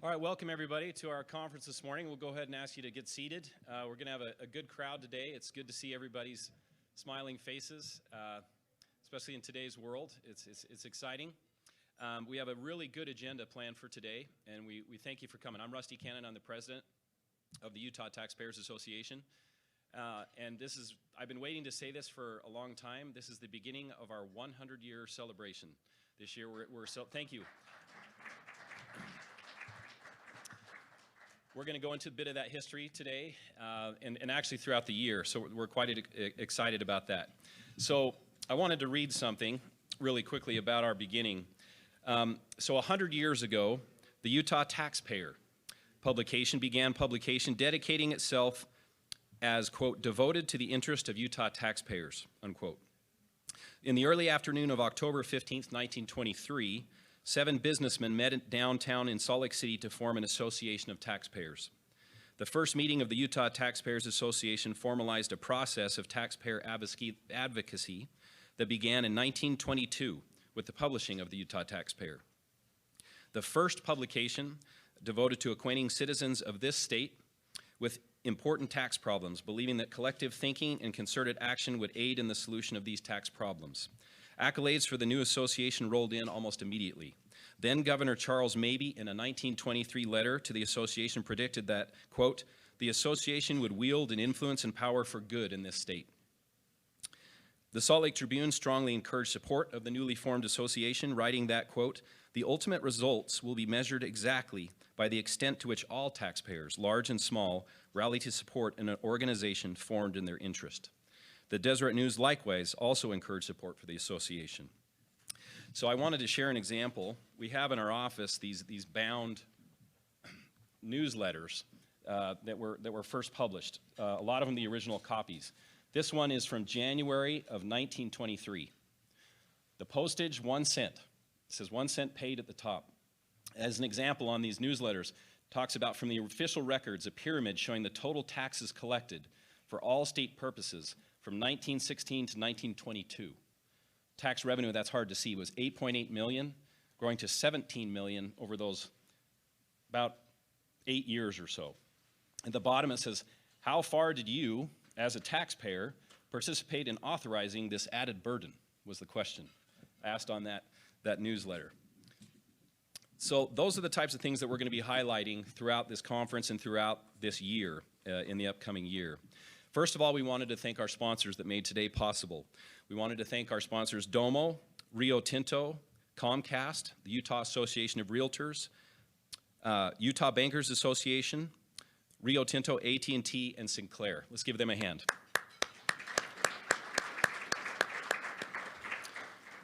All right, welcome everybody to our conference this morning. We'll go ahead and ask you to get seated. We're going to have a good crowd today. It's good to see everybody's smiling faces, especially in today's world. It's exciting. We have a really good agenda planned for today, and we thank you for coming. I'm Rusty Cannon. I'm the president of the Utah Taxpayers Association. And I've been waiting to say this for a long time. This is the beginning of our 100-year celebration. This year, thank you. We're going to go into a bit of that history today and actually throughout the year, so we're quite excited about that. So I wanted to read something really quickly about our beginning. So 100 years ago, the Utah Taxpayer publication began publication dedicating itself as, quote, devoted to the interest of Utah taxpayers, unquote. In the early afternoon of October 15th, 1923, 7 businessmen met downtown in Salt Lake City to form an association of taxpayers. The first meeting of the Utah Taxpayers Association formalized a process of taxpayer advocacy that began in 1922 with the publishing of the Utah Taxpayer. The first publication devoted to acquainting citizens of this state with important tax problems, believing that collective thinking and concerted action would aid in the solution of these tax problems. Accolades for the new association rolled in almost immediately. Then Governor Charles Mabee, in a 1923 letter to the association, predicted that, quote, the association would wield an influence and power for good in this state. The Salt Lake Tribune strongly encouraged support of the newly formed association, writing that, quote, the ultimate results will be measured exactly by the extent to which all taxpayers, large and small, rally to support an organization formed in their interest. The Deseret News likewise also encouraged support for the association. So I wanted to share an example. We have in our office these bound newsletters that were first published, a lot of them the original copies. This one is from January of 1923. The postage, 1 cent. It says 1 cent paid at the top. As an example on these newsletters, talks about from the official records a pyramid showing the total taxes collected for all state purposes from 1916 to 1922. Tax revenue, that's hard to see, was 8.8 million, growing to 17 million over those about 8 years or so. At the bottom it says, how far did you, as a taxpayer, participate in authorizing this added burden, was the question asked on that newsletter. So those are the types of things that we're going to be highlighting throughout this conference and throughout this year, in the upcoming year. First of all, we wanted to thank our sponsors that made today possible. We wanted to thank our sponsors Domo, Rio Tinto, Comcast, the Utah Association of Realtors, Utah Bankers Association, Rio Tinto, AT&T, and Sinclair. Let's give them a hand.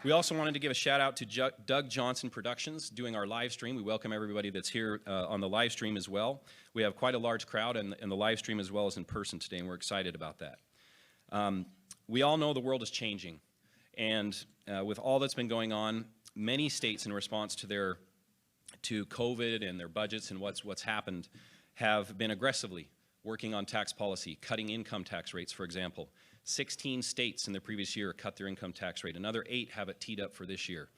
We also wanted to give a shout out to Doug Johnson Productions doing our live stream. We welcome everybody that's here on the live stream as well. We have quite a large crowd in the live stream as well as in person today, and we're excited about that. We all know the world is changing, and with all that's been going on, many states in response to COVID and their budgets and what's happened have been aggressively working on tax policy, cutting income tax rates, for example. 16 states in the previous year cut their income tax rate. Another 8 have it teed up for this year.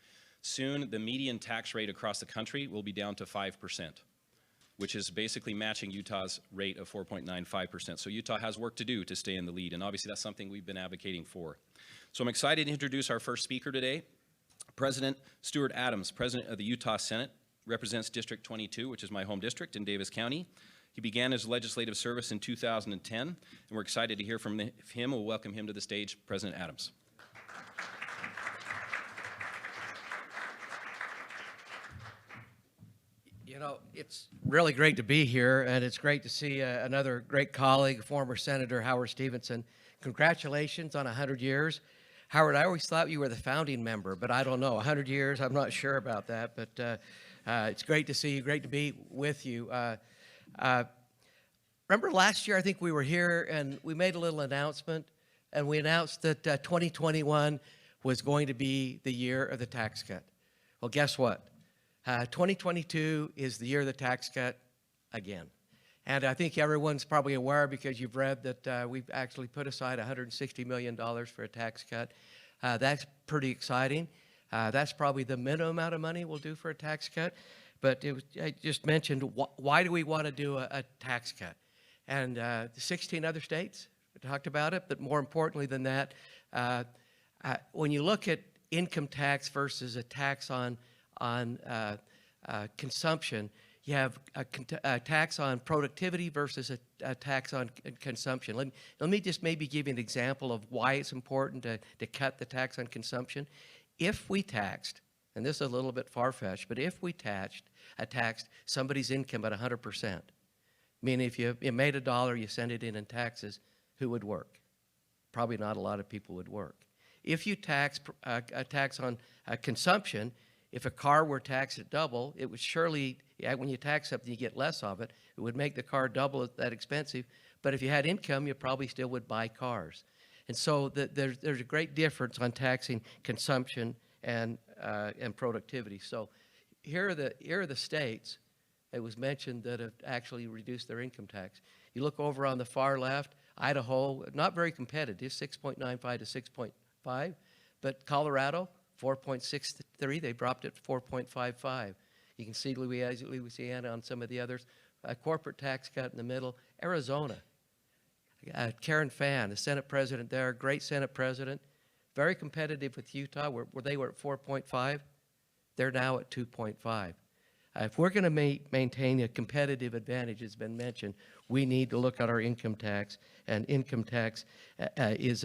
Soon, the median tax rate across the country will be down to 5%, which is basically matching Utah's rate of 4.95%. So Utah has work to do to stay in the lead, and obviously that's something we've been advocating for. So I'm excited to introduce our first speaker today, President Stuart Adams, President of the Utah Senate, represents District 22, which is my home district in Davis County. He began his legislative service in 2010, and we're excited to hear from him. We'll welcome him to the stage, President Adams. You know, it's really great to be here, and it's great to see another great colleague, former Senator Howard Stephenson. Congratulations on 100 years. Howard, I always thought you were the founding member, but I don't know. 100 years, I'm not sure about that, but it's great to see you, great to be with you. Remember last year, I think we were here and we made a little announcement, and we announced that 2021 was going to be the year of the tax cut. Well, guess what? 2022 is the year of the tax cut again. And I think everyone's probably aware, because you've read that we've actually put aside $160 million for a tax cut. That's pretty exciting. That's probably the minimum amount of money we'll do for a tax cut. but I just mentioned why do we want to do a tax cut? And 16 other states talked about it, but more importantly than that, when you look at income tax versus a tax on consumption, you have a tax on productivity versus a tax on consumption. Let me just maybe give you an example of why it's important to cut the tax on consumption. If we taxed, and this is a little bit far-fetched, but if we taxed somebody's income at 100%, meaning if you made $1, you sent it in taxes, who would work? Probably not a lot of people would work. If you tax a tax on consumption, if a car were taxed at double, it would surely, when you tax something, you get less of it. It would make the car double that expensive. But if you had income, you probably still would buy cars. And so there's a great difference on taxing consumption and productivity. So here are the states, it was mentioned, that have actually reduced their income tax. You look over on the far left, Idaho, not very competitive, 6.95 to 6.5, but Colorado, 4.63, they dropped it to 4.55. You can see Louisiana on some of the others. A corporate tax cut in the middle. Arizona, Karen Fann, the Senate president there, great Senate president, very competitive with Utah, where they were at 4.5. They're now at 2.5. If we're going to maintain a competitive advantage, as has been mentioned, we need to look at our income tax, and income tax is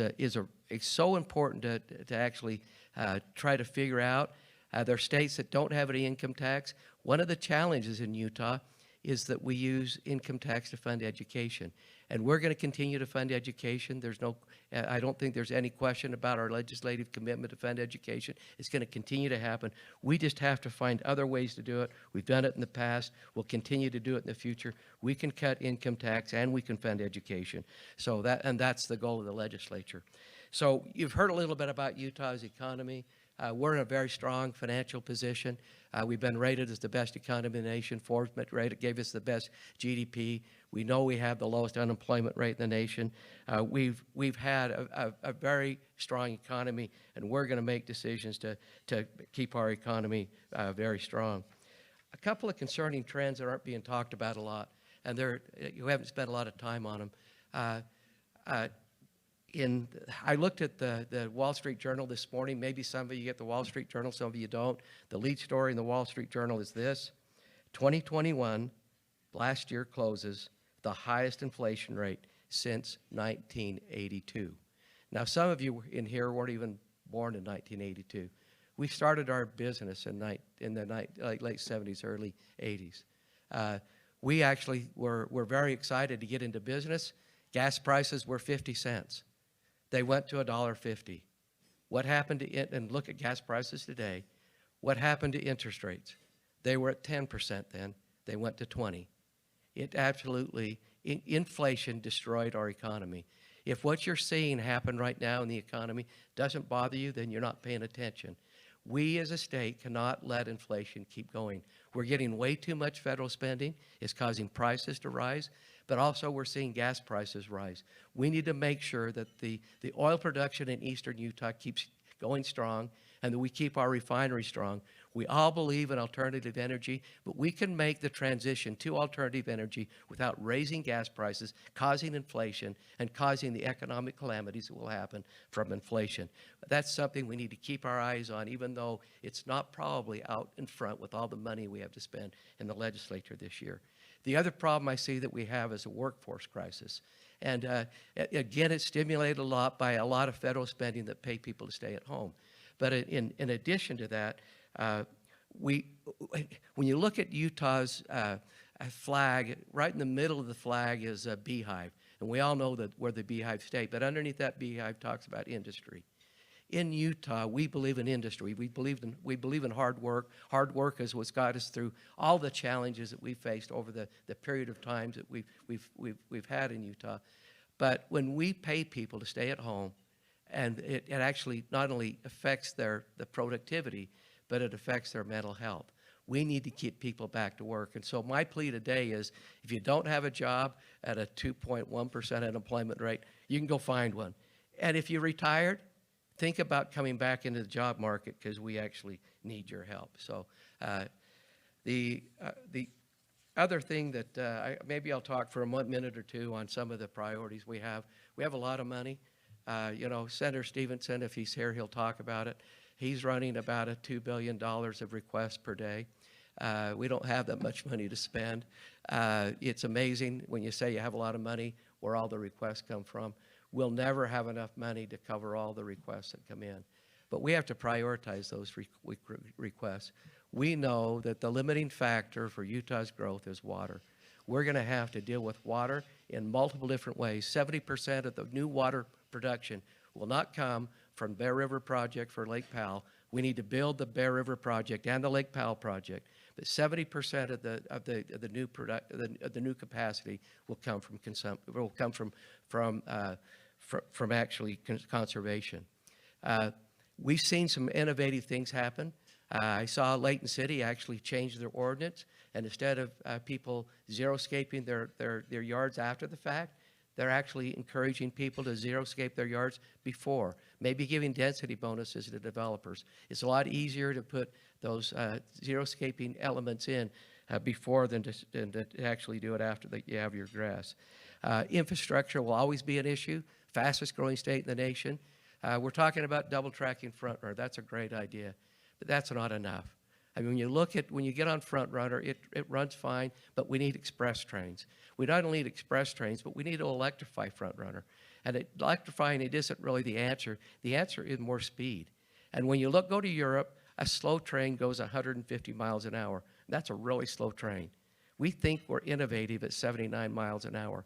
so important to actually try to figure out. There are states that don't have any income tax. One of the challenges in Utah is that we use income tax to fund education, and we're going to continue to fund education. I don't think there's any question about our legislative commitment to fund education. It's going to continue to happen. We just have to find other ways to do it. We've done it in the past. We'll continue to do it in the future. We can cut income tax and we can fund education. So that's the goal of the legislature. So you've heard a little bit about Utah's economy. We're in a very strong financial position. We've been rated as the best economy in the nation. Forbes gave us the best GDP. We know we have the lowest unemployment rate in the nation. We've had a very strong economy, and we're going to make decisions to keep our economy very strong. A couple of concerning trends that aren't being talked about a lot, and you haven't spent a lot of time on them. I looked at the Wall Street Journal this morning. Maybe some of you get the Wall Street Journal, some of you don't. The lead story in the Wall Street Journal is this: 2021, last year, closes the highest inflation rate since 1982. Now, some of you in here weren't even born in 1982. We started our business in the late 70s, early 80s. We actually were very excited to get into business. Gas prices were 50 cents. They went to $1.50. What happened to it? And look at gas prices today. What happened to interest rates? They were at 10% then. They went to 20. It absolutely, inflation destroyed our economy. If what you're seeing happen right now in the economy doesn't bother you, then you're not paying attention. We as a state cannot let inflation keep going. We're getting way too much federal spending. It's causing prices to rise, but also we're seeing gas prices rise. We need to make sure that the oil production in eastern Utah keeps going strong and that we keep our refinery strong. We all believe in alternative energy, but we can make the transition to alternative energy without raising gas prices, causing inflation, and causing the economic calamities that will happen from inflation. That's something we need to keep our eyes on, even though it's not probably out in front with all the money we have to spend in the legislature this year. The other problem I see that we have is a workforce crisis. And again, it's stimulated a lot by a lot of federal spending that pay people to stay at home. But in addition to that, when you look at Utah's flag, right in the middle of the flag is a beehive. And we all know that we're the beehive state, but underneath that beehive talks about industry. In Utah, we believe in industry. We believe in hard work. Hard work is what's got us through all the challenges that we've faced over the period of times that we've had in Utah. But when we pay people to stay at home, and it actually not only affects the productivity, but it affects their mental health. We need to keep people back to work. And so my plea today is, if you don't have a job at a 2.1% unemployment rate, you can go find one. And if you're retired, think about coming back into the job market, because we actually need your help. So The other thing that maybe I'll talk for a minute or two on some of the priorities we have. We have a lot of money. Senator Stephenson, if he's here, he'll talk about it. He's running about a $2 billion of requests per day. We don't have that much money to spend. It's amazing when you say you have a lot of money where all the requests come from. We'll never have enough money to cover all the requests that come in. But we have to prioritize those requests. We know that the limiting factor for Utah's growth is water. We're going to have to deal with water in multiple different ways. 70% of the new water production will not come from Bear River Project for Lake Powell. We need to build the Bear River Project and the Lake Powell Project. But 70% of the new capacity will come from actually conservation. We've seen some innovative things happen. I saw Layton City actually change their ordinance, and instead of people xeriscaping their yards after the fact, they're actually encouraging people to xeriscape their yards before, maybe giving density bonuses to developers. It's a lot easier to put those xeriscaping elements in before than to actually do it after you have your grass. Infrastructure will always be an issue. Fastest growing state in the nation. We're talking about double tracking Front Runner. That's a great idea, but that's not enough. I mean, when you get on Front Runner, it runs fine, but we need express trains. We not only need express trains, but we need to electrify Front Runner. And electrifying it isn't really the answer. The answer is more speed. And when you go to Europe, a slow train goes 150 miles an hour. That's a really slow train. We think we're innovative at 79 miles an hour.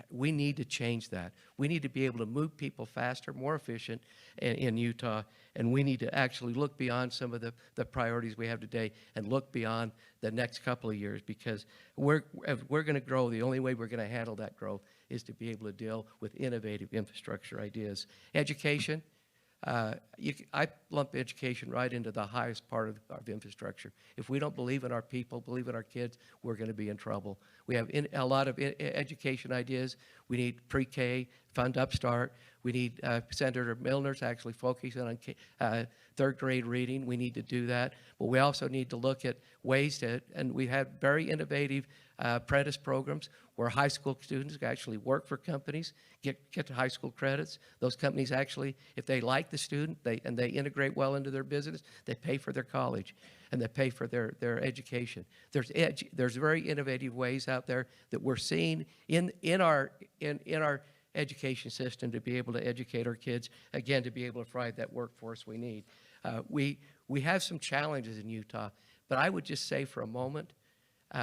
We need to change that. We need to be able to move people faster, more efficient in Utah, and we need to actually look beyond some of the priorities we have today and look beyond the next couple of years, because if we're going to grow, the only way we're going to handle that growth is to be able to deal with innovative infrastructure ideas. Education. I lump education right into the highest part of infrastructure. If we don't believe in our people, believe in our kids, we're going to be in trouble. We have a lot of education ideas. We need pre-K, fund Upstart. We need Senator Milner's actually focusing on third grade reading. We need to do that. But we also need to look at ways and we have very innovative apprentice programs where high school students actually work for companies, get to high school credits. Those companies actually, if they like the student and they integrate well into their business, they pay for their college and they pay for their education. There's very innovative ways out there that we're seeing in our education system to be able to educate our kids, again, to be able to provide that workforce we need. We have some challenges in Utah, but I would just say for a moment,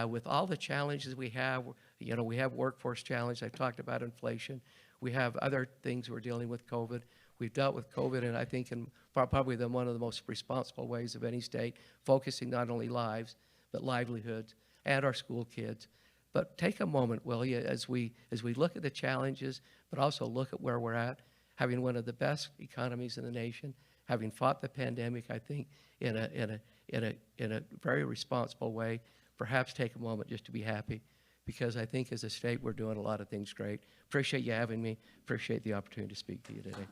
with all the challenges we have workforce challenge. I've talked about inflation. We have other things we're dealing with COVID. We've dealt with COVID, and I think in probably one of the most responsible ways of any state, focusing not only lives, but livelihoods and our school kids. But take a moment, will you, as we look at the challenges, but also look at where we're at, having one of the best economies in the nation, having fought the pandemic, I think, in a very responsible way. Perhaps take a moment just to be happy, because I think as a state we're doing a lot of things great. Appreciate you having me. Appreciate the opportunity to speak to you today.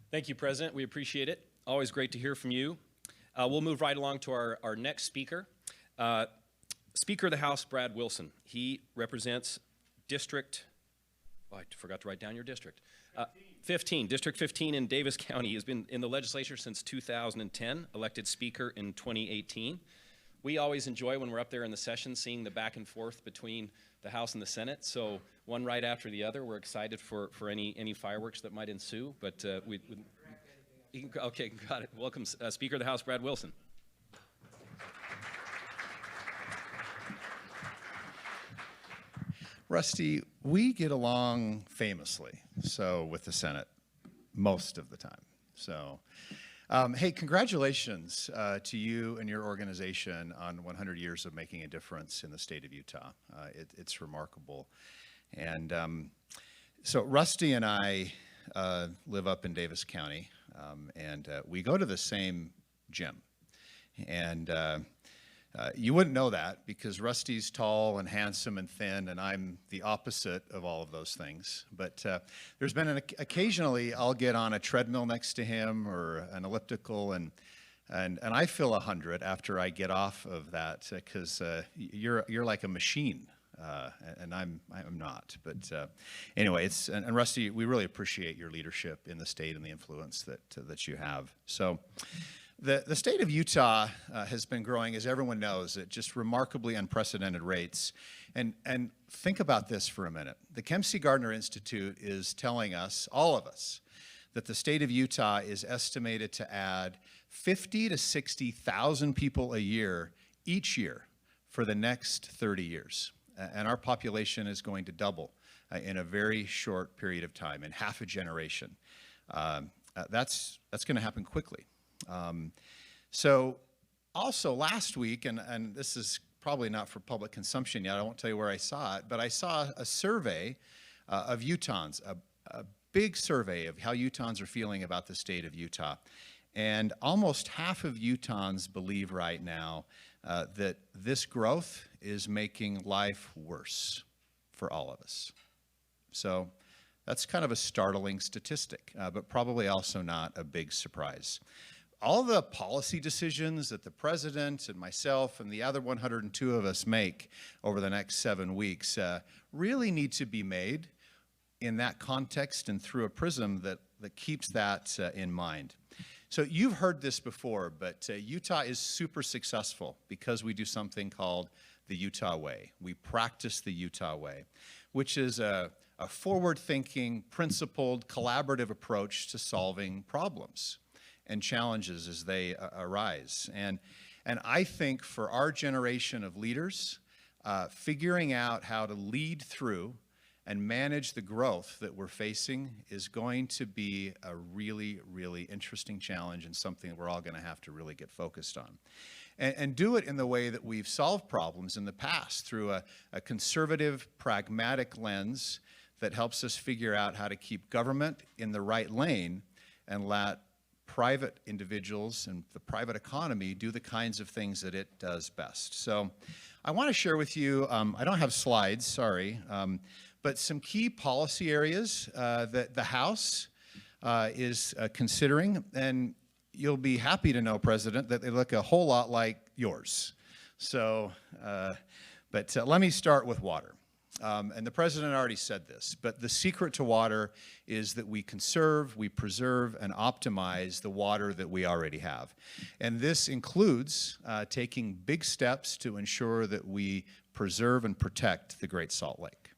Thank you, President. We appreciate it. Always great to hear from you. We'll move right along to our next speaker. Speaker of the House, Brad Wilson. He represents District, I forgot to write down your district. 15, District 15 in Davis County. He has been in the legislature since 2010, elected Speaker in 2018. We always enjoy when we're up there in the session seeing the back and forth between the House and the Senate. So one right after the other. We're excited for any fireworks that might ensue. But okay, got it. Welcome, Speaker of the House, Brad Wilson. Rusty, we get along famously, so with the Senate most of the time. So, hey, congratulations to you and your organization on 100 years of making a difference in the state of Utah. It's remarkable. And so Rusty and I live up in Davis County, and we go to the same gym. And You wouldn't know that because Rusty's tall and handsome and thin, and I'm the opposite of all of those things. But there's been occasionally I'll get on a treadmill next to him or an elliptical, and I feel 100 after I get off of that because you're like a machine, and I'm not. But anyway, and Rusty, we really appreciate your leadership in the state and the influence that you have. So. The state of Utah has been growing, as everyone knows, at just remarkably unprecedented rates. And think about this for a minute. The Kempsey Gardner Institute is telling us, all of us, that the state of Utah is estimated to add 50 to 60,000 people a year, each year, for the next 30 years. And our population is going to double in a very short period of time, in half a generation. That's going to happen quickly. So also last week, and this is probably not for public consumption yet, I won't tell you where I saw it, but I saw a survey of Utahns, a big survey of how Utahns are feeling about the state of Utah. And almost half of Utahns believe right now that this growth is making life worse for all of us. So that's kind of a startling statistic, but probably also not a big surprise. All the policy decisions that the president and myself and the other 102 of us make over the next 7 weeks really need to be made in that context and through a prism that keeps that in mind. So you've heard this before, but Utah is super successful because we do something called the Utah Way. We practice the Utah Way, which is a forward-thinking, principled, collaborative approach to solving problems and challenges as they arise. And I think for our generation of leaders, figuring out how to lead through and manage the growth that we're facing is going to be a really, really interesting challenge and something we're all going to have to really get focused on. And do it in the way that we've solved problems in the past, through a conservative, pragmatic lens that helps us figure out how to keep government in the right lane and let private individuals and the private economy do the kinds of things that it does best. So I want to share with you, I don't have slides, sorry, but some key policy areas that the House is considering, and you'll be happy to know, President, that they look a whole lot like yours. So, but let me start with water. And the president already said this, but the secret to water is that we conserve, we preserve, and optimize the water that we already have. And this includes taking big steps to ensure that we preserve and protect the Great Salt Lake.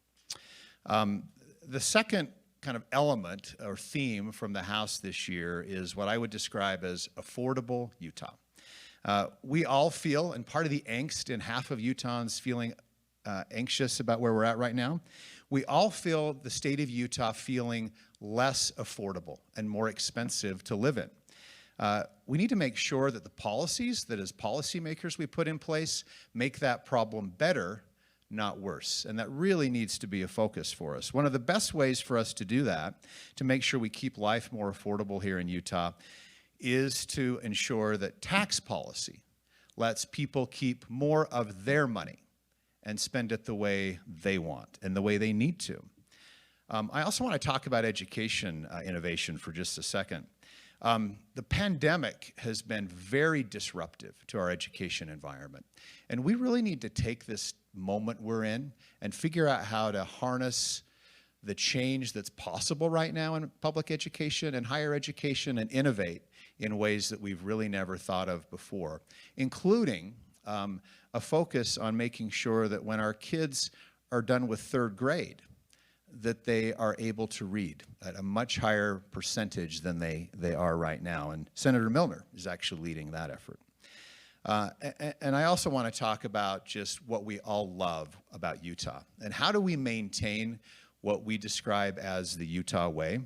The second kind of element or theme from the House this year is what I would describe as affordable Utah. We all feel, and part of the angst in half of Utahns feeling anxious about where we're at right now, we all feel the state of Utah feeling less affordable and more expensive to live in. We need to make sure that the policies that as policymakers we put in place make that problem better, not worse. And that really needs to be a focus for us. One of the best ways for us to do that, to make sure we keep life more affordable here in Utah, is to ensure that tax policy lets people keep more of their money and spend it the way they want and the way they need to. I also want to talk about education innovation for just a second. The pandemic has been very disruptive to our education environment. And we really need to take this moment we're in and figure out how to harness the change that's possible right now in public education and higher education and innovate in ways that we've really never thought of before, including a focus on making sure that when our kids are done with third grade, that they are able to read at a much higher percentage than they are right now. And Senator Milner is actually leading that effort. And I also want to talk about just what we all love about Utah and how do we maintain what we describe as the Utah way.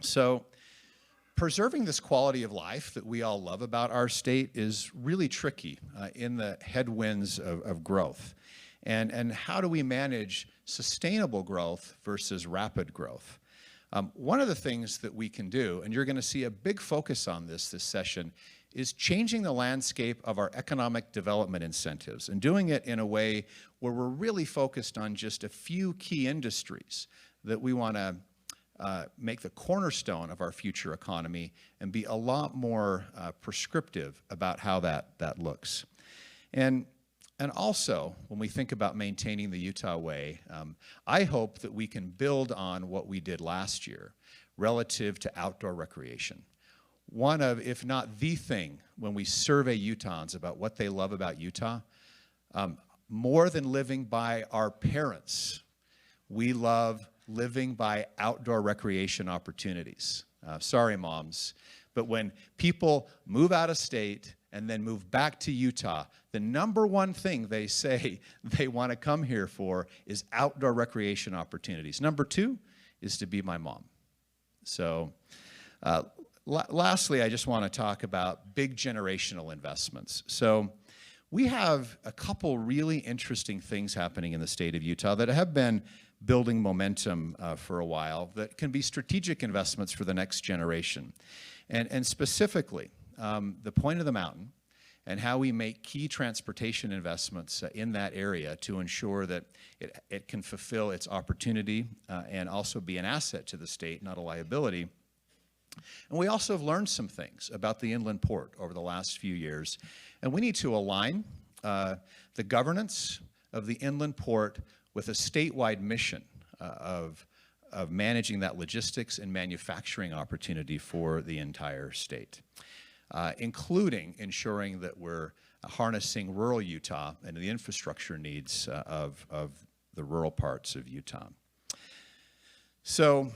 So preserving this quality of life that we all love about our state is really tricky in the headwinds of growth. And how do we manage sustainable growth versus rapid growth? One of the things that we can do, and you're going to see a big focus on this session, is changing the landscape of our economic development incentives and doing it in a way where we're really focused on just a few key industries that we want to make the cornerstone of our future economy and be a lot more prescriptive about how that looks. And also, when we think about maintaining the Utah way, I hope that we can build on what we did last year relative to outdoor recreation. One of, if not the thing, when we survey Utahns about what they love about Utah, more than living by our parents, we love living by outdoor recreation opportunities. Sorry, moms, but when people move out of state and then move back to Utah, the number one thing they say they want to come here for is outdoor recreation opportunities. Number two is to be my mom. So lastly, I just want to talk about big generational investments. So we have a couple really interesting things happening in the state of Utah that have been building momentum for a while that can be strategic investments for the next generation. And specifically, the Point of the Mountain and how we make key transportation investments in that area to ensure that it can fulfill its opportunity and also be an asset to the state, not a liability. And we also have learned some things about the inland port over the last few years. And we need to align the governance of the inland port with a statewide mission of managing that logistics and manufacturing opportunity for the entire state, including ensuring that we're harnessing rural Utah and the infrastructure needs of the rural parts of Utah. So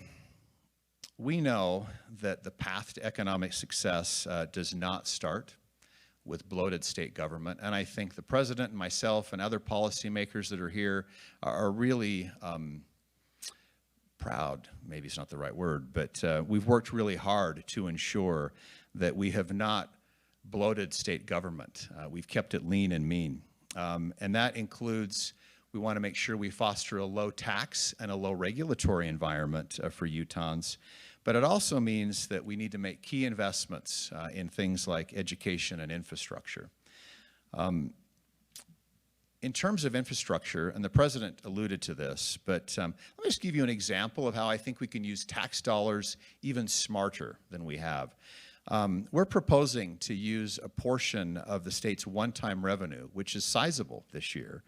we know that the path to economic success does not start with bloated state government, and I think the president and myself and other policymakers that are here are really proud, maybe it's not the right word, but we've worked really hard to ensure that we have not bloated state government. We've kept it lean and mean, and that includes we want to make sure we foster a low tax and a low regulatory environment for Utahns. But it also means that we need to make key investments in things like education and infrastructure. In terms of infrastructure, and the president alluded to this, but let me just give you an example of how I think we can use tax dollars even smarter than we have. We're proposing to use a portion of the state's one-time revenue, which is sizable this year,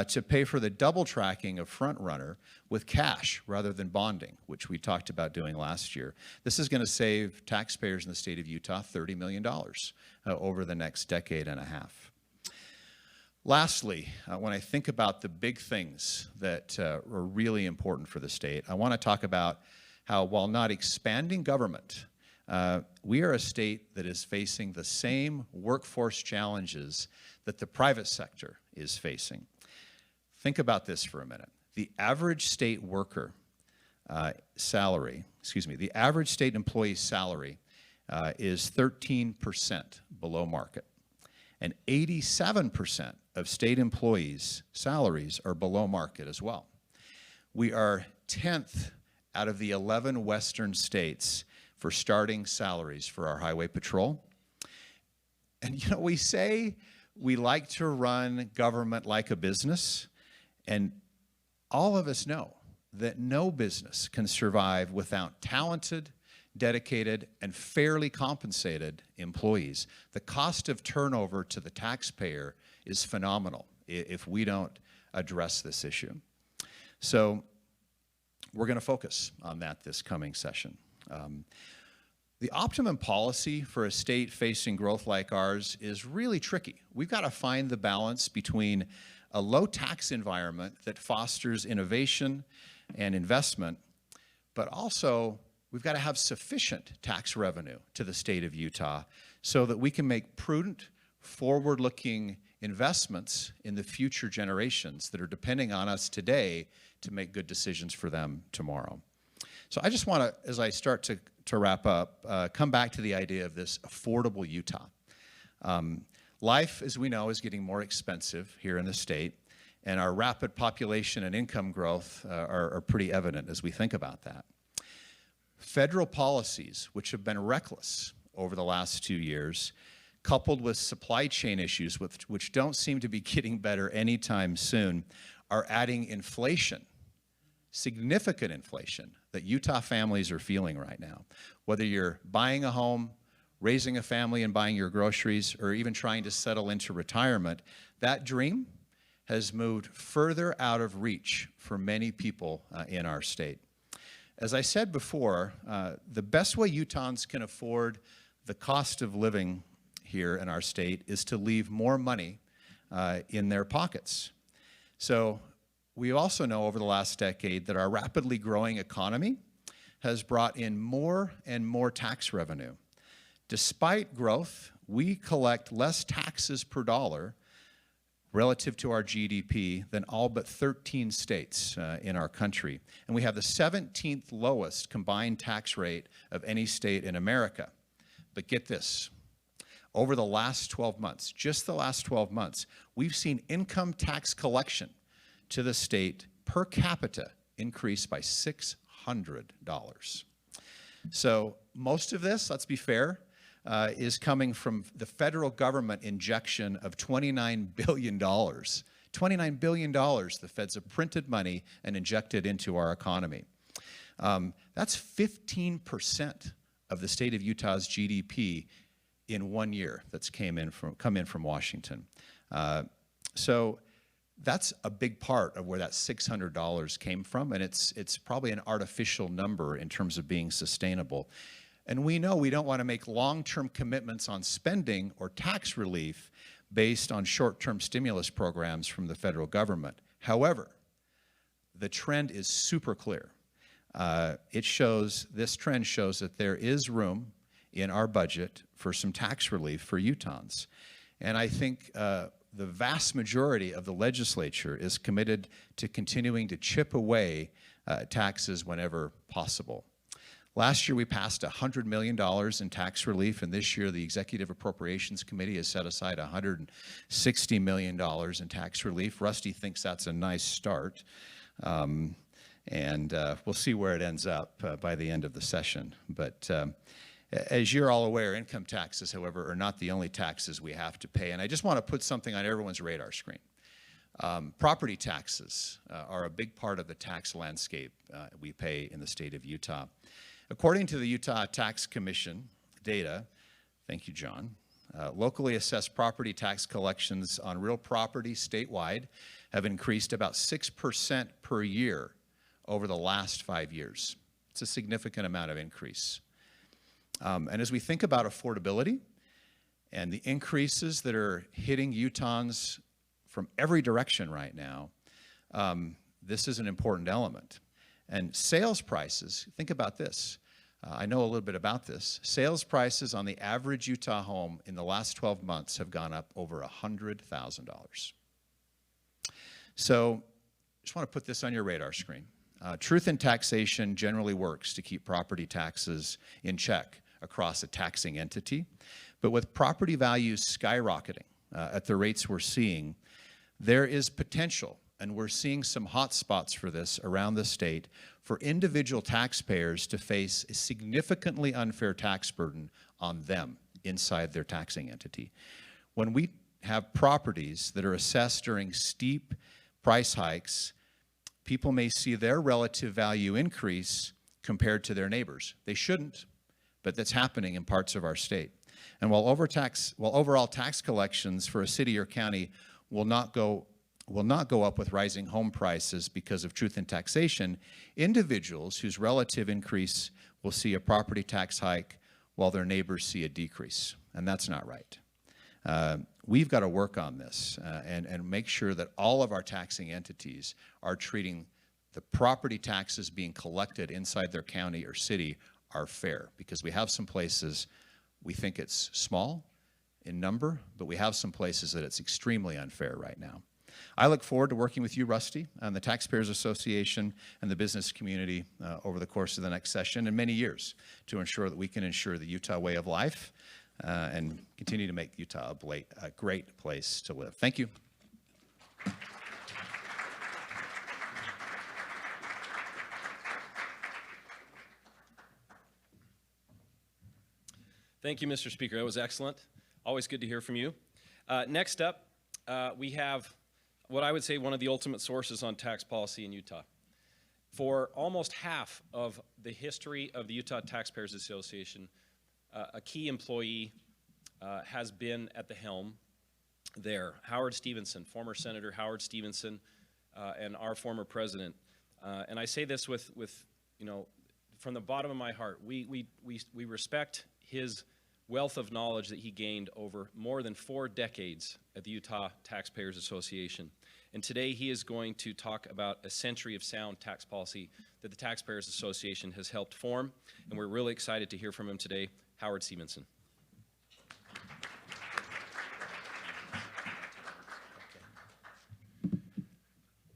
to pay for the double tracking of Front Runner with cash rather than bonding, which we talked about doing last year. This is going to save taxpayers in the state of Utah $30 million over the next decade and a half. Lastly, when I think about the big things that are really important for the state, I want to talk about how, while not expanding government, we are a state that is facing the same workforce challenges that the private sector is facing. Think about this for a minute. The average state worker the average state employee's salary is 13% below market. And 87% of state employees' salaries are below market as well. We are 10th out of the 11 western states for starting salaries for our highway patrol. And you know, we say we like to run government like a business, and all of us know that no business can survive without talented, dedicated, and fairly compensated employees. The cost of turnover to the taxpayer is phenomenal if we don't address this issue. So we're going to focus on that this coming session. The optimum policy for a state facing growth like ours is really tricky. We've got to find the balance between a low tax environment that fosters innovation and investment, but also we've got to have sufficient tax revenue to the state of Utah so that we can make prudent, forward-looking investments in the future generations that are depending on us today to make good decisions for them tomorrow. So I just want to, as I start to wrap up, come back to the idea of this affordable Utah. Life, as we know, is getting more expensive here in the state, and our rapid population and income growth are pretty evident as we think about that. Federal policies, which have been reckless over the last 2 years, coupled with supply chain issues, which don't seem to be getting better anytime soon, are adding inflation, significant inflation that Utah families are feeling right now. Whether you're buying a home, raising a family and buying your groceries, or even trying to settle into retirement, that dream has moved further out of reach for many people in our state. As I said before, the best way Utahns can afford the cost of living here in our state is to leave more money in their pockets. So we also know over the last decade that our rapidly growing economy has brought in more and more tax revenue. Despite growth, we collect less taxes per dollar relative to our GDP than all but 13 states in our country. And we have the 17th lowest combined tax rate of any state in America. But get this, over the last 12 months, just the last 12 months, we've seen income tax collection to the state per capita increase by $600. So most of this, let's be fair, is coming from the federal government injection of $29 billion. $29 billion the feds have printed money and injected into our economy. That's 15% of the state of Utah's GDP in 1 year that's come in from Washington. So that's a big part of where that $600 came from, and it's probably an artificial number in terms of being sustainable. And we know we don't want to make long-term commitments on spending or tax relief based on short-term stimulus programs from the federal government. However, the trend is super clear. This trend shows that there is room in our budget for some tax relief for Utahns. And I think the vast majority of the legislature is committed to continuing to chip away taxes whenever possible. Last year, we passed $100 million in tax relief, and this year, the Executive Appropriations Committee has set aside $160 million in tax relief. Rusty thinks that's a nice start, and we'll see where it ends up by the end of the session. But as you're all aware, income taxes, however, are not the only taxes we have to pay. And I just want to put something on everyone's radar screen. Property taxes are a big part of the tax landscape we pay in the state of Utah. According to the Utah Tax Commission data, thank you, John, locally assessed property tax collections on real property statewide have increased about 6% per year over the last 5 years. It's a significant amount of increase. And as we think about affordability and the increases that are hitting Utahns from every direction right now, this is an important element. And sales prices, think about this. I know a little bit about this. Sales prices on the average Utah home in the last 12 months have gone up over $100,000. So just want to put this on your radar screen. Truth in taxation generally works to keep property taxes in check across a taxing entity. But with property values skyrocketing at the rates we're seeing, there is potential, and we're seeing some hot spots for this around the state, for individual taxpayers to face a significantly unfair tax burden on them inside their taxing entity. When we have properties that are assessed during steep price hikes, people may see their relative value increase compared to their neighbors. They shouldn't, but that's happening in parts of our state. And while overall tax collections for a city or county will not go up with rising home prices because of truth in taxation, individuals whose relative increase will see a property tax hike while their neighbors see a decrease, and that's not right. We've got to work on this and make sure that all of our taxing entities are treating the property taxes being collected inside their county or city are fair, because we have some places we think it's small in number, but we have some places that it's extremely unfair right now. I look forward to working with you, Rusty, and the Taxpayers Association and the business community over the course of the next session and many years to ensure that we can ensure the Utah way of life and continue to make Utah a great place to live. Thank you. Thank you, Mr. Speaker. That was excellent. Always good to hear from you. Next up, we have what I would say one of the ultimate sources on tax policy in Utah. For almost half of the history of the Utah Taxpayers Association, a key employee has been at the helm there. Howard Stephenson, former Senator Howard Stephenson, and our former president. And I say this with you know, from the bottom of my heart. We respect his wealth of knowledge that he gained over more than 4 decades at the Utah Taxpayers Association. And today he is going to talk about a century of sound tax policy that the Taxpayers Association has helped form. And we're really excited to hear from him today, Howard Stephenson.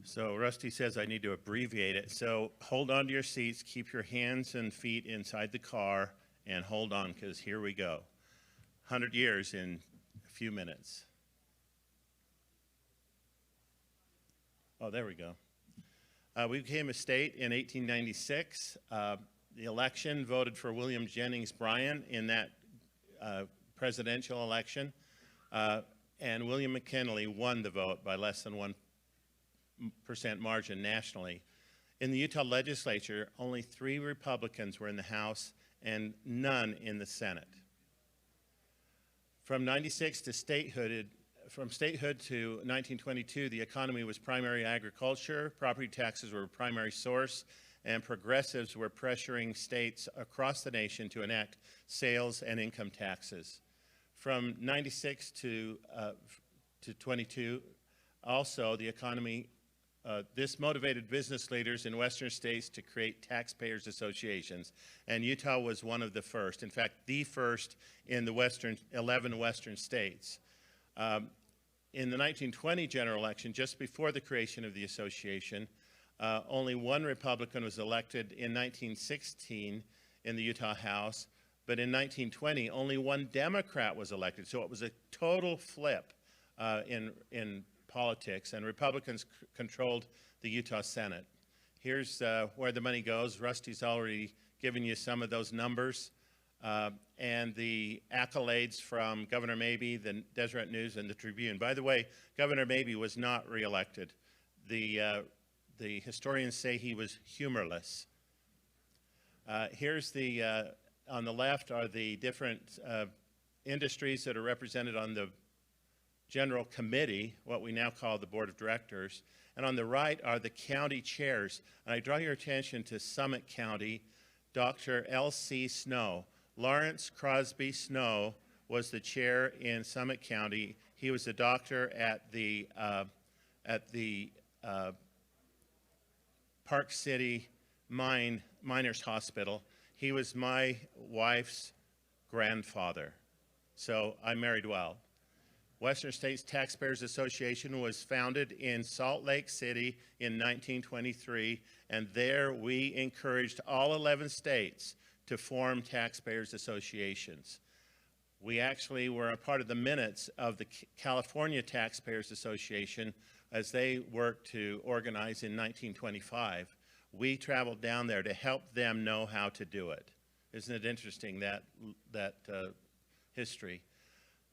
So Rusty says I need to abbreviate it. So hold on to your seats, keep your hands and feet inside the car, and hold on, because here we go. 100 years in a few minutes. Oh, there we go. We became a state in 1896. The election voted for William Jennings Bryan in that presidential election, and William McKinley won the vote by less than 1% margin nationally. In the Utah legislature, only 3 Republicans were in the House and none in the Senate. From 96 to statehood, from statehood to 1922, the economy was primary agriculture, property taxes were a primary source, and progressives were pressuring states across the nation to enact sales and income taxes. From 96 to 22, also the economy, this motivated business leaders in Western states to create taxpayers associations, and Utah was one of the first, in fact, the first in the 11 Western states. In the 1920 general election, just before the creation of the association, only 1 Republican was elected in 1916 in the Utah House, but in 1920, only 1 Democrat was elected. So it was a total flip in politics, and Republicans controlled the Utah Senate. Here's where the money goes. Rusty's already given you some of those numbers. And the accolades from Governor Mabee, the Deseret News, and the Tribune. By the way, Governor Mabee was not reelected. The historians say he was humorless. Here's the, on the left are the different industries that are represented on the General Committee, what we now call the Board of Directors. And on the right are the county chairs. And I draw your attention to Summit County, Dr. L.C. Snow. Lawrence Crosby Snow was the chair in Summit County. He was a doctor at the Park City Miners Hospital. He was my wife's grandfather, so I married well. Western States Taxpayers Association was founded in Salt Lake City in 1923, and there we encouraged all 11 states to form taxpayers associations. We actually were a part of the minutes of the California Taxpayers Association as they worked to organize in 1925. We traveled down there to help them know how to do it. Isn't it interesting, that history?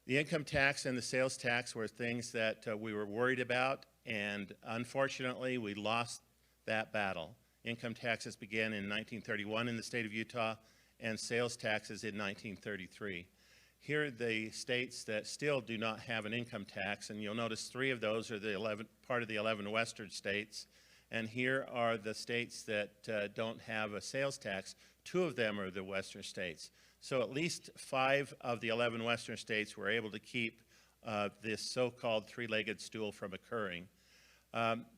The income tax and the sales tax were things that we were worried about, and unfortunately we lost that battle. Income taxes began in 1931 in the state of Utah, and sales taxes in 1933. Here are the states that still do not have an income tax, and you'll notice 3 of those are part of the 11 western states. And here are the states that don't have a sales tax. 2 of them are the western states. So at least 5 of the 11 western states were able to keep this so-called 3-legged stool from occurring.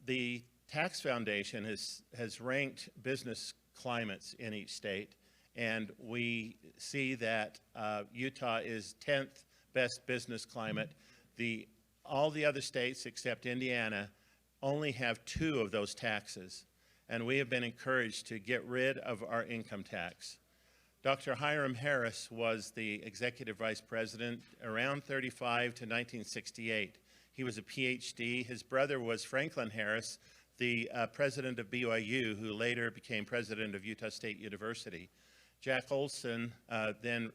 The Tax Foundation has ranked business climates in each state, and we see that Utah is 10th best business climate. All the other states except Indiana only have 2 of those taxes, and we have been encouraged to get rid of our income tax. Dr. Hiram Harris was the executive vice president around 35 to 1968. He was a PhD. His brother was Franklin Harris, the president of BYU, who later became president of Utah State University. Jack Olson then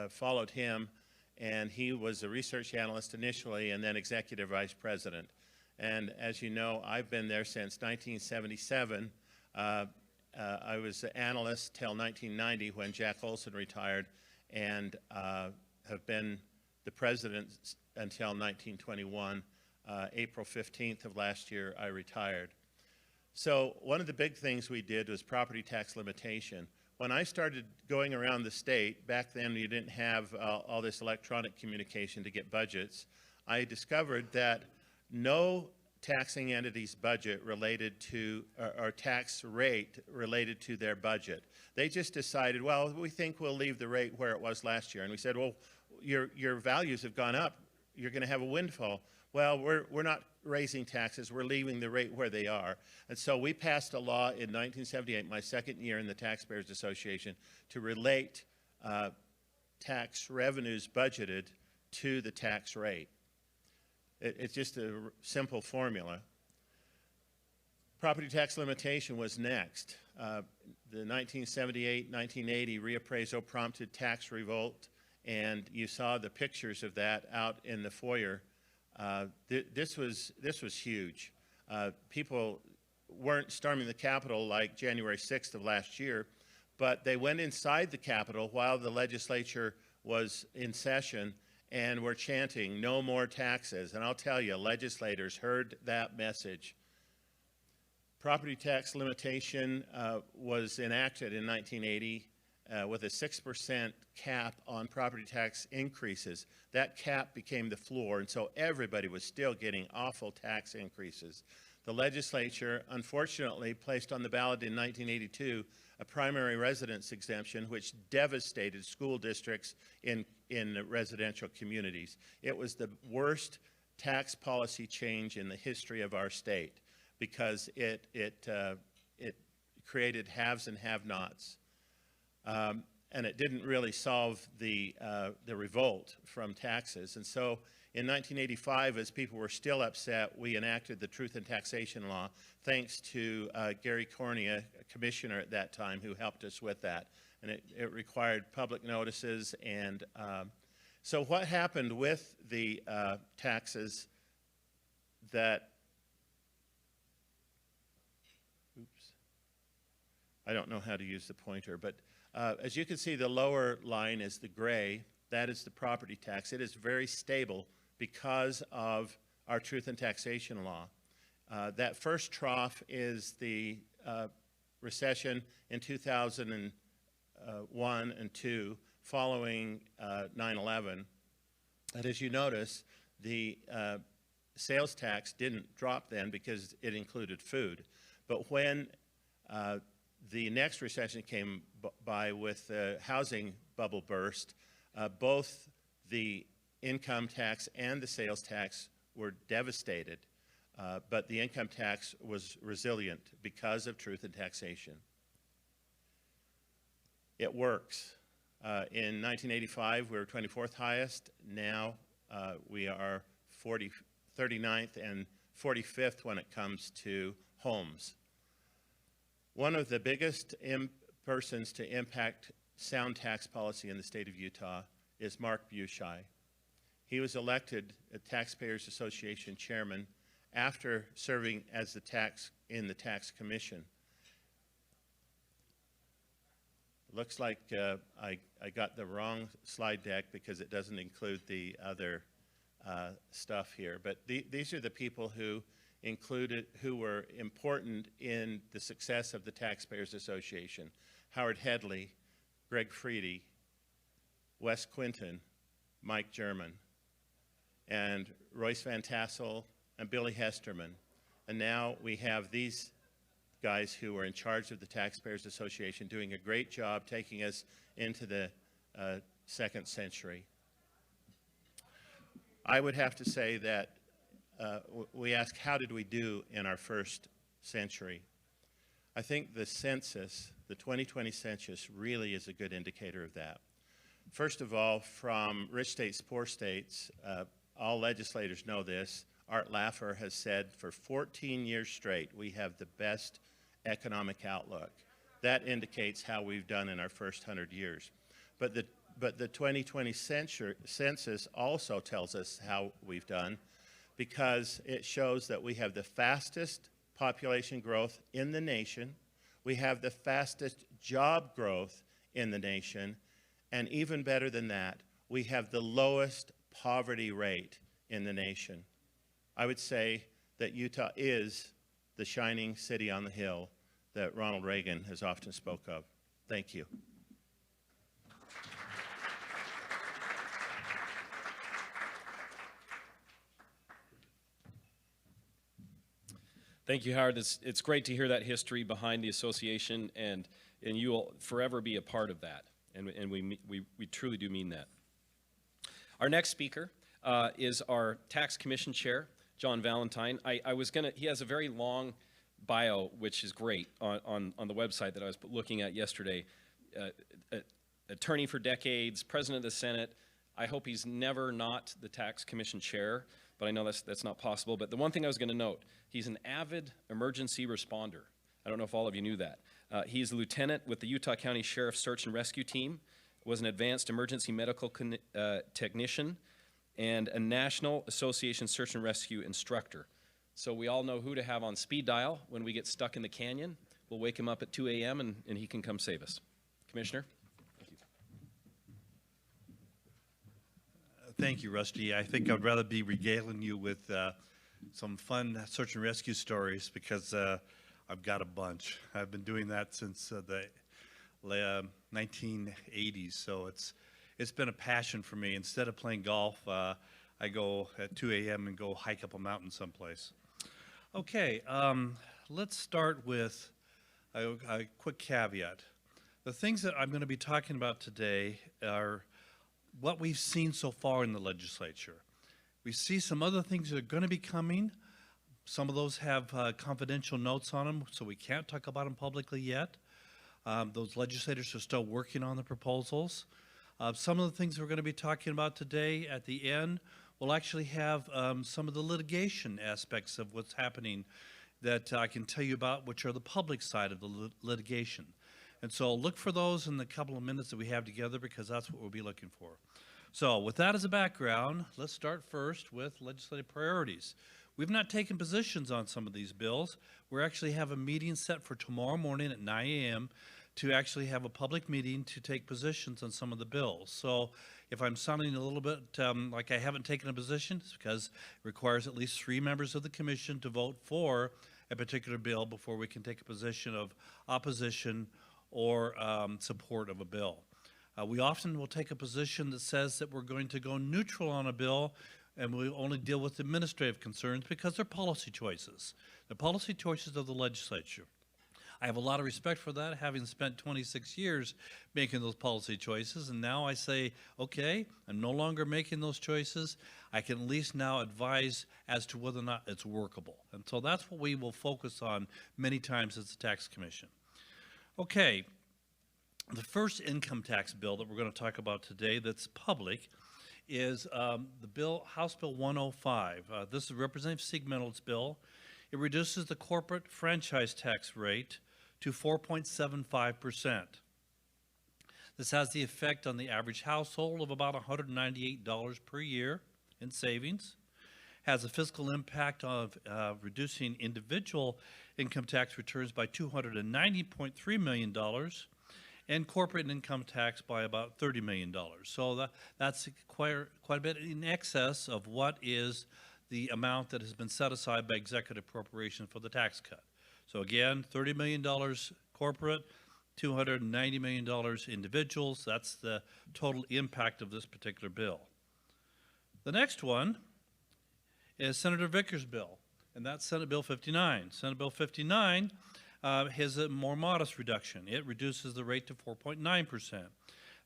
followed him, and he was a research analyst initially and then executive vice president. And as you know, I've been there since 1977. I was an analyst till 1990 when Jack Olson retired, and have been the president until 1921. April 15th of last year, I retired. So one of the big things we did was property tax limitation. When I started going around the state, back then you didn't have all this electronic communication to get budgets, I discovered that no taxing entity's budget related to, or tax rate related to their budget. They just decided, well, we think we'll leave the rate where it was last year. And we said, well, your values have gone up. You're going to have a windfall. Well, we're not raising taxes. We're leaving the rate where they are. And so we passed a law in 1978, my second year in the Taxpayers Association, to relate tax revenues budgeted to the tax rate. It's just a simple formula. Property tax limitation was next. The 1978-1980 reappraisal prompted tax revolt, and you saw the pictures of that out in the foyer. This was huge. People weren't storming the Capitol like January 6th of last year, but they went inside the Capitol while the legislature was in session and were chanting, "No more taxes." And I'll tell you, legislators heard that message. Property tax limitation was enacted in 1980 with a 6% cap on property tax increases. That cap became the floor, and so everybody was still getting awful tax increases. The legislature, unfortunately, placed on the ballot in 1982 a primary residence exemption, which devastated school districts in residential communities. It was the worst tax policy change in the history of our state because it created haves and have-nots. And it didn't really solve the revolt from taxes. And so in 1985, as people were still upset, we enacted the Truth in Taxation Law, thanks to Gary Cornea, a commissioner at that time, who helped us with that. And it required public notices. And so what happened with the taxes that, oops, I don't know how to use the pointer, but as you can see, the lower line is the gray. That is the property tax. It is very stable because of our Truth in Taxation Law. That first trough is the recession in 2001 and 2 following 9/11. And as you notice, the sales tax didn't drop then because it included food. But when the next recession came by with the housing bubble burst, both the income tax and the sales tax were devastated, but the income tax was resilient because of Truth in Taxation. It works. In 1985, we were 24th highest. Now we are 39th and 45th when it comes to homes. One of the biggest persons to impact sound tax policy in the state of Utah is Mark Pierucci. He was elected a Taxpayers Association chairman after serving as in the tax commission. Looks like I got the wrong slide deck because it doesn't include the other stuff here. But these are the people who were important in the success of the Taxpayers Association. Howard Headley, Greg Freedy, Wes Quinton, Mike German, and Royce Van Tassel and Billy Hesterman. And now we have these guys who are in charge of the Taxpayers Association doing a great job taking us into the second century. I would have to say that we ask, how did we do in our first century? I think the census, the 2020 census, really is a good indicator of that. First of all, from rich states, poor states, all legislators know this. Art Laffer has said for 14 years straight, we have the best economic outlook. That indicates how we've done in our first 100 years. But but the 2020 census also tells us how we've done, because it shows that we have the fastest population growth in the nation, we have the fastest job growth in the nation, and even better than that, we have the lowest poverty rate in the nation. I would say that Utah is the shining city on the hill that Ronald Reagan has often spoke of. Thank you. Thank you, Howard. It's great to hear that history behind the association, and you will forever be a part of that, and we truly do mean that. Our next speaker is our Tax Commission Chair, John Valentine. He has a very long bio, which is great, on the website that I was looking at yesterday. Attorney for decades, President of the Senate. I hope he's never not the Tax Commission Chair, but I know that's not possible. But the one thing I was going to note, he's an avid emergency responder. I don't know if all of you knew that. He's a lieutenant with the Utah County Sheriff's Search and Rescue Team, was an advanced emergency medical technician, and a National Association Search and Rescue instructor. So we all know who to have on speed dial when we get stuck in the canyon. We'll wake him up at 2 a.m. and he can come save us. Commissioner? Thank you, Rusty. I think I'd rather be regaling you with some fun search and rescue stories, because I've got a bunch. I've been doing that since the 1980s, so it's been a passion for me. Instead of playing golf, I go at 2 a.m. and go hike up a mountain someplace. Okay, let's start with a quick caveat. The things that I'm going to be talking about today are what we've seen so far in the legislature. We see some other things that are going to be coming. Some of those have confidential notes on them, so we can't talk about them publicly yet. Those legislators are still working on the proposals. Some of the things we're going to be talking about today at the end will actually have some of the litigation aspects of what's happening that I can tell you about, which are the public side of the litigation. And so look for those in the couple of minutes that we have together, because that's what we'll be looking for. So with that as a background, let's start first with legislative priorities. We've not taken positions on some of these bills. We actually have a meeting set for tomorrow morning at 9 a.m. to actually have a public meeting to take positions on some of the bills. So if I'm sounding a little bit like I haven't taken a position, it's because it requires at least 3 members of the commission to vote for a particular bill before we can take a position of opposition or support of a bill. We often will take a position that says that we're going to go neutral on a bill, and we only deal with administrative concerns because they're policy choices. They're policy choices of the legislature. I have a lot of respect for that, having spent 26 years making those policy choices, and now I say, okay, I'm no longer making those choices. I can at least now advise as to whether or not it's workable. And so that's what we will focus on many times as the Tax Commission. Okay, the first income tax bill that we're going to talk about today that's public is the bill, House Bill 105. This is Representative Siegmund's bill. It reduces the corporate franchise tax rate to 4.75%. This has the effect on the average household of about $198 per year in savings. Has a fiscal impact of reducing individual income tax returns by $290.3 million and corporate income tax by about $30 million. So that's quite a bit in excess of what is the amount that has been set aside by executive appropriation for the tax cut. So again, $30 million corporate, $290 million individuals. That's the total impact of this particular bill. The next one is Senator Vickers' bill, and that's Senate Bill 59. Senate Bill 59 has a more modest reduction. It reduces the rate to 4.9%.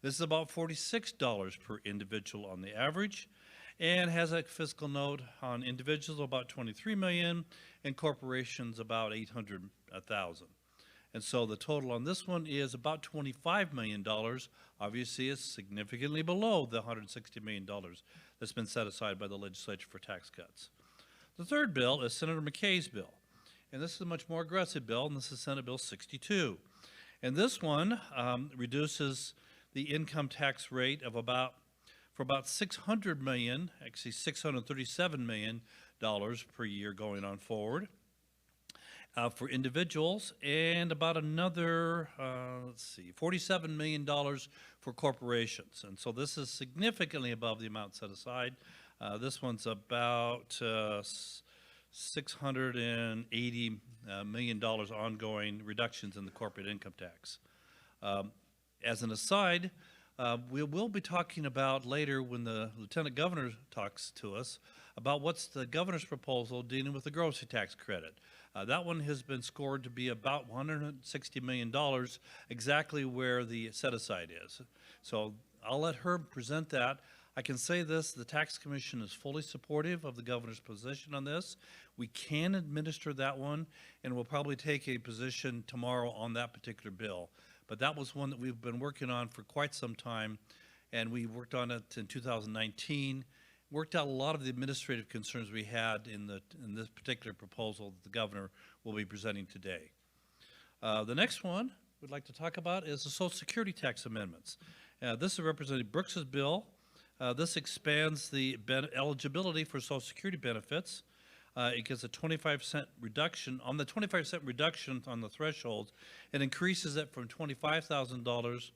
This is about $46 per individual on the average, and has a fiscal note on individuals of about $23 million and corporations about $800,000. And so the total on this one is about $25 million. Obviously, it's significantly below the $160 million that's been set aside by the legislature for tax cuts. The third bill is Senator McCay's bill. And this is a much more aggressive bill, and this is Senate Bill 62. And this one reduces the income tax rate of about 600 million, actually $637 million per year going on forward for individuals, and about another, $47 million for corporations. And so this is significantly above the amount set aside. This one's about $680 million ongoing reductions in the corporate income tax. As an aside, we will be talking about later when the Lieutenant Governor talks to us about what's the governor's proposal dealing with the grocery tax credit. That one has been scored to be about $160 million, exactly where the set-aside is. So I'll let her present that. I can say this, the Tax Commission is fully supportive of the governor's position on this. We can administer that one, and we'll probably take a position tomorrow on that particular bill. But that was one that we've been working on for quite some time, and we worked on it in 2019, worked out a lot of the administrative concerns we had in this particular proposal that the governor will be presenting today. The next one we'd like to talk about is the Social Security tax amendments. This is Representative Brooks's bill. This expands the eligibility for Social Security benefits. It gives a 25% reduction. On the 25% reduction on the threshold, it increases it from $25,000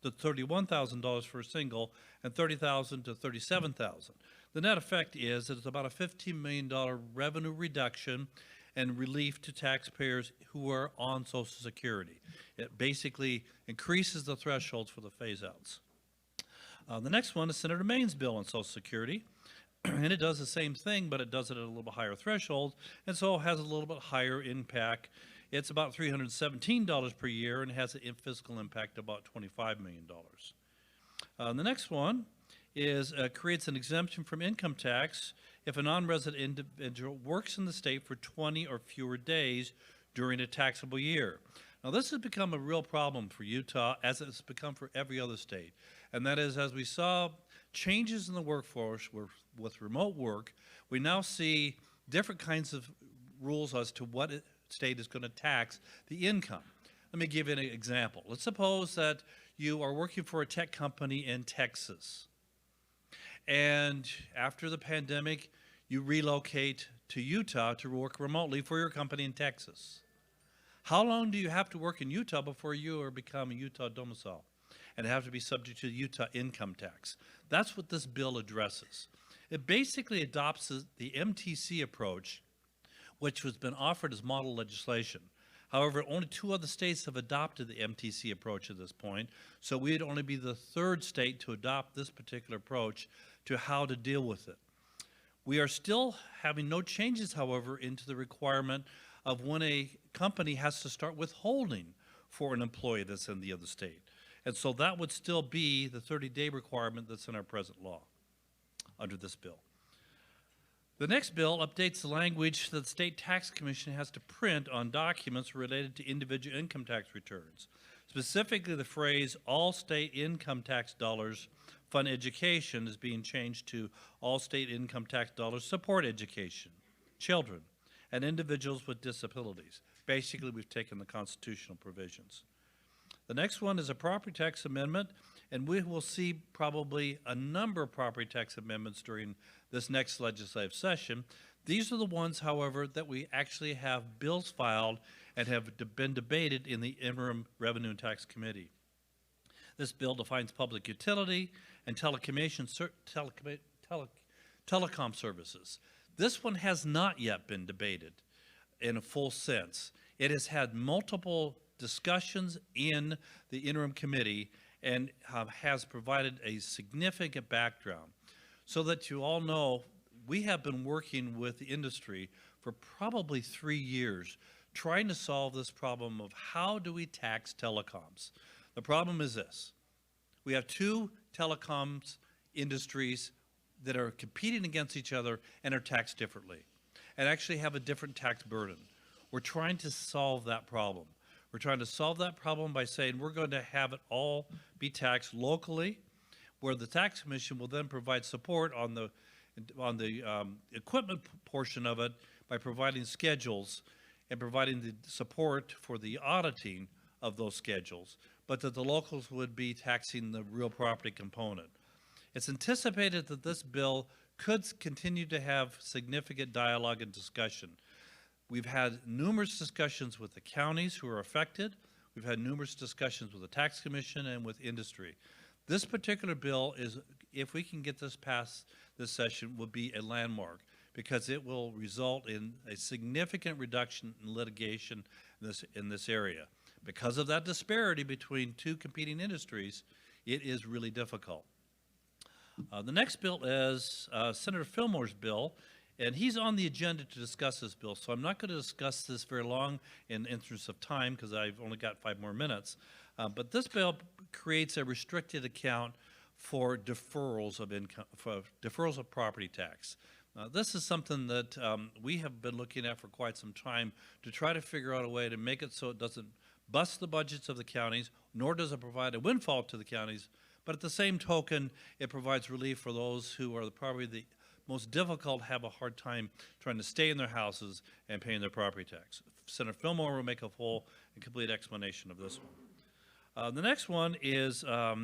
to $31,000 for a single and $30,000 to $37,000. The net effect is that it's about a $15 million revenue reduction and relief to taxpayers who are on Social Security. It basically increases the thresholds for the phase-outs. The next one is Senator Maine's bill on Social Security, and it does the same thing, but it does it at a little bit higher threshold, and so it has a little bit higher impact. It's about $317 per year and has a fiscal impact of about $25 million. The next one is creates an exemption from income tax if a non-resident individual works in the state for 20 or fewer days during a taxable year. Now, this has become a real problem for Utah, as it's become for every other state. And that is, as we saw changes in the workforce with remote work, we now see different kinds of rules as to what state is going to tax the income. Let me give you an example. Let's suppose that you are working for a tech company in Texas. And after the pandemic, you relocate to Utah to work remotely for your company in Texas. How long do you have to work in Utah before you become a Utah domicile and have to be subject to Utah income tax? That's what this bill addresses. It basically adopts the MTC approach, which has been offered as model legislation. However, only 2 other states have adopted the MTC approach at this point, so we'd only be the 3rd state to adopt this particular approach to how to deal with it. We are still having no changes, however, into the requirement of when a company has to start withholding for an employee that's in the other state. And so that would still be the 30-day requirement that's in our present law under this bill. The next bill updates the language that the State Tax Commission has to print on documents related to individual income tax returns. Specifically, the phrase, all state income tax dollars fund education is being changed to all state income tax dollars support education, children, and individuals with disabilities. Basically, we've taken the constitutional provisions. The next one is a property tax amendment, and we will see probably a number of property tax amendments during this next legislative session. These are the ones, however, that we actually have bills filed and have been debated in the Interim Revenue and Tax Committee. This bill defines public utility and telecom services. This one has not yet been debated in a full sense. It has had multiple discussions in the interim committee and has provided a significant background. So that you all know, we have been working with the industry for probably 3 years trying to solve this problem of how do we tax telecoms. The problem is this. We have 2 telecoms industries that are competing against each other and are taxed differently and actually have a different tax burden. We're trying to solve that problem. We're trying to solve that problem by saying we're going to have it all be taxed locally, where the Tax Commission will then provide support on the equipment portion of it by providing schedules and providing the support for the auditing of those schedules. but that the locals would be taxing the real property component. It's anticipated that this bill could continue to have significant dialogue and discussion. We've had numerous discussions with the counties who are affected. We've had numerous discussions with the tax commission and with industry. This particular bill is, if we can get this passed this session, will be a landmark because it will result in a significant reduction in litigation in this area. Because of that disparity between two competing industries, it is really difficult. The next bill is Senator Fillmore's bill, and he's on the agenda to discuss this bill. So I'm not going to discuss this very long in the interest of time because I've only got 5 more minutes. But this bill creates a restricted account for deferrals of income, for deferrals of property tax. This is something that we have been looking at for quite some time to try to figure out a way to make it so it doesn't bust the budgets of the counties, nor does it provide a windfall to the counties, but at the same token, it provides relief for those who are probably the most difficult, have a hard time trying to stay in their houses and paying their property tax. Senator Fillmore will make a full and complete explanation of this one. The next one is a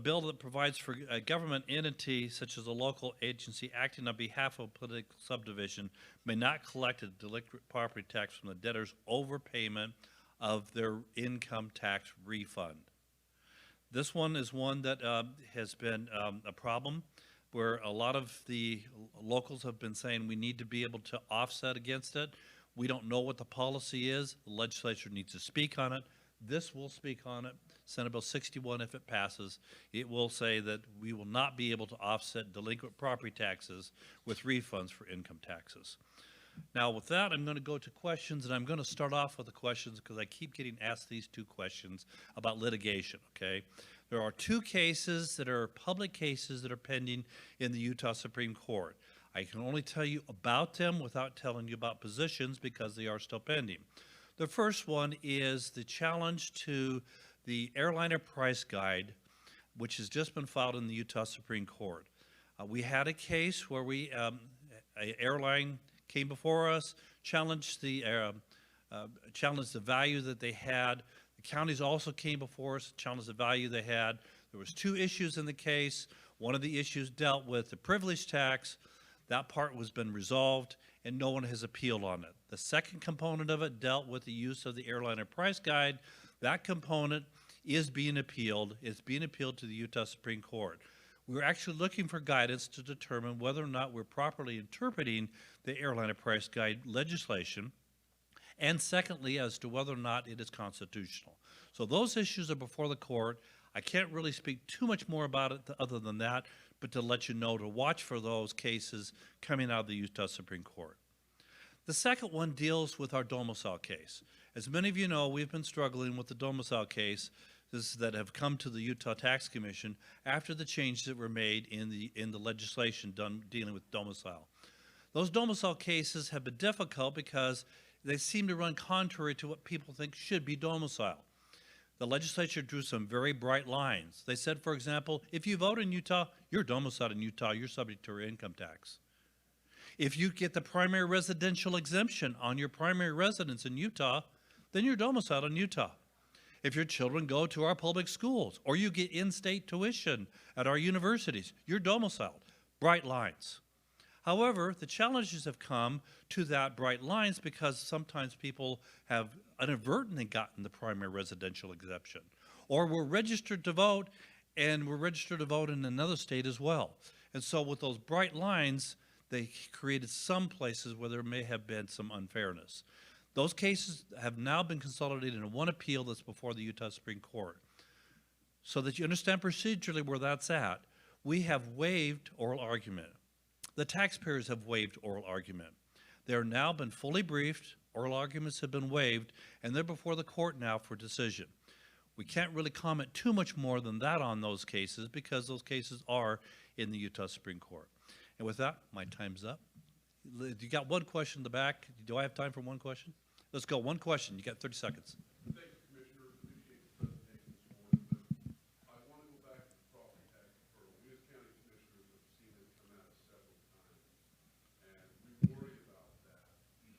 bill that provides for a government entity such as a local agency acting on behalf of a political subdivision may not collect a delinquent property tax from the debtor's overpayment of their income tax refund. This one is one that has been a problem where a lot of the locals have been saying we need to be able to offset against it. We don't know what the policy is. The legislature needs to speak on it. This will speak on it. Senate Bill 61, if it passes, it will say that we will not be able to offset delinquent property taxes with refunds for income taxes. Now, with that, I'm going to go to questions, and I'm going to start off with the questions because I keep getting asked these 2 questions about litigation, okay? There are 2 cases that are public cases that are pending in the Utah Supreme Court. I can only tell you about them without telling you about positions because they are still pending. The first one is the challenge to the airliner price guide, which has just been filed in the Utah Supreme Court. We had a case where an airline came before us, challenged the value that they had. The counties also came before us, challenged the value they had. There was 2 issues in the case. One of the issues dealt with the privilege tax. That part has been resolved, and no one has appealed on it. The second component of it dealt with the use of the airliner price guide. That component is being appealed. It's being appealed to the Utah Supreme Court. We're actually looking for guidance to determine whether or not we're properly interpreting the airliner price guide legislation, and secondly, as to whether or not it is constitutional. So those issues are before the court. I can't really speak too much more about it other than that, but to let you know to watch for those cases coming out of the Utah Supreme Court. The second one deals with our domicile case. As many of you know, we've been struggling with the domicile case that have come to the Utah Tax Commission after the changes that were made in the legislation dealing with domicile. Those domicile cases have been difficult because they seem to run contrary to what people think should be domicile. The legislature drew some very bright lines. They said, for example, if you vote in Utah, you're domiciled in Utah, you're subject to your income tax. If you get the primary residential exemption on your primary residence in Utah, then you're domiciled in Utah. If your children go to our public schools or you get in-state tuition at our universities, you're domiciled. Bright lines. However, the challenges have come to that bright lines because sometimes people have inadvertently gotten the primary residential exemption, or were registered to vote and were registered to vote in another state as well. And so with those bright lines, they created some places where there may have been some unfairness. Those cases have now been consolidated in one appeal that's before the Utah Supreme Court. So that you understand procedurally where that's at, we have waived oral argument. The taxpayers have waived oral argument. They are now been fully briefed, oral arguments have been waived, and they're before the court now for decision. We can't really comment too much more than that on those cases because those cases are in the Utah Supreme Court. And with that, my time's up. You got one question in the back. Do I have time for one question? Let's go. One question. You got 30 seconds. Thank you, Commissioner. Appreciate the presentation this morning. But I want to go back to the property tax deferral. We as county commissioners have seen it come out several times, and we worry about that,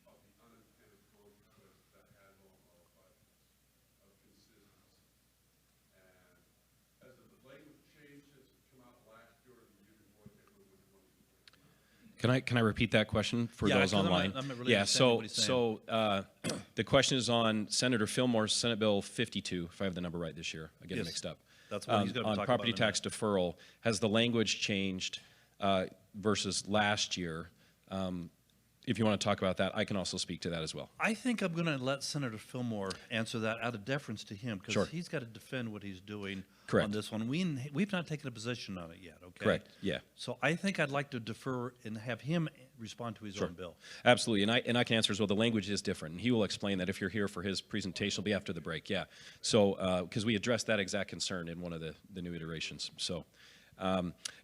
of the unintended consequences that has on our budgets, of consistency. Can I repeat that question for Yeah, those 'cause online? I'm not really Yeah, understanding what he's saying. the question is on Senator Fillmore's Senate Bill 52, if I have the number right this year. I get it Yes, mixed up. that's what he's gonna on talk property about in a tax deferral. Has the language changed versus last year? If you want to talk about that, I can also speak to that as well. I think I'm going to let Senator Fillmore answer that out of deference to him, because Sure. he's got to defend what he's doing Correct. on this one. We've not taken a position on it yet, okay? Correct, yeah. So I think I'd like to defer and have him respond to his own bill. Absolutely, and I can answer as well. The language is different, and he will explain that if you're here for his presentation. It'll be after the break, yeah. So, because we addressed that exact concern in one of the new iterations. So,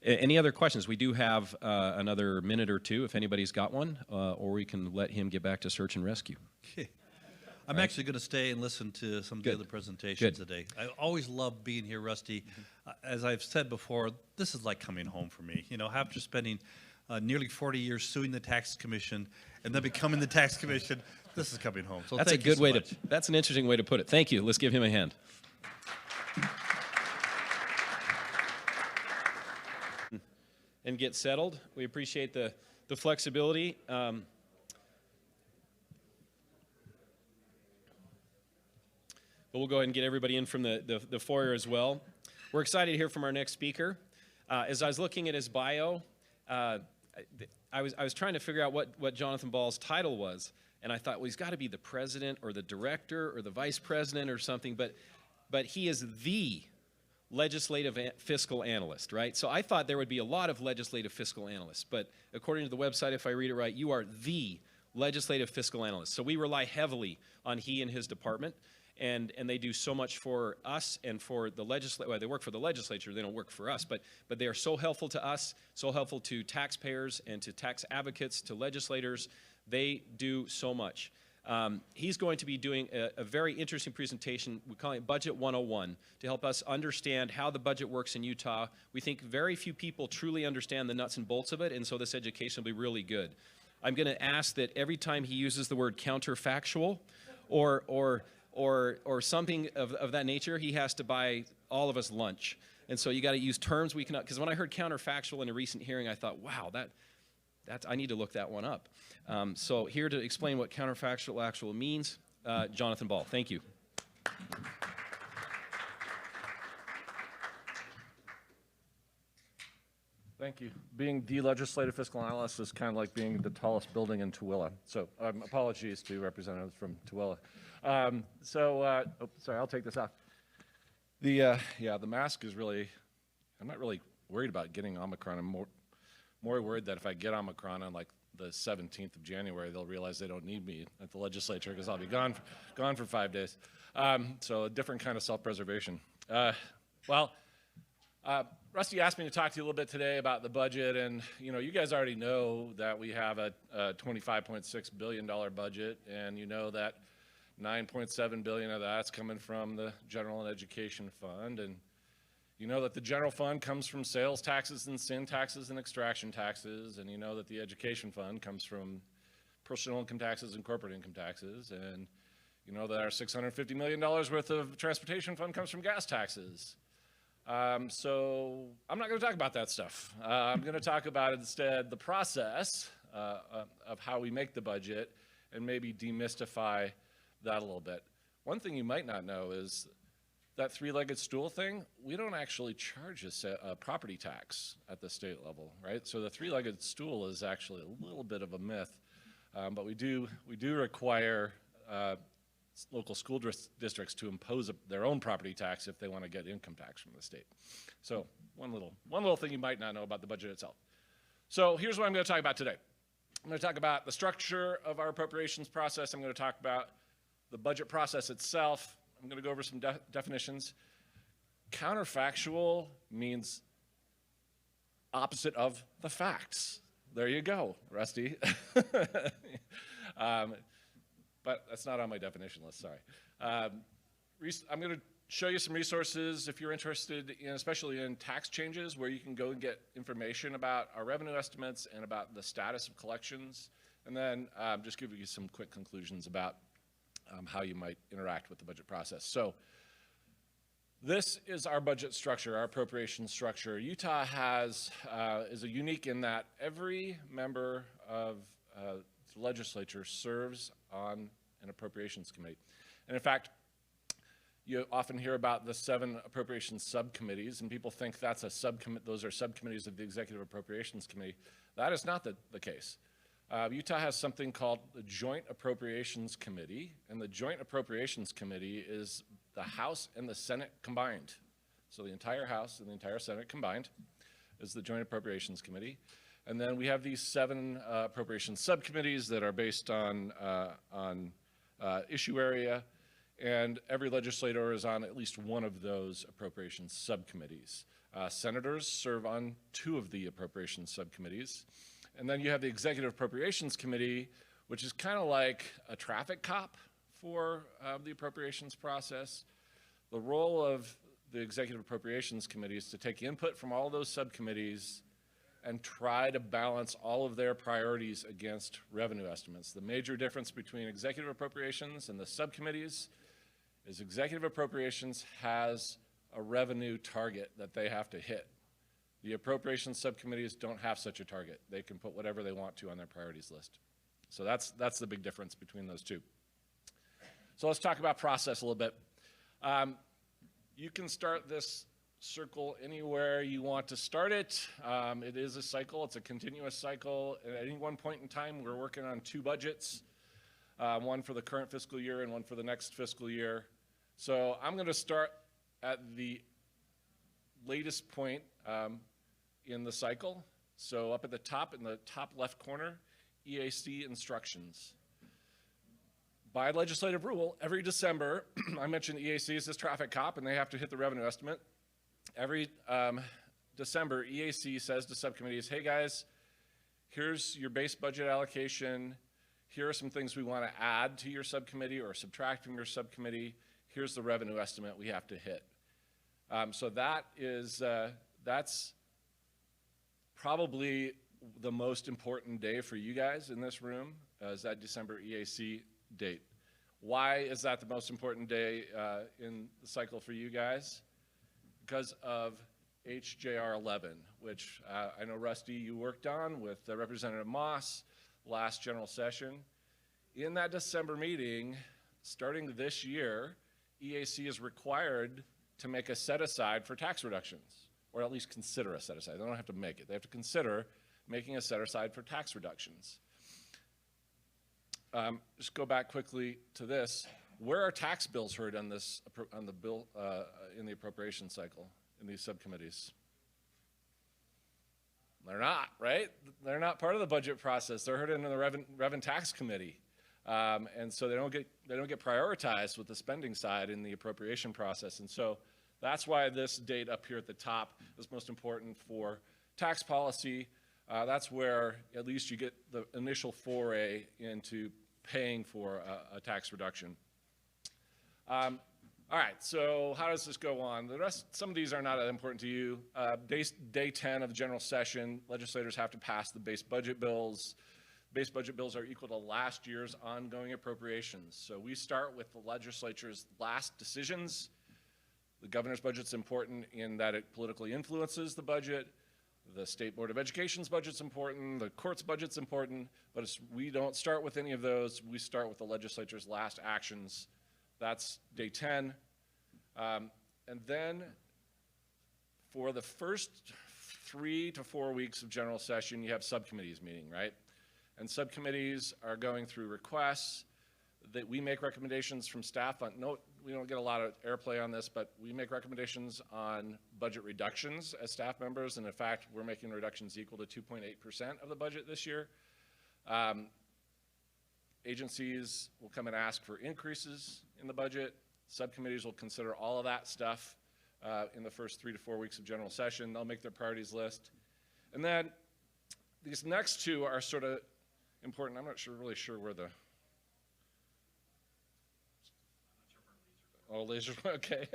any other questions? We do have another minute or two if anybody's got one, or we can let him get back to search and rescue. Okay. I'm actually going to stay and listen to some of Good. the other presentations Good. today. I always love being here, Rusty. As I've said before, this is like coming home for me. You know, after spending nearly 40 years suing the tax commission and then becoming the tax commission, this is coming home. So That's a thank you good so way much. to. That's an interesting way to put it. Thank you. Let's give him a hand. And get settled. We appreciate the flexibility. But we'll go ahead and get everybody in from the foyer as well. We're excited to hear from our next speaker. As I was looking at his bio, I was trying to figure out what Johnathan Ball's title was, and I thought, well, he's got to be the president or the director or the vice president or something, but he is the legislative fiscal analyst, right? So I thought there would be a lot of legislative fiscal analysts, but according to the website, if I read it right, you are the legislative fiscal analyst. So we rely heavily on he and his department, and they do so much for us and for the legislature. Well, they work for the legislature, they don't work for us, but they are so helpful to us, so helpful to taxpayers and to tax advocates, to legislators. They do so much. He's going to be doing a very interesting presentation. We call it Budget 101 to help us understand how the budget works in Utah. We think very few people truly understand the nuts and bolts of it, and so this education will be really good. I'm going to ask that every time he uses the word counterfactual or something of that nature, he has to buy all of us lunch. And so you got to use terms we cannot, because when I heard counterfactual in a recent hearing, I thought, wow, I need to look that one up. So here to explain what counterfactual actual means, Johnathan Ball. Thank you. Thank you. Being the legislative fiscal analyst is kind of like being the tallest building in Tooele. So apologies to representatives from Tooele. Sorry, I'll take this off. The mask is really, I'm not really worried about getting Omicron. I'm more worried that if I get Omicron on like the 17th of January, they'll realize they don't need me at the legislature because I'll be gone for 5 days. So a different kind of self-preservation. Rusty asked me to talk to you a little bit today about the budget, and you guys already know that we have a $25.6 billion budget, and you know that $9.7 billion of that's coming from the General and Education Fund, and you know that the general fund comes from sales taxes and sin taxes and extraction taxes, and you know that the education fund comes from personal income taxes and corporate income taxes, and you know that our $650 million worth of transportation fund comes from gas taxes. So I'm not going to talk about that stuff. I'm going to talk about instead the process of how we make the budget and maybe demystify that a little bit. One thing you might not know is that three-legged stool thing, we don't actually charge a property tax at the state level, right? So the three-legged stool is actually a little bit of a myth, but we do require local school districts to impose their own property tax if they want to get income tax from the state. So one little thing you might not know about the budget itself. So here's what I'm going to talk about today. I'm going to talk about the structure of our appropriations process. I'm going to talk about the budget process itself. I'm going to go over some definitions. Counterfactual means opposite of the facts. There you go, Rusty. But that's not on my definition list, sorry. I'm going to show you some resources if you're interested in, especially in tax changes, where you can go and get information about our revenue estimates and about the status of collections, and then just give you some quick conclusions about how you might interact with the budget process. So This is our budget structure, our appropriation structure. Utah is a unique in that every member of the legislature serves on an appropriations committee. And in fact, you often hear about the 7 appropriations subcommittees, and people think that's those are subcommittees of the Executive Appropriations Committee. That is not the case. Utah has something called the Joint Appropriations Committee, and the Joint Appropriations Committee is the House and the Senate combined. So the entire House and the entire Senate combined is the Joint Appropriations Committee. And then we have these 7 appropriations subcommittees that are based on issue area, and every legislator is on at least one of those appropriations subcommittees. Senators serve on 2 of the appropriations subcommittees. And then you have the Executive Appropriations Committee, which is kind of like a traffic cop for the appropriations process. The role of the Executive Appropriations Committee is to take input from all those subcommittees and try to balance all of their priorities against revenue estimates. The major difference between executive appropriations and the subcommittees is executive appropriations has a revenue target that they have to hit. The appropriations subcommittees don't have such a target. They can put whatever they want to on their priorities list. So that's the big difference between those two. So let's talk about process a little bit. You can start this circle anywhere you want to start it. It is a cycle. It's a continuous cycle. At any one point in time, we're working on 2 budgets, one for the current fiscal year and one for the next fiscal year. So I'm going to start at the latest point in the cycle. So up at the top, in the top left corner, EAC instructions. By legislative rule, every December, I mentioned EAC is this traffic cop, and they have to hit the revenue estimate. Every December, EAC says to subcommittees, hey guys, here's your base budget allocation. Here are some things we want to add to your subcommittee or subtract from your subcommittee. Here's the revenue estimate we have to hit. So that's probably the most important day for you guys in this room, is that December EAC date. Why is that the most important day in the cycle for you guys? Because of HJR 11, which I know, Rusty, you worked on with Representative Moss last general session. In that December meeting, starting this year, EAC is required to make a set-aside for tax reductions, or at least consider a set-aside. They don't have to make it. They have to consider making a set-aside for tax reductions. Just go back quickly to this. Where are tax bills heard on this, on the bill, in the appropriation cycle, in these subcommittees? They're not, right? They're not part of the budget process. They're heard in the Rev and Tax Committee. And so they don't get prioritized with the spending side in the appropriation process. And so that's why this date up here at the top is most important for tax policy. That's where at least you get the initial foray into paying for a tax reduction. All right, so how does this go on? The rest, some of these are not that important to you. Day 10 of the general session, legislators have to pass the base budget bills. Base budget bills are equal to last year's ongoing appropriations. So we start with the legislature's last decisions. The governor's budget's important in that it politically influences the budget. The State Board of Education's budget's important. The court's budget's important. But we don't start with any of those. We start with the legislature's last actions. That's day 10. And then for the first 3 to 4 weeks of general session, you have subcommittees meeting, right? And subcommittees are going through requests that we make recommendations from staff on. No, we don't get a lot of airplay on this, but we make recommendations on budget reductions as staff members. And in fact, we're making reductions equal to 2.8% of the budget this year. Agencies will come and ask for increases in the budget. Subcommittees will consider all of that stuff in the first 3 to 4 weeks of general session. They'll make their priorities list. And then these next 2 are sort of important. I'm not really sure where the... Oh, laser, okay.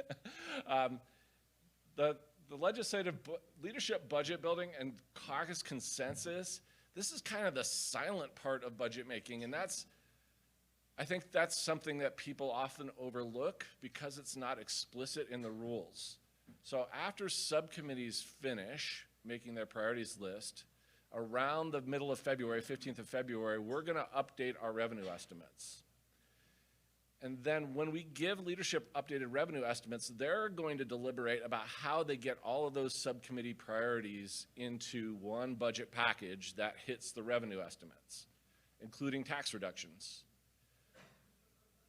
The legislative leadership budget building and caucus consensus, this is kind of the silent part of budget making, and that's I think that's something that people often overlook because it's not explicit in the rules. So after subcommittees finish making their priorities list, around the middle of February, 15th of February, we're going to update our revenue estimates. And then when we give leadership updated revenue estimates, they're going to deliberate about how they get all of those subcommittee priorities into one budget package that hits the revenue estimates, including tax reductions.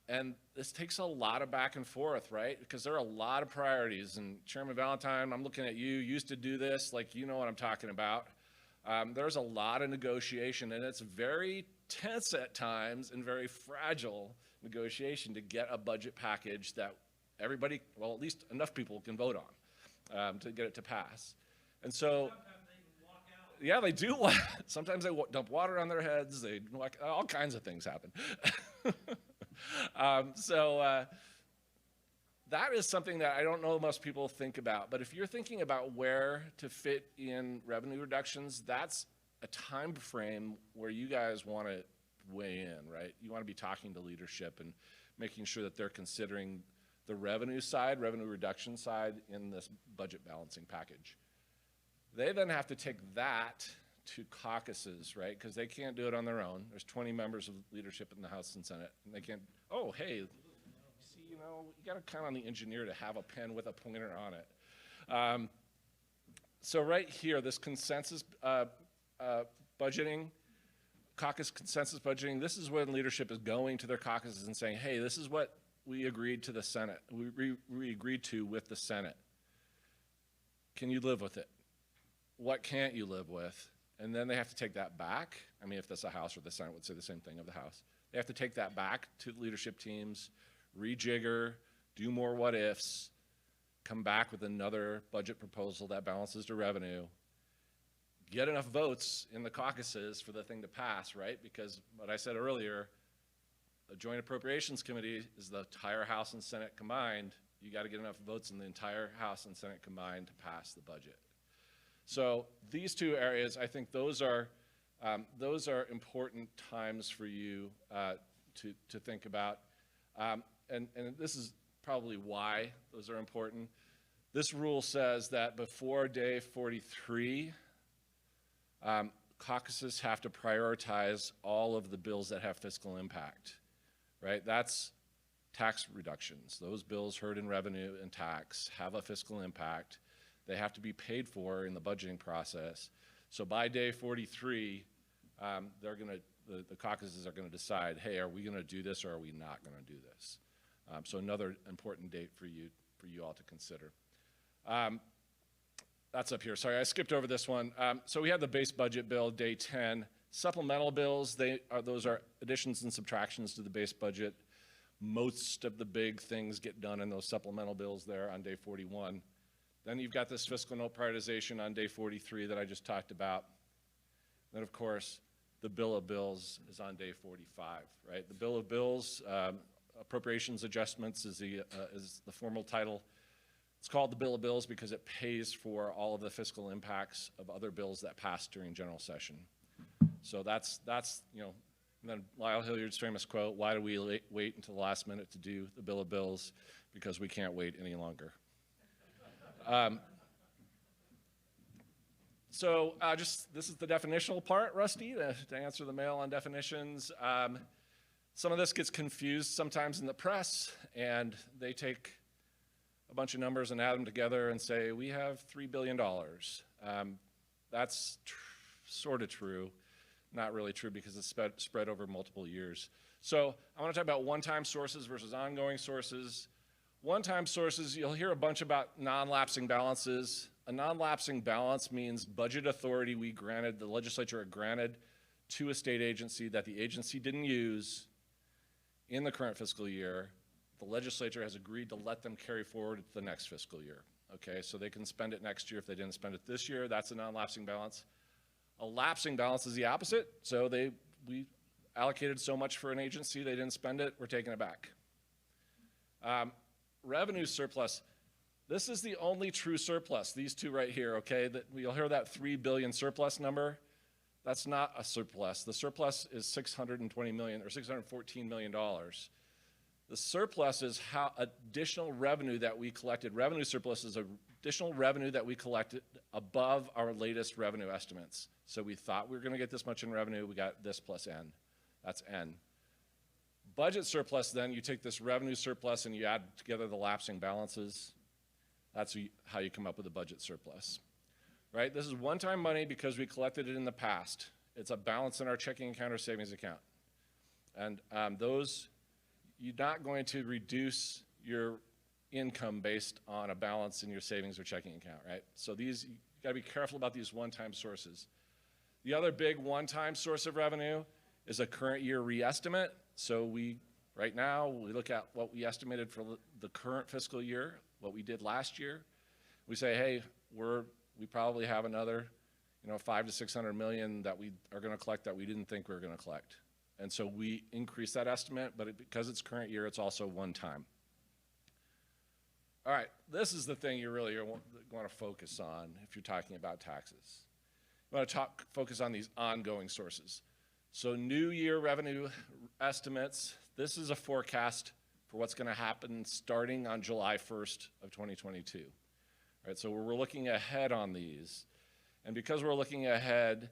And this takes a lot of back and forth, right? Because there are a lot of priorities. And Chairman Valentine, I'm looking at you, used to do this, like you know what I'm talking about. There's a lot of negotiation, and it's very tense at times and very fragile negotiation to get a budget package that everybody, well, at least enough people can vote on to get it to pass. And so, yeah, they do. Sometimes they dump water on their heads. They all kinds of things happen. That is something that I don't know most people think about. But if you're thinking about where to fit in revenue reductions, that's a time frame where you guys want to weigh in, right? You want to be talking to leadership and making sure that they're considering the revenue side, revenue reduction side in this budget balancing package. They then have to take that to caucuses, right? Because they can't do it on their own. There's 20 members of leadership in the House and Senate, and they can't, oh, hey, see, you know, you got to count on the engineer to have a pen with a pointer on it. So right here, this consensus budgeting, caucus consensus budgeting, this is when leadership is going to their caucuses and saying, hey, this is what we agreed to the Senate, we agreed to with the Senate. Can you live with it? What can't you live with? And then they have to take that back. I mean, if that's the House or the Senate would say the same thing of the House. They have to take that back to leadership teams, rejigger, do more what ifs, come back with another budget proposal that balances the revenue, get enough votes in the caucuses for the thing to pass, right? Because what I said earlier, the Joint Appropriations Committee is the entire House and Senate combined. You got to get enough votes in the entire House and Senate combined to pass the budget. So these two areas, I think those are important times for you to think about. And this is probably why those are important. This rule says that before day 43, caucuses have to prioritize all of the bills that have fiscal impact, right? That's tax reductions. Those bills heard in revenue and tax have a fiscal impact. They have to be paid for in the budgeting process. So by day 43, the caucuses are going to decide, hey, are we going to do this or are we not going to do this? So another important date for you all to consider. That's up here. Sorry, I skipped over this one. So we have the base budget bill, day 10. Supplemental bills, those are additions and subtractions to the base budget. Most of the big things get done in those supplemental bills there on day 41. Then you've got this fiscal note prioritization on day 43 that I just talked about. Then, of course, the bill of bills is on day 45, right? The bill of bills, appropriations adjustments is the formal title. It's called the bill of bills because it pays for all of the fiscal impacts of other bills that pass during general session. So that's you know, and then Lyle Hilliard's famous quote, why do we wait until the last minute to do the bill of bills? Because we can't wait any longer. This is the definitional part, Rusty, to answer the mail on definitions. Some of this gets confused sometimes in the press, and they take a bunch of numbers and add them together and say, we have $3 billion. That's sort of true, not really true because it's spread over multiple years. So I want to talk about one-time sources versus ongoing sources. One-time sources, you'll hear a bunch about non-lapsing balances. A non-lapsing balance means budget authority the legislature had granted to a state agency that the agency didn't use in the current fiscal year. The legislature has agreed to let them carry forward to the next fiscal year. Okay, so they can spend it next year if they didn't spend it this year. That's a non-lapsing balance. A lapsing balance is the opposite. So we allocated so much for an agency, they didn't spend it, we're taking it back. Revenue surplus. This is the only true surplus, these two right here, okay? You'll hear that $3 billion surplus number. That's not a surplus. The surplus is $620 million or $614 million. The surplus is how additional revenue that we collected. Revenue surplus is additional revenue that we collected above our latest revenue estimates. So we thought we were going to get this much in revenue. We got this plus N. That's N. Budget surplus, then, you take this revenue surplus and you add together the lapsing balances. That's how you come up with a budget surplus, right? This is one-time money because we collected it in the past. It's a balance in our checking account or savings account. And you're not going to reduce your income based on a balance in your savings or checking account, right? So you gotta be careful about these one-time sources. The other big one-time source of revenue is a current year reestimate. So right now, we look at what we estimated for the current fiscal year, what we did last year. We say, hey, we probably have another, $500 to $600 million that we are going to collect that we didn't think we were going to collect. And so we increase that estimate, but because it's current year, it's also one time. All right, this is the thing you really want to focus on if you're talking about taxes. You want to focus on these ongoing sources. So new year revenue estimates, this is a forecast for what's going to happen starting on July 1st of 2022. All right, so we're looking ahead on these. And because we're looking ahead,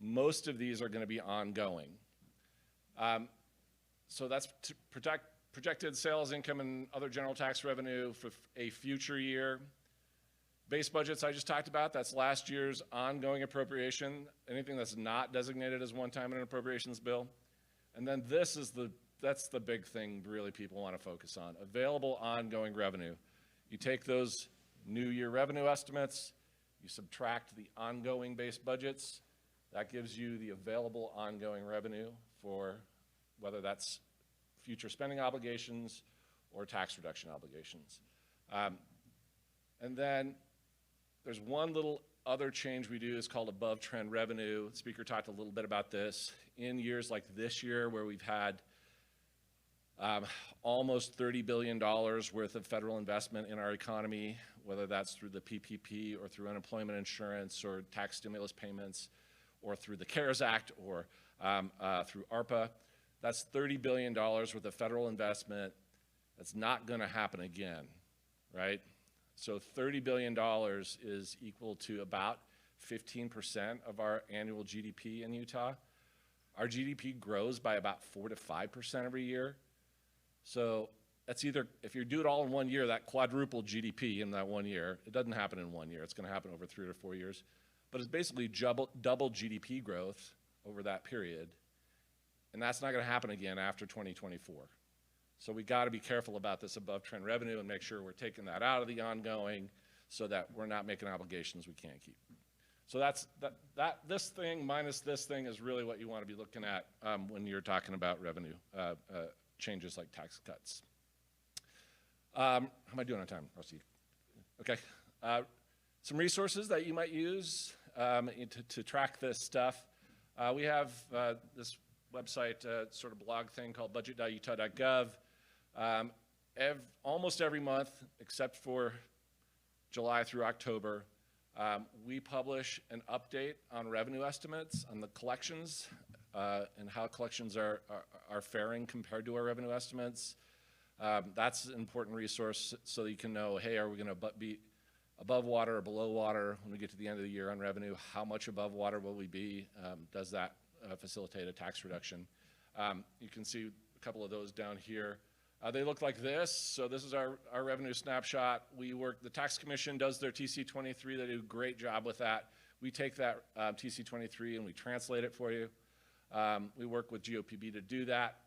most of these are going to be ongoing. So that's projected sales income and other general tax revenue for a future year. Base budgets I just talked about, that's last year's ongoing appropriation, anything that's not designated as one time in an appropriations bill. And then that's the big thing really people want to focus on, available ongoing revenue. You take those new year revenue estimates, you subtract the ongoing base budgets, that gives you the available ongoing revenue for whether that's future spending obligations or tax reduction obligations. And then there's one little other change we do, it's called above trend revenue. The speaker talked a little bit about this. In years like this year where we've had almost $30 billion worth of federal investment in our economy, whether that's through the PPP or through unemployment insurance or tax stimulus payments or through the CARES Act or through ARPA. That's $30 billion worth of federal investment. That's not going to happen again, right? So $30 billion is equal to about 15% of our annual GDP in Utah. Our GDP grows by about 4 to 5% every year. So that's either, if you do it all in 1 year, that quadrupled GDP in that 1 year. It doesn't happen in 1 year. It's going to happen over 3 or 4 years. But it's basically double GDP growth over that period. And that's not going to happen again after 2024. So we got to be careful about this above trend revenue and make sure we're taking that out of the ongoing so that we're not making obligations we can't keep. So this thing minus this thing is really what you want to be looking at when you're talking about revenue changes like tax cuts. How am I doing on time, Rusty? Okay. Some resources that you might use to track this stuff. We have this website sort of blog thing called budget.utah.gov. Almost every month, except for July through October, we publish an update on revenue estimates, on the collections, and how collections are faring compared to our revenue estimates. That's an important resource so that you can know, hey, are we going to be above water or below water when we get to the end of the year on revenue? How much above water will we be? Does that facilitate a tax reduction? You can see a couple of those down here. They look like this. So this is our revenue snapshot. The Tax Commission does their TC23. They do a great job with that. We take that TC23 and we translate it for you. We work with GOPB to do that.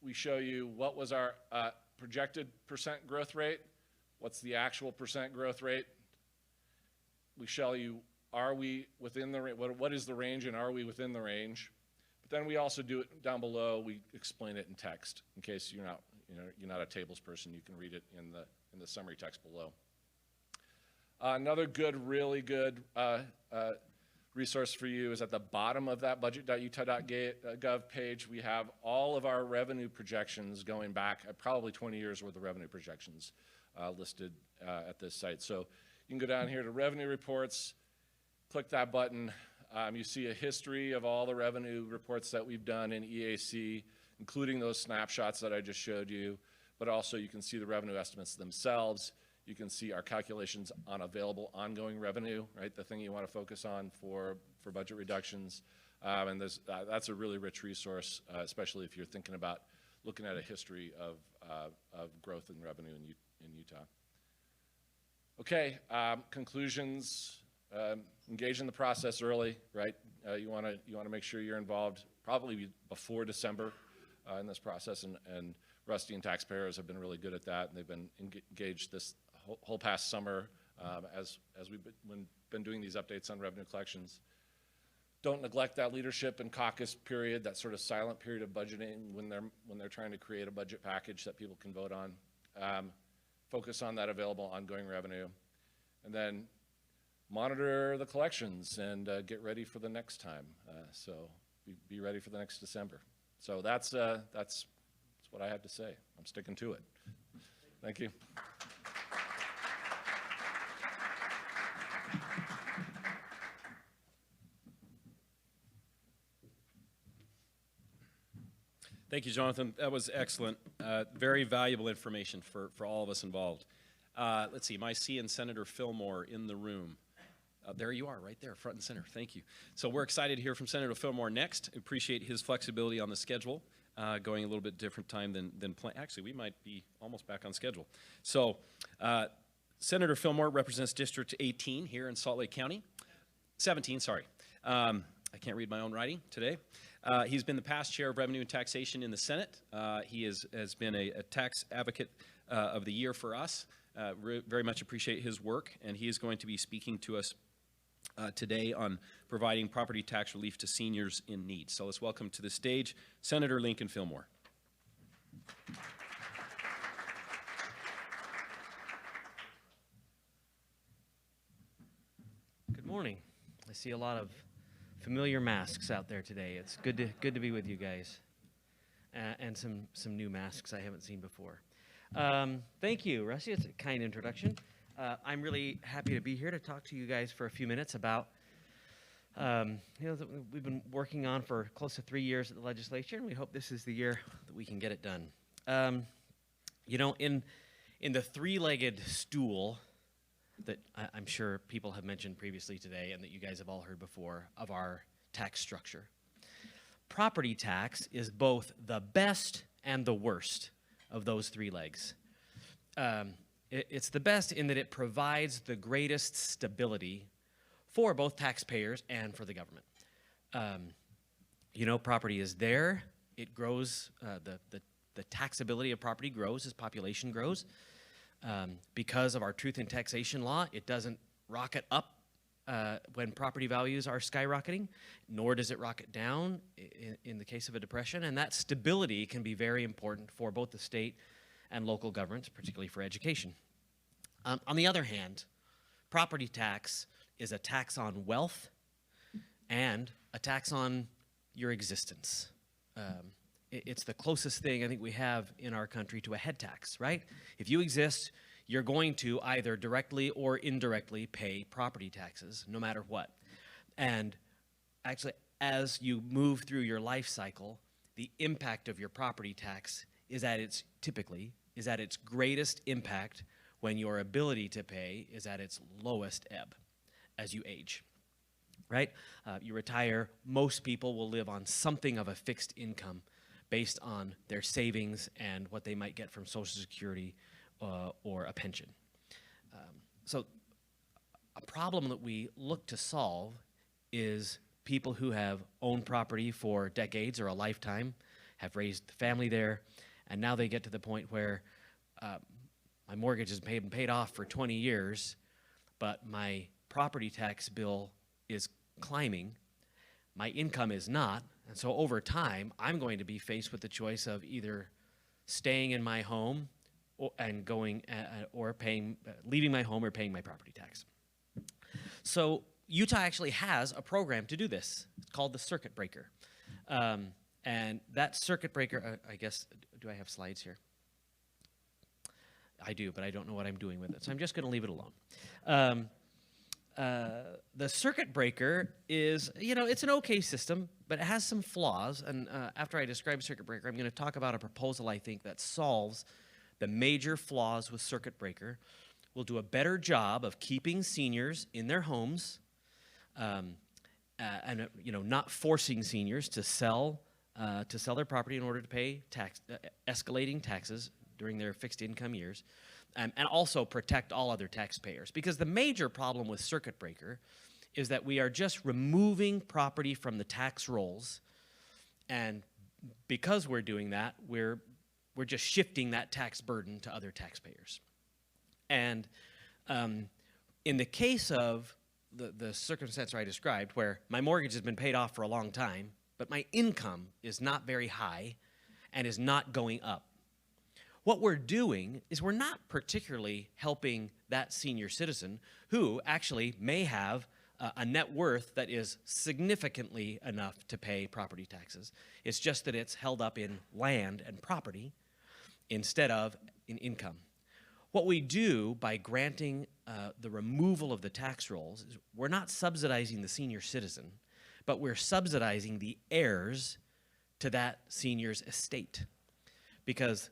We show you what was our projected percent growth rate, what's the actual percent growth rate. We show you, are we within the range, what is the range and are we within the range? But then we also do it down below, we explain it in text in case you're not a tables person, you can read it in the summary text below. Another really good resource for you is at the bottom of that budget.utah.gov page. We have all of our revenue projections going back probably 20 years worth of revenue projections listed at this site. So you can go down here to revenue reports, click that button, You see a history of all the revenue reports that we've done in EAC, including those snapshots that I just showed you, but also you can see the revenue estimates themselves. You can see our calculations on available ongoing revenue, right? The thing you want to focus on for budget reductions. And that's a really rich resource, especially if you're thinking about looking at a history of growth in revenue in Utah. Okay, conclusions. Engage in the process early, right? You want to make sure you're involved probably before December in this process, and Rusty and Taxpayers have been really good at that, and they've been engaged this whole past summer as we've been doing these updates on revenue collections. Don't neglect that leadership and caucus period, that sort of silent period of budgeting when they're trying to create a budget package that people can vote on. Focus on that available ongoing revenue, and then monitor the collections and get ready for the next time. So be ready for the next December. So that's what I have to say. I'm sticking to it. Thank you. Thank you, Jonathan. That was excellent. Very valuable information for all of us involved. Let's see, am I seeing Senator Fillmore in the room? There you are, right there, front and center. Thank you. So we're excited to hear from Senator Fillmore next. Appreciate his flexibility on the schedule, going a little bit different time than planned. Actually, we might be almost back on schedule. So Senator Fillmore represents District 18 here in Salt Lake County. 17, sorry. I can't read my own writing today. He's been the past chair of Revenue and Taxation in the Senate. He has been a tax advocate of the year for us. Very much appreciate his work, and he is going to be speaking to us today on providing property tax relief to seniors in need. So let's welcome to the stage Senator Lincoln Fillmore. Good morning. I see a lot of familiar masks out there today. It's good to be with you guys, and some new masks I haven't seen before. Thank you, Rusty. It's a kind introduction. I'm really happy to be here to talk to you guys for a few minutes about that we've been working on for close to 3 years at the legislature, and we hope this is the year that we can get it done. In the three-legged stool that I'm sure people have mentioned previously today and that you guys have all heard before of our tax structure, property tax is both the best and the worst of those three legs. It's the best in that it provides the greatest stability for both taxpayers and for the government. Property is there. It grows. The taxability of property grows as population grows. Because of our truth in taxation law, it doesn't rocket up when property values are skyrocketing, nor does it rocket down in the case of a depression. And that stability can be very important for both the state and local governments, particularly for education. On the other hand, property tax is a tax on wealth and a tax on your existence. It's the closest thing I think we have in our country to a head tax, right? If you exist, you're going to either directly or indirectly pay property taxes, no matter what. And actually, as you move through your life cycle, the impact of your property tax is at its greatest impact when your ability to pay is at its lowest ebb as you age, right? You retire, most people will live on something of a fixed income based on their savings and what they might get from Social Security or a pension. So a problem that we look to solve is people who have owned property for decades or a lifetime, have raised family there, and now they get to the point where my mortgage has been paid off for 20 years, but my property tax bill is climbing, my income is not, and so over time, I'm going to be faced with the choice of either staying in my home leaving my home or paying my property tax. So Utah actually has a program to do this. It's called the Circuit Breaker. And that Circuit Breaker, I guess, do I have slides here? I do, but I don't know what I'm doing with it, so I'm just going to leave it alone. the circuit breaker is, it's an okay system, but it has some flaws. And after I describe circuit breaker, I'm going to talk about a proposal I think that solves the major flaws with circuit breaker. We'll do a better job of keeping seniors in their homes, and not forcing seniors to sell their property in order to pay escalating taxes during their fixed income years. And also protect all other taxpayers. Because the major problem with circuit breaker is that we are just removing property from the tax rolls, and because we're doing that, we're just shifting that tax burden to other taxpayers. And in the case of the circumstance I described, where my mortgage has been paid off for a long time, but my income is not very high and is not going up, what we're doing is we're not particularly helping that senior citizen who actually may have a net worth that is significantly enough to pay property taxes. It's just that it's held up in land and property instead of in income. What we do by granting the removal of the tax rolls is we're not subsidizing the senior citizen, but we're subsidizing the heirs to that senior's estate. Because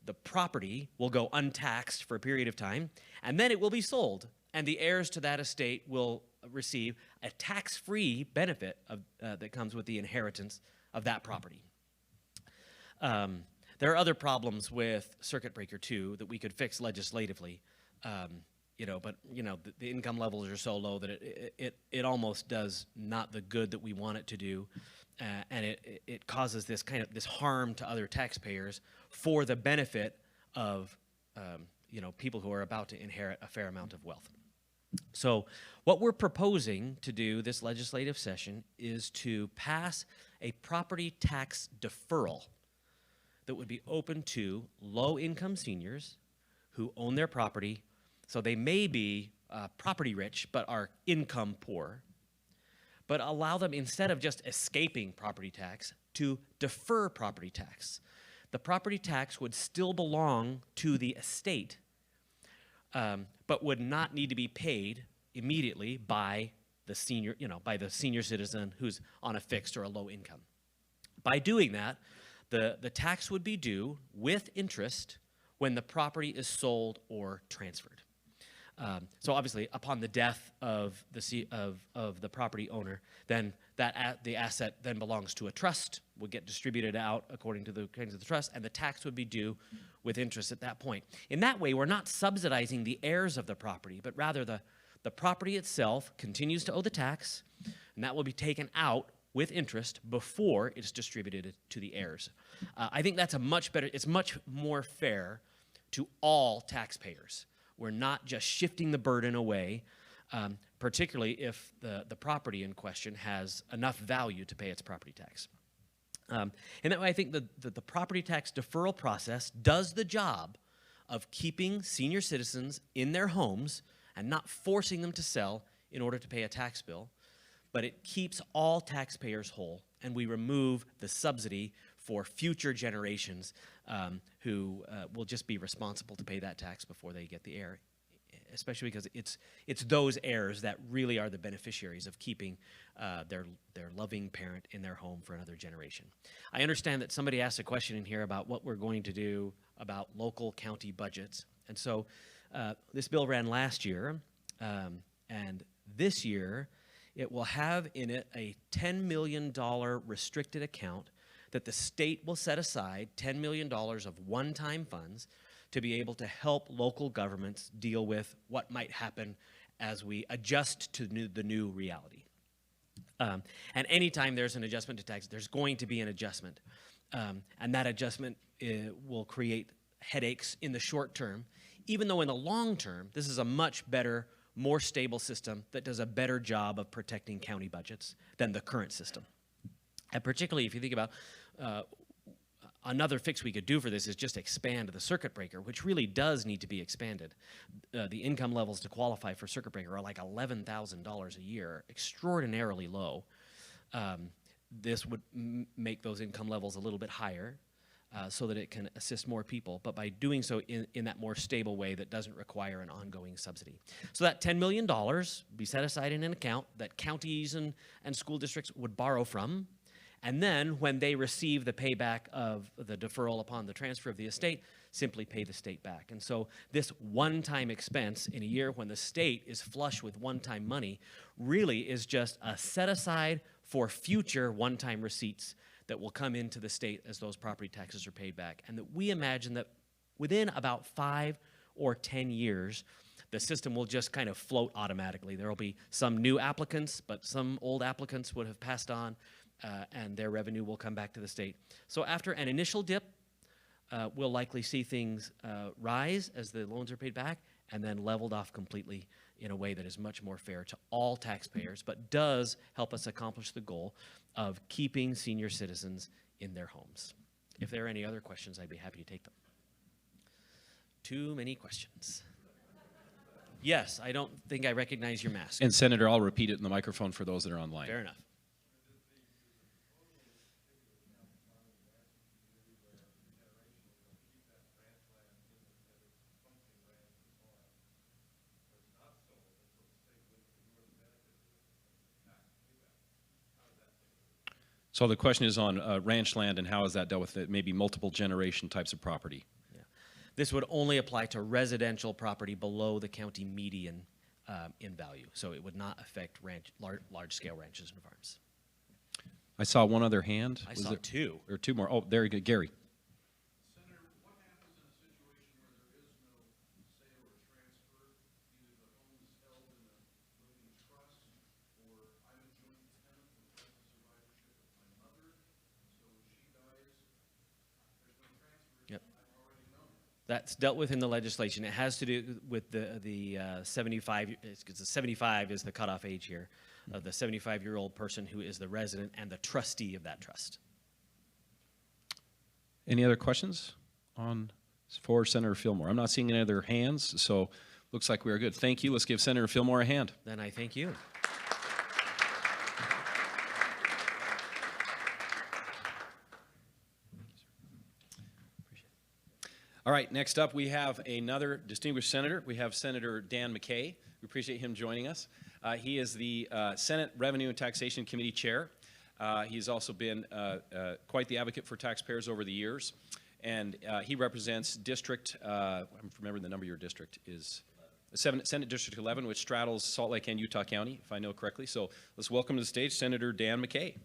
the property will go untaxed for a period of time, and then it will be sold, and the heirs to that estate will receive a tax-free benefit that comes with the inheritance of that property. There are other problems with circuit breaker too that we could fix legislatively, but the income levels are so low that it almost does not the good that we want it to do. And it causes this harm to other taxpayers for the benefit of people who are about to inherit a fair amount of wealth. So what we're proposing to do this legislative session is to pass a property tax deferral that would be open to low-income seniors who own their property. So they may be property rich but are income poor, but allow them, instead of just escaping property tax, to defer property tax. The property tax would still belong to the estate, but would not need to be paid immediately by the senior citizen who's on a fixed or a low income. By doing that, the tax would be due with interest when the property is sold or transferred. So obviously, upon the death of the property owner, then the asset then belongs to a trust, would get distributed out according to the kinds of the trust, and the tax would be due with interest at that point. In that way, we're not subsidizing the heirs of the property, but rather the property itself continues to owe the tax, and that will be taken out with interest before it's distributed to the heirs. I think that's it's much more fair to all taxpayers. We're not just shifting the burden away, particularly if the property in question has enough value to pay its property tax. And that way, I think the property tax deferral process does the job of keeping senior citizens in their homes and not forcing them to sell in order to pay a tax bill, but it keeps all taxpayers whole, and we remove the subsidy for future generations who will just be responsible to pay that tax before they get the heir, especially because it's those heirs that really are the beneficiaries of keeping their loving parent in their home for another generation. I understand that somebody asked a question in here about what we're going to do about local county budgets. And so this bill ran last year, and this year it will have in it a $10 million restricted account that the state will set aside, $10 million of one-time funds, to be able to help local governments deal with what might happen as we adjust to the new reality. And anytime there's an adjustment to tax, there's going to be an adjustment. And that adjustment will create headaches in the short term, even though in the long term, this is a much better, more stable system that does a better job of protecting county budgets than the current system. And particularly if you think about another fix we could do for this is just expand the circuit breaker, which really does need to be expanded. The income levels to qualify for circuit breaker are like $11,000 a year, extraordinarily low. This would make those income levels a little bit higher. so that it can assist more people, but by doing so in that more stable way that doesn't require an ongoing subsidy. So that $10 million be set aside in an account that counties and school districts would borrow from, and then when they receive the payback of the deferral upon the transfer of the estate, simply pay the state back. And so this one-time expense in a year when the state is flush with one-time money really is just a set aside for future one-time receipts that will come into the state as those property taxes are paid back. And that we imagine that within about 5 or 10 years, the system will just kind of float automatically. There will be some new applicants, but some old applicants would have passed on, and their revenue will come back to the state. So after an initial dip, we'll likely see things rise as the loans are paid back, and then leveled off completely in a way that is much more fair to all taxpayers, but does help us accomplish the goal of keeping senior citizens in their homes. If there are any other questions, I'd be happy to take them. Too many questions. Yes, I don't think I recognize your mask. And Senator, I'll repeat it in the microphone for those that are online. Fair enough. So the question is on ranch land and how is that dealt with it, maybe multiple generation types of property? Yeah. This would only apply to residential property below the county median in value. So it would not affect large-scale ranches and farms. I saw one other hand. I Was saw there- two. Or two more. Oh, there you go, Gary. Senator, what happens in a situation where there is no sale or transfer? Either the home is held in a living trust, or I'm a joint tenant with passive survivorship with my mother, so when she dies, there's no transfer. Yep. I've already known. That's dealt with in the legislation. It has to do with the 75, because 75 is the cutoff age here, of the 75-year-old person who is the resident and the trustee of that trust. Any other questions for Senator Fillmore? I'm not seeing any other hands, so looks like we are good. Thank you. Let's give Senator Fillmore a hand. Then I thank you. All right, next up we have another distinguished senator. We have Senator Dan McCay. We appreciate him joining us. He is the Senate Revenue and Taxation Committee Chair. He's also been quite the advocate for taxpayers over the years. And he represents District, I'm remembering the number of your district is Senate District 11, which straddles Salt Lake and Utah County, if I know correctly. So let's welcome to the stage Senator Dan McCay.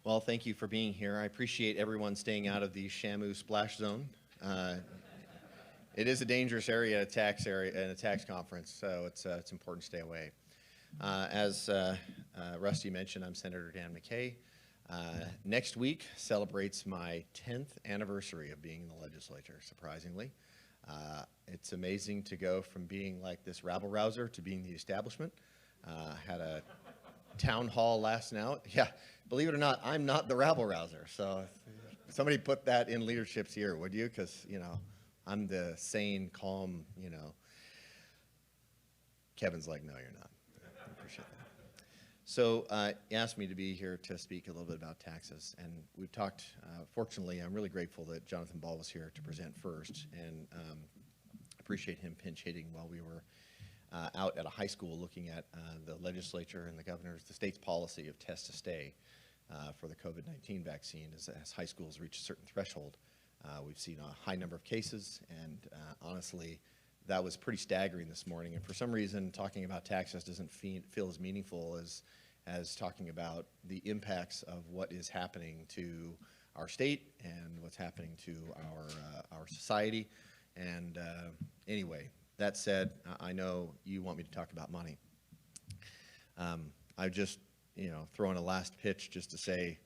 Well, thank you for being here. I appreciate everyone staying out of the Shamu splash zone. It is a dangerous area, and a tax conference, so it's important to stay away. As Rusty mentioned, I'm Senator Dan McCay. Next week celebrates my 10th anniversary of being in the legislature, surprisingly. It's amazing to go from being like this rabble-rouser to being the establishment. Had a town hall last night. Yeah, believe it or not, I'm not the rabble-rouser. So somebody put that in leadership's ear, would you? Because, you know, I'm the sane, calm, you know. Kevin's like, no, you're not. I appreciate that. So you asked me to be here to speak a little bit about taxes. And we've talked, fortunately, I'm really grateful that Johnathan Ball was here to present first. And appreciate him pinch hitting while we were out at a high school looking at the legislature and the state's policy of test to stay for the COVID-19 vaccine. As high schools reach a certain threshold, we've seen a high number of cases, and honestly, that was pretty staggering this morning. And for some reason, talking about taxes doesn't feel as meaningful as talking about the impacts of what is happening to our state and what's happening to our society. And anyway, that said, I know you want me to talk about money. I've just, thrown a last pitch just to say,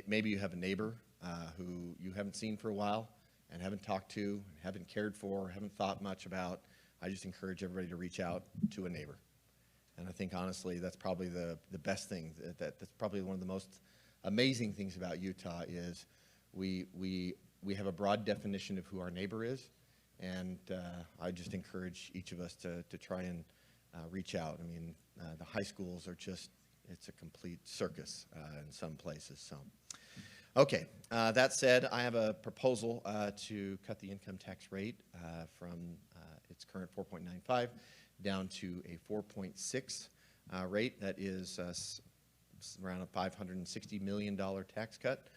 maybe you have a neighbor who you haven't seen for a while and haven't talked to, haven't cared for, haven't thought much about. I just encourage everybody to reach out to a neighbor. And I think, honestly, that's probably the best thing. That's probably one of the most amazing things about Utah is we have a broad definition of who our neighbor is. And I just encourage each of us to try and reach out. I mean, the high schools are just, it's a complete circus in some places. So, okay, that said, I have a proposal to cut the income tax rate from its current 4.95 down to a 4.6 rate. That is around a $560 million tax cut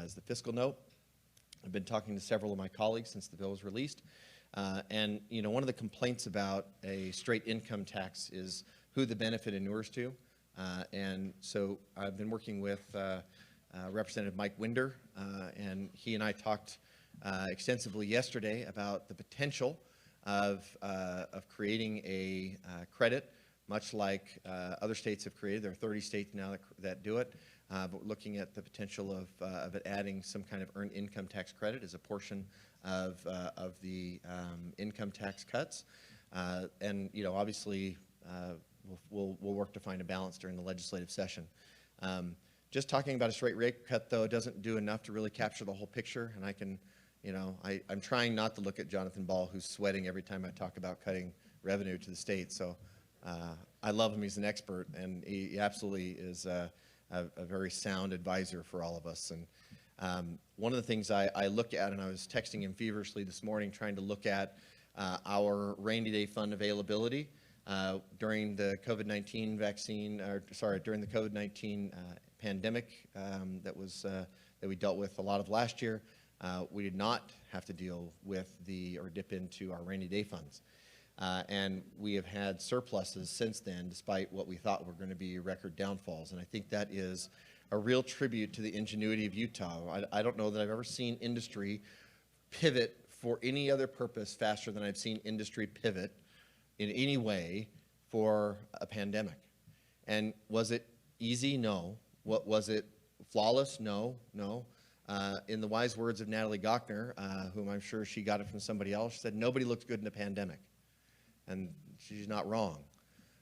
as the fiscal note. I've been talking to several of my colleagues since the bill was released. And, you know, one of the complaints about a straight income tax is who the benefit inures to. And so I've been working with Representative Mike Winder, and he and I talked extensively yesterday about the potential of creating a credit, much like other states have created. There are 30 states now that do it. But we're looking at the potential of it adding some kind of earned income tax credit as a portion of the income tax cuts. And, you know, obviously, we'll work to find a balance during the legislative session. Just talking about a straight rate cut, though, doesn't do enough to really capture the whole picture. And I can, you know, I'm trying not to look at Johnathan Ball, who's sweating every time I talk about cutting revenue to the state. So I love him. He's an expert, and he absolutely is a very sound advisor for all of us. And one of the things I look at, and I was texting him feverishly this morning, trying to look at our rainy day fund availability during the COVID-19 vaccine, or sorry, during the COVID-19 pandemic that we dealt with a lot of last year. We did not have to deal with or dip into our rainy day funds. And we have had surpluses since then, despite what we thought were going to be record downfalls. And I think that is a real tribute to the ingenuity of Utah. I don't know that I've ever seen industry pivot for any other purpose faster than I've seen industry pivot in any way for a pandemic. And was it easy? No. What was it? Flawless? No. In the wise words of Natalie Gochner, whom I'm sure she got it from somebody else, she said, "Nobody looks good in a pandemic." And she's not wrong.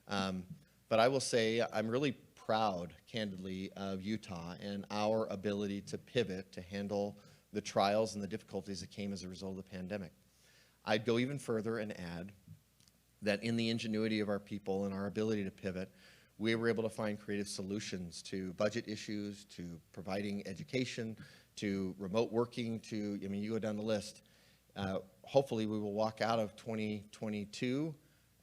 But I will say I'm really proud, candidly, of Utah and our ability to pivot to handle the trials and the difficulties that came as a result of the pandemic. I'd go even further and add that in the ingenuity of our people and our ability to pivot, we were able to find creative solutions to budget issues, to providing education, to remote working, to, I mean, you go down the list. Hopefully we will walk out of 2022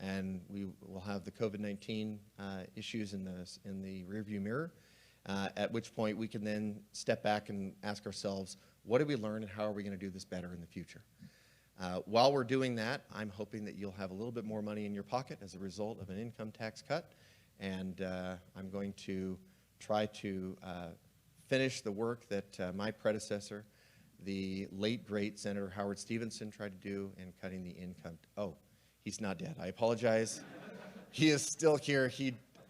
and we will have the COVID-19 issues in the rearview mirror, at which point we can then step back and ask ourselves, what did we learn and how are we going to do this better in the future? While we're doing that, I'm hoping that you'll have a little bit more money in your pocket as a result of an income tax cut, and I'm going to try to finish the work that my predecessor, the late, great Senator Howard Stephenson, tried to do in cutting the income. Oh, he's not dead. I apologize. He is still here.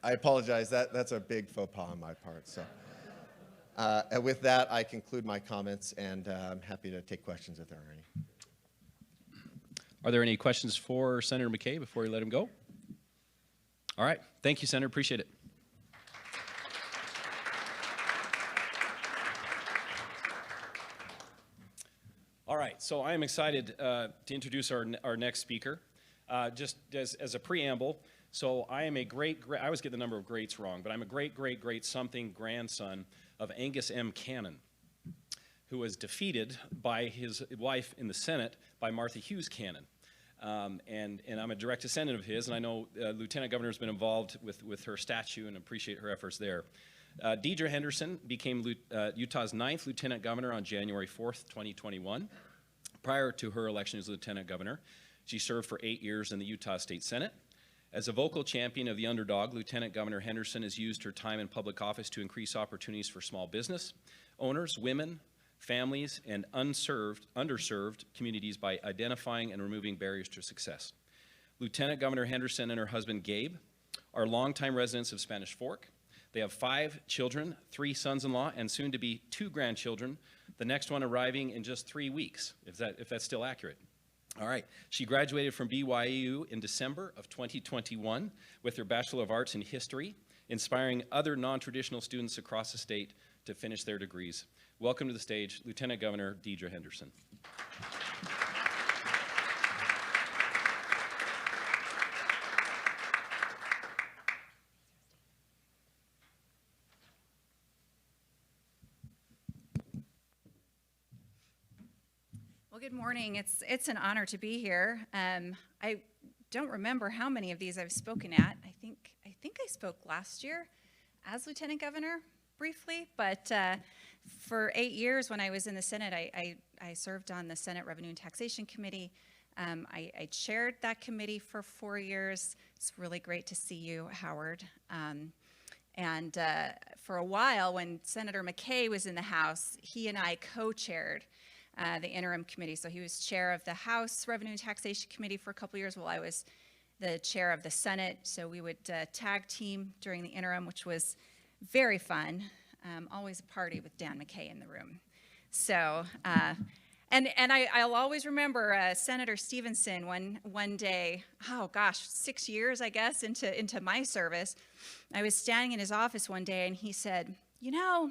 I apologize. That's a big faux pas on my part. So, and with that, I conclude my comments, and I'm happy to take questions if there are any. Are there any questions for Senator McCay before we let him go? All right. Thank you, Senator. Appreciate it. All right, so I am excited to introduce our next speaker. Just as a preamble, so I am I always get the number of greats wrong, but I'm a great something grandson of Angus M. Cannon, who was defeated by his wife in the Senate by Martha Hughes Cannon. And I'm a direct descendant of his, and I know Lieutenant Governor has been involved with her statue and appreciate her efforts there. Deidre Henderson became Utah's 9th Lieutenant Governor on January 4th, 2021. Prior to her election as Lieutenant Governor, she served for 8 years in the Utah State Senate. As a vocal champion of the underdog, Lieutenant Governor Henderson has used her time in public office to increase opportunities for small business owners, women, families, and underserved communities by identifying and removing barriers to success. Lieutenant Governor Henderson and her husband Gabe are longtime residents of Spanish Fork. They have 5 children, 3 sons-in-law, and soon to be 2 grandchildren, the next one arriving in just 3 weeks, if that's still accurate. All right. She graduated from BYU in December of 2021 with her Bachelor of Arts in History, inspiring other non-traditional students across the state to finish their degrees. Welcome to the stage, Lieutenant Governor Deidre Henderson. Good morning. It's an honor to be here. I don't remember how many of these I've spoken at. I think I spoke last year as Lieutenant Governor briefly, but for 8 years when I was in the Senate, I served on the Senate Revenue and Taxation Committee. I chaired that committee for 4 years. It's really great to see you, Howard. And for a while, when Senator McCay was in the House, he and I co-chaired the interim committee. So he was chair of the House Revenue and Taxation Committee for a couple years while I was the chair of the Senate. So we would tag team during the interim, which was very fun. Always a party with Dan McCay in the room. So, and I'll always remember Senator Stephenson one day, oh gosh, 6 years, I guess, into my service. I was standing in his office one day and he said, you know,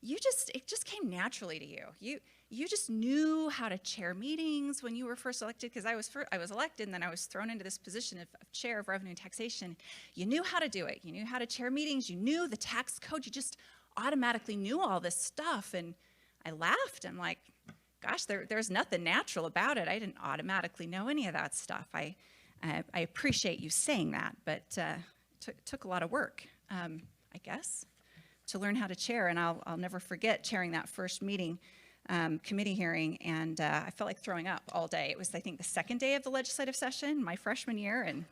it just came naturally to you. You just knew how to chair meetings when you were first elected, because I was elected and then I was thrown into this position of chair of revenue and taxation. You knew how to do it. You knew how to chair meetings. You knew the tax code. You just automatically knew all this stuff. And I laughed. I'm like, gosh, there's nothing natural about it. I didn't automatically know any of that stuff. I appreciate you saying that, but took a lot of work, I guess, to learn how to chair. And I'll never forget chairing that first meeting, committee hearing, and I felt like throwing up all day. It was, I think, the second day of the legislative session, my freshman year, and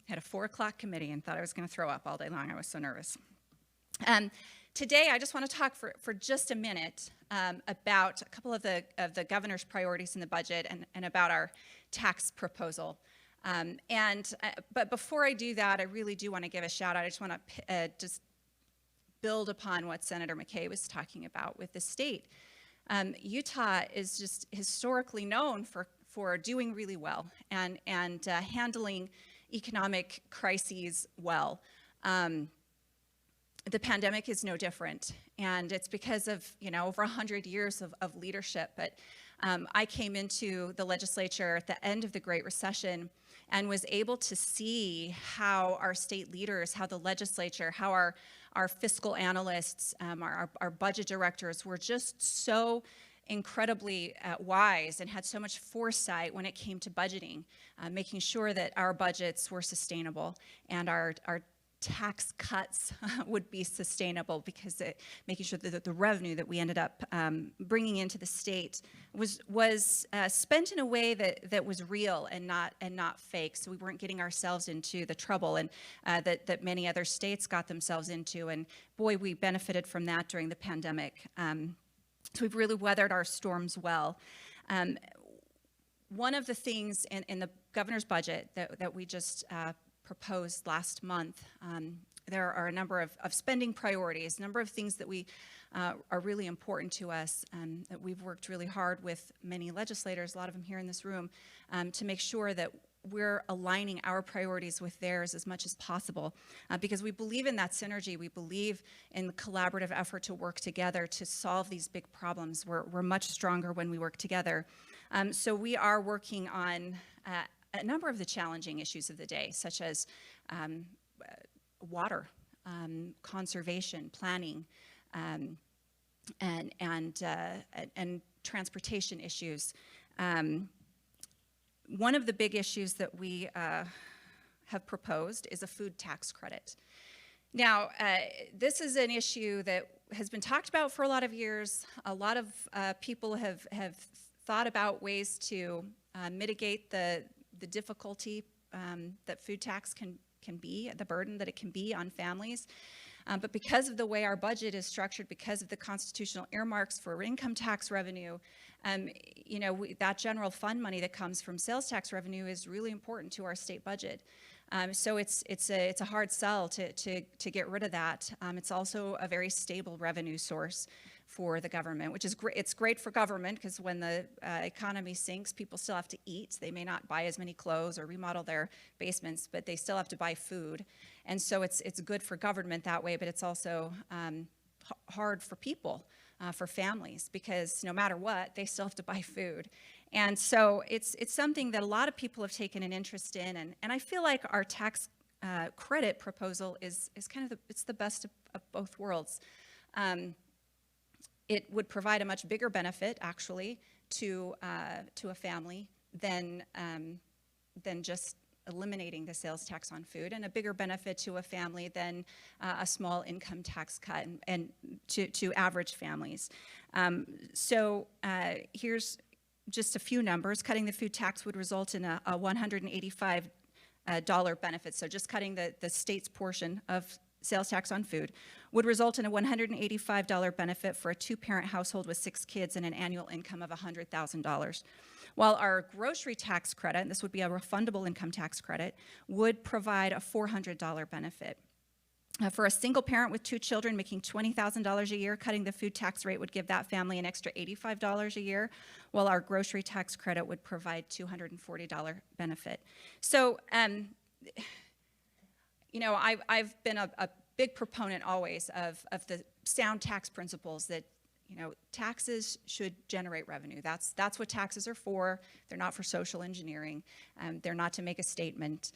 had a 4 o'clock committee and thought I was going to throw up all day long. I was so nervous. Today, I just want to talk for just a minute about a couple of the governor's priorities in the budget and about our tax proposal. But before I do that, I really do want to give a shout out. I just want to just build upon what Senator McCay was talking about with the state. Utah is just historically known for doing really well and handling economic crises well. The pandemic is no different, and it's because of, over 100 years of leadership. But I came into the legislature at the end of the Great Recession and was able to see how our state leaders, how the legislature, how our fiscal analysts, our budget directors were just so incredibly wise and had so much foresight when it came to budgeting, making sure that our budgets were sustainable and our tax cuts would be sustainable, because making sure that the revenue that we ended up bringing into the state was spent in a way that was real and not fake. So we weren't getting ourselves into the trouble and that many other states got themselves into. And boy, we benefited from that during the pandemic. So we've really weathered our storms well. One of the things in the governor's budget that we just proposed last month, there are a number of spending priorities, a number of things that we are really important to us, that we've worked really hard with many legislators, a lot of them here in this room, to make sure that we're aligning our priorities with theirs as much as possible, because we believe in that synergy. We believe in the collaborative effort to work together to solve these big problems. We're much stronger when we work together. So we are working on a number of the challenging issues of the day, such as water, conservation, planning, and transportation issues. One of the big issues that we have proposed is a food tax credit. Now, this is an issue that has been talked about for a lot of years. A lot of people have thought about ways to mitigate the difficulty that food tax can be, the burden that it can be on families. But because of the way our budget is structured, because of the constitutional earmarks for income tax revenue, that general fund money that comes from sales tax revenue is really important to our state budget. So it's a hard sell to get rid of that. It's also a very stable revenue source for the government, which is great. It's great for government because when the economy sinks, people still have to eat. They may not buy as many clothes or remodel their basements, but they still have to buy food. And so it's good for government that way, but it's also hard for people, for families, because no matter what, they still have to buy food. And so it's something that a lot of people have taken an interest in, and I feel like our tax credit proposal is kind of it's the best of both worlds. It would provide a much bigger benefit, actually, to a family than just eliminating the sales tax on food, and a bigger benefit to a family than a small income tax cut and to average families. So here's just a few numbers. Cutting the food tax would result in a $185 benefit. So just cutting the state's portion of sales tax on food would result in a $185 benefit for a two-parent household with 6 kids and an annual income of $100,000. While our grocery tax credit, and this would be a refundable income tax credit, would provide a $400 benefit. For a single parent with 2 children making $20,000 a year, cutting the food tax rate would give that family an extra $85 a year, while our grocery tax credit would provide $240 benefit. So, you know, I've been a big proponent always of the sound tax principles that, you know, taxes should generate revenue. That's what taxes are for. They're not for social engineering. They're not to make a statement.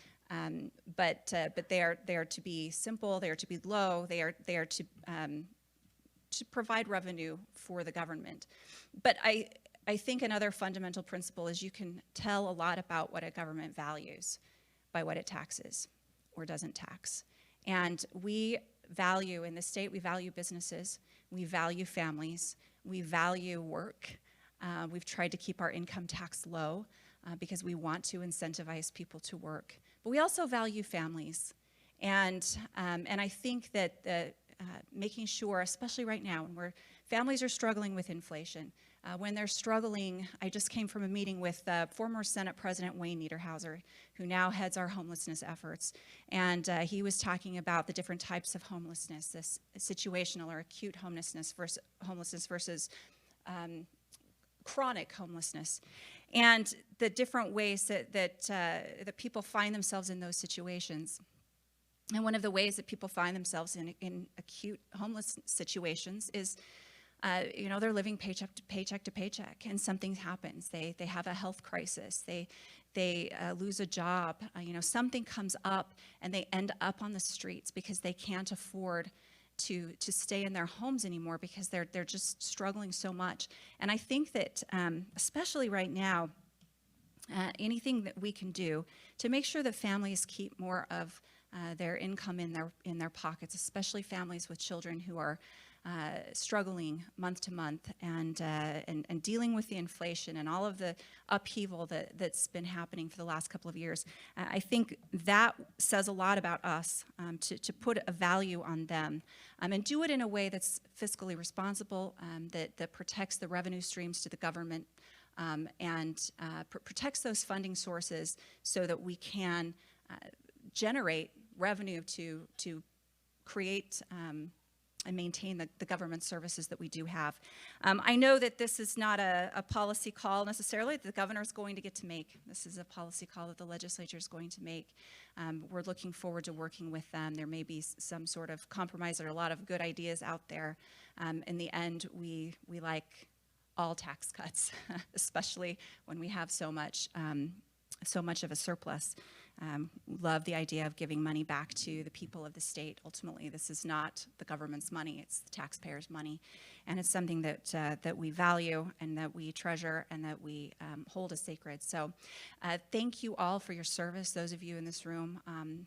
But they are to be simple. They are to be low. They are to provide revenue for the government. But I think another fundamental principle is you can tell a lot about what a government values by what it taxes or doesn't tax. And we value in the state. We value businesses. We value families. We value work. We've tried to keep our income tax low because we want to incentivize people to work. But we also value families. And I think that making sure, especially right now, when families are struggling with inflation, when they're struggling, I just came from a meeting with former Senate President Wayne Niederhauser, who now heads our homelessness efforts. And he was talking about the different types of homelessness, this situational or acute homelessness versus chronic homelessness, and the different ways that people find themselves in those situations. And one of the ways that people find themselves in acute homeless situations is, you know, they're living paycheck to paycheck, and something happens. They have a health crisis. They lose a job. You know, something comes up, and they end up on the streets because they can't afford to stay in their homes anymore because they're just struggling so much. And I think that, especially right now, anything that we can do to make sure that families keep more of their income in their pockets, especially families with children who are struggling month to month and dealing with the inflation and all of the upheaval that's been happening for the last couple of years. I think that says a lot about us to put a value on them and do it in a way that's fiscally responsible, that protects the revenue streams to the government and protects those funding sources so that we can generate revenue to create and maintain the government services that we do have. I know that this is not a policy call necessarily that the governor's going to get to make. This is a policy call that the legislature is going to make. We're looking forward to working with them. There may be some sort of compromise. There are a lot of good ideas out there. In the end, we like all tax cuts, especially when we have so much of a surplus. Love the idea of giving money back to the people of the state. Ultimately, this is not the government's money, it's the taxpayers' money. And it's something that we value and that we treasure and that we hold as sacred. So thank you all for your service. Those of you in this room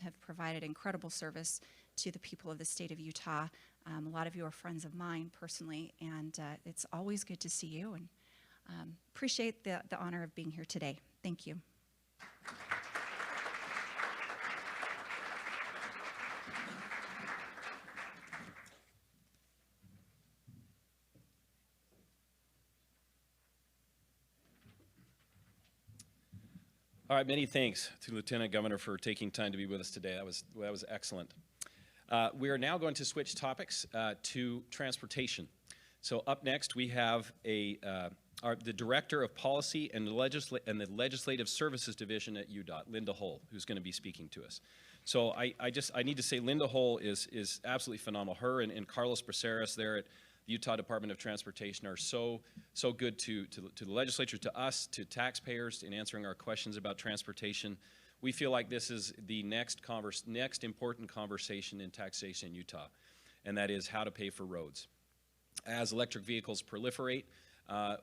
have provided incredible service to the people of the state of Utah. A lot of you are friends of mine personally, and it's always good to see you, and appreciate the honor of being here today. Thank you. All right, many thanks to Lieutenant Governor for taking time to be with us today. That was excellent. We are now going to switch topics to transportation. So up next, we have the Director of Policy and the Legislative Services Division at UDOT, Linda Hull, who's going to be speaking to us. So I need to say Linda Hull is absolutely phenomenal. Her and Carlos Braceras there at the Utah Department of Transportation are so good to the legislature, to us, to taxpayers in answering our questions about transportation. We feel like this is the next important conversation in taxation in Utah, and that is how to pay for roads. As electric vehicles proliferate,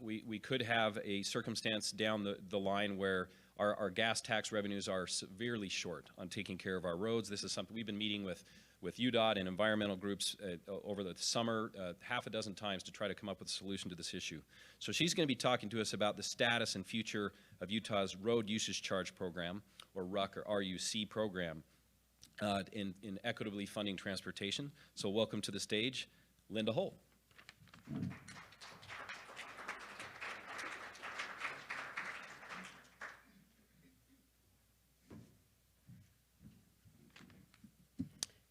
we could have a circumstance down the line where our gas tax revenues are severely short on taking care of our roads. This is something we've been meeting with UDOT and environmental groups over the summer half a dozen times to try to come up with a solution to this issue. So she's going to be talking to us about the status and future of Utah's Road Usage Charge Program, or RUC or RUC program, in equitably funding transportation. So welcome to the stage, Linda Hull.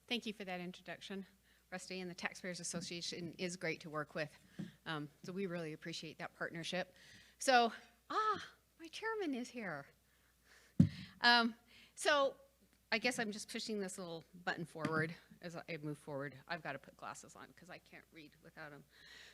Thank you for that introduction, Rusty, and the Taxpayers Association is great to work with. So we really appreciate that partnership. So, my chairman is here. So I guess I'm just pushing this little button forward as I move forward. I've got to put glasses on because I can't read without them.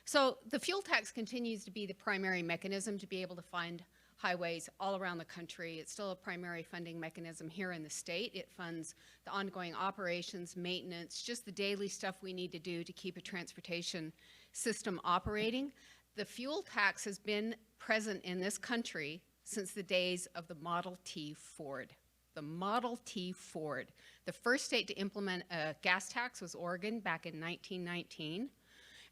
So the fuel tax continues to be the primary mechanism to be able to fund highways all around the country. It's still a primary funding mechanism here in the state. It funds the ongoing operations, maintenance, just the daily stuff we need to do to keep a transportation system operating. The fuel tax has been present in this country since the days of the Model T Ford. The Model T Ford. The first state to implement a gas tax was Oregon back in 1919.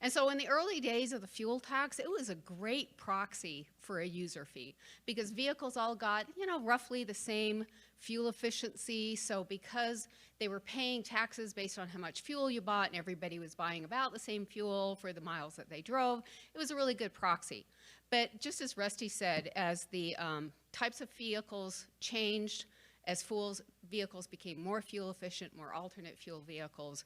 And so in the early days of the fuel tax, it was a great proxy for a user fee because vehicles all got, roughly the same fuel efficiency. So because they were paying taxes based on how much fuel you bought and everybody was buying about the same fuel for the miles that they drove, it was a really good proxy. But just as Rusty said, as the types of vehicles changed, as vehicles became more fuel efficient, more alternate fuel vehicles,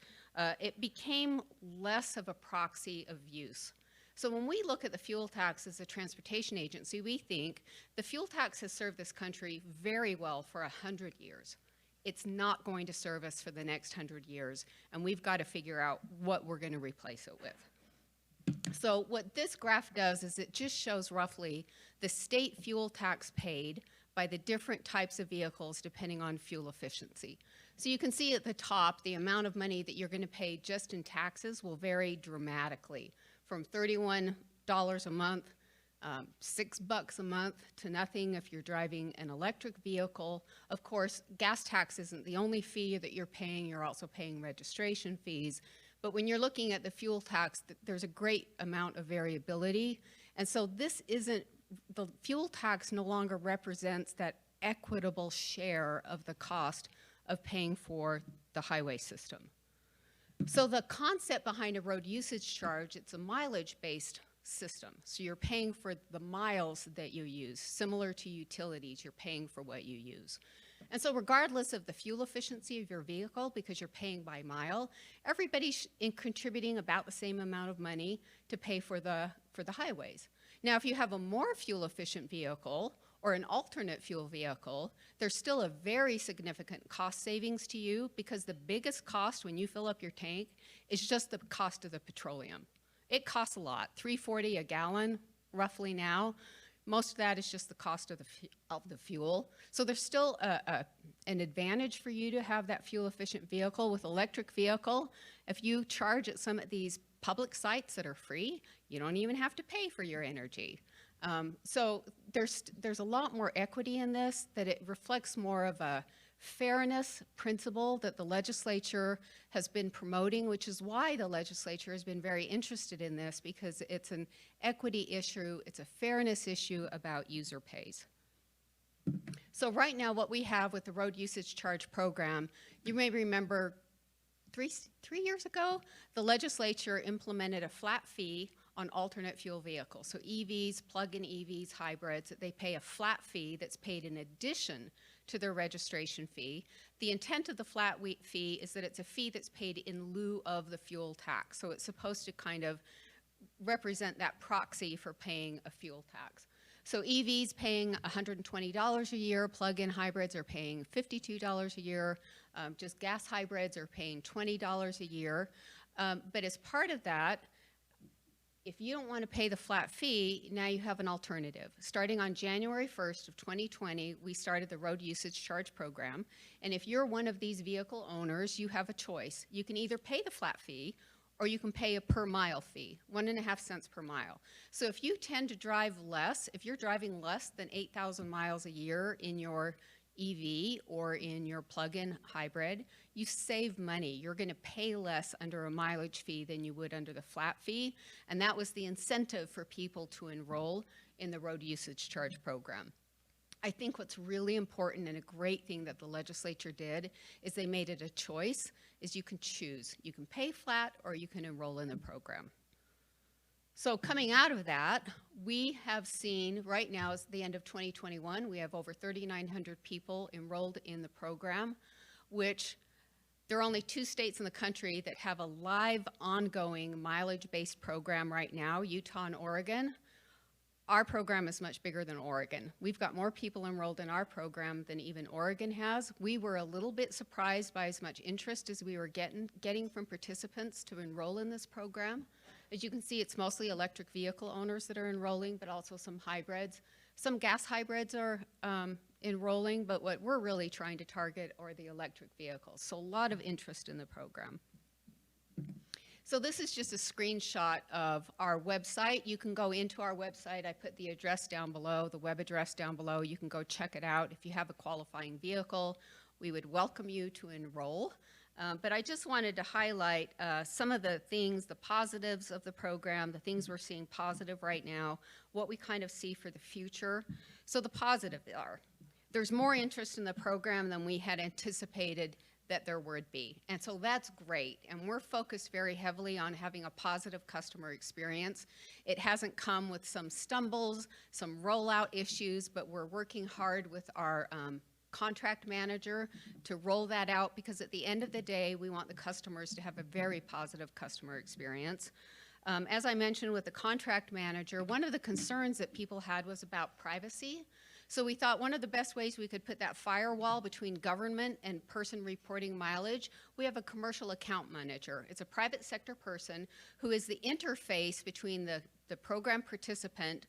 it became less of a proxy of use. So when we look at the fuel tax as a transportation agency, we think the fuel tax has served this country very well for 100 years. It's not going to serve us for the next 100 years, and we've got to figure out what we're going to replace it with. So what this graph does is it just shows roughly the state fuel tax paid by the different types of vehicles depending on fuel efficiency. So you can see at the top, the amount of money that you're going to pay just in taxes will vary dramatically from $31 a month, $6 a month to nothing if you're driving an electric vehicle. Of course, gas tax isn't the only fee that you're paying. You're also paying registration fees. But when you're looking at the fuel tax, there's a great amount of variability. And so the fuel tax no longer represents that equitable share of the cost of paying for the highway system. So the concept behind a road usage charge, it's a mileage-based system. So you're paying for the miles that you use. Similar to utilities, you're paying for what you use. And so regardless of the fuel efficiency of your vehicle, because you're paying by mile, everybody's contributing about the same amount of money to pay for the highways. Now, if you have a more fuel efficient vehicle or an alternate fuel vehicle, there's still a very significant cost savings to you because the biggest cost when you fill up your tank is just the cost of the petroleum. It costs a lot, $3.40 a gallon roughly now. Most of that is just the cost of the fuel. So there's still an advantage for you to have that fuel efficient vehicle. With electric vehicle, if you charge at some of these public sites that are free, you don't even have to pay for your energy. So there's a lot more equity in this, that it reflects more of a fairness principle that the legislature has been promoting, which is why the legislature has been very interested in this, because it's an equity issue, it's a fairness issue about user pays. So right now what we have with the road usage charge program, you may remember three years ago, the legislature implemented a flat fee on alternate fuel vehicles. So EVs, plug-in EVs, hybrids, they pay a flat fee that's paid in addition to their registration fee. The intent of the flat fee is that it's a fee that's paid in lieu of the fuel tax. So it's supposed to kind of represent that proxy for paying a fuel tax. So EVs paying $120 a year, plug-in hybrids are paying $52 a year, just gas hybrids are paying $20 a year. But as part of that, if you don't want to pay the flat fee, now you have an alternative. Starting on January 1st of 2020, we started the road usage charge program. And if you're one of these vehicle owners, you have a choice. You can either pay the flat fee or you can pay a per mile fee, 1.5 cents per mile. So if you tend to drive less, if you're driving less than 8,000 miles a year in your EV or in your plug-in hybrid, you save money. You're going to pay less under a mileage fee than you would under the flat fee, and that was the incentive for people to enroll in the road usage charge program. I think what's really important and a great thing that the legislature did is they made it a choice, is you can choose. You can pay flat or you can enroll in the program. So coming out of that, we have seen right now, as the end of 2021, we have over 3,900 people enrolled in the program, which there are only 2 states in the country that have a live, ongoing mileage-based program right now, Utah and Oregon. Our program is much bigger than Oregon. We've got more people enrolled in our program than even Oregon has. We were a little bit surprised by as much interest as we were getting from participants to enroll in this program. As you can see, it's mostly electric vehicle owners that are enrolling, but also some hybrids. Some gas hybrids are enrolling, but what we're really trying to target are the electric vehicles. So a lot of interest in the program. So this is just a screenshot of our website. You can go into our website. I put the address down below, the web address down below. You can go check it out. If you have a qualifying vehicle, we would welcome you to enroll. But I just wanted to highlight some of the things, the positives of the program, the things we're seeing positive right now, what we kind of see for the future. So the positive are, there's more interest in the program than we had anticipated that there would be. And so that's great. And we're focused very heavily on having a positive customer experience. It hasn't come with some stumbles, some rollout issues, but we're working hard with our contract manager to roll that out, because at the end of the day, we want the customers to have a very positive customer experience. As I mentioned with the contract manager, one of the concerns that people had was about privacy. So we thought one of the best ways we could put that firewall between government and person reporting mileage, we have a commercial account manager. It's a private sector person who is the interface between the program participant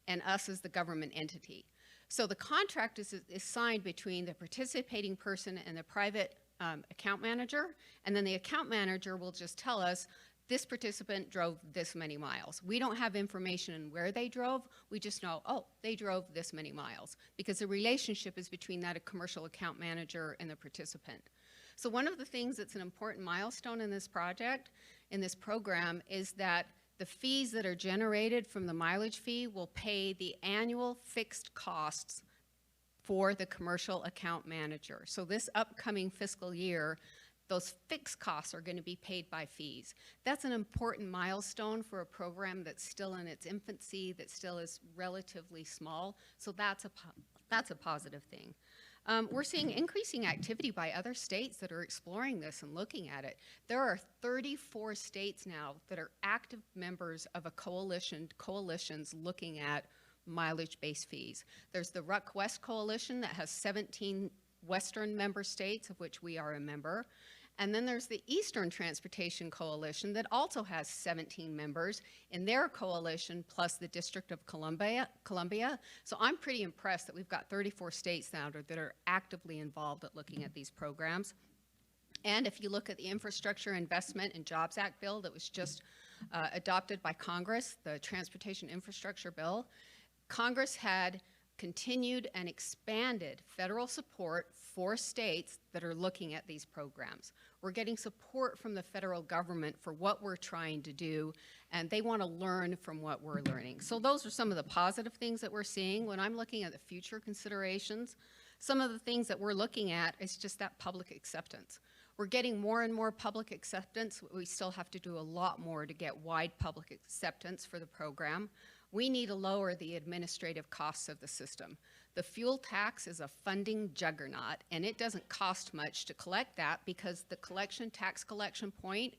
and us as the government entity. So the contract is signed between the participating person and the private account manager, and then the account manager will just tell us, this participant drove this many miles. We don't have information on where they drove. We just know, oh, they drove this many miles, because the relationship is between that commercial account manager and the participant. So one of the things that's an important milestone in this project, in this program, is that the fees that are generated from the mileage fee will pay the annual fixed costs for the commercial account manager. So this upcoming fiscal year, those fixed costs are going to be paid by fees. That's an important milestone for a program that's still in its infancy, that still is relatively small. So that's a positive thing. We're seeing increasing activity by other states that are exploring this and looking at it. There are 34 states now that are active members of a coalitions looking at mileage-based fees. There's the Ruck West Coalition that has 17 Western member states, of which we are a member. And then there's the Eastern Transportation Coalition that also has 17 members in their coalition, plus the District of Columbia. So I'm pretty impressed that we've got 34 states now that are actively involved at looking at these programs. And if you look at the Infrastructure Investment and Jobs Act bill that was just adopted by Congress, the Transportation Infrastructure Bill, Congress had continued and expanded federal support for states that are looking at these programs. We're getting support from the federal government for what we're trying to do, and they want to learn from what we're learning. So those are some of the positive things that we're seeing. When I'm looking at the future considerations, some of the things that we're looking at is just that public acceptance. We're getting more and more public acceptance. We still have to do a lot more to get wide public acceptance for the program. We need to lower the administrative costs of the system. The fuel tax is a funding juggernaut, and it doesn't cost much to collect that, because the tax collection point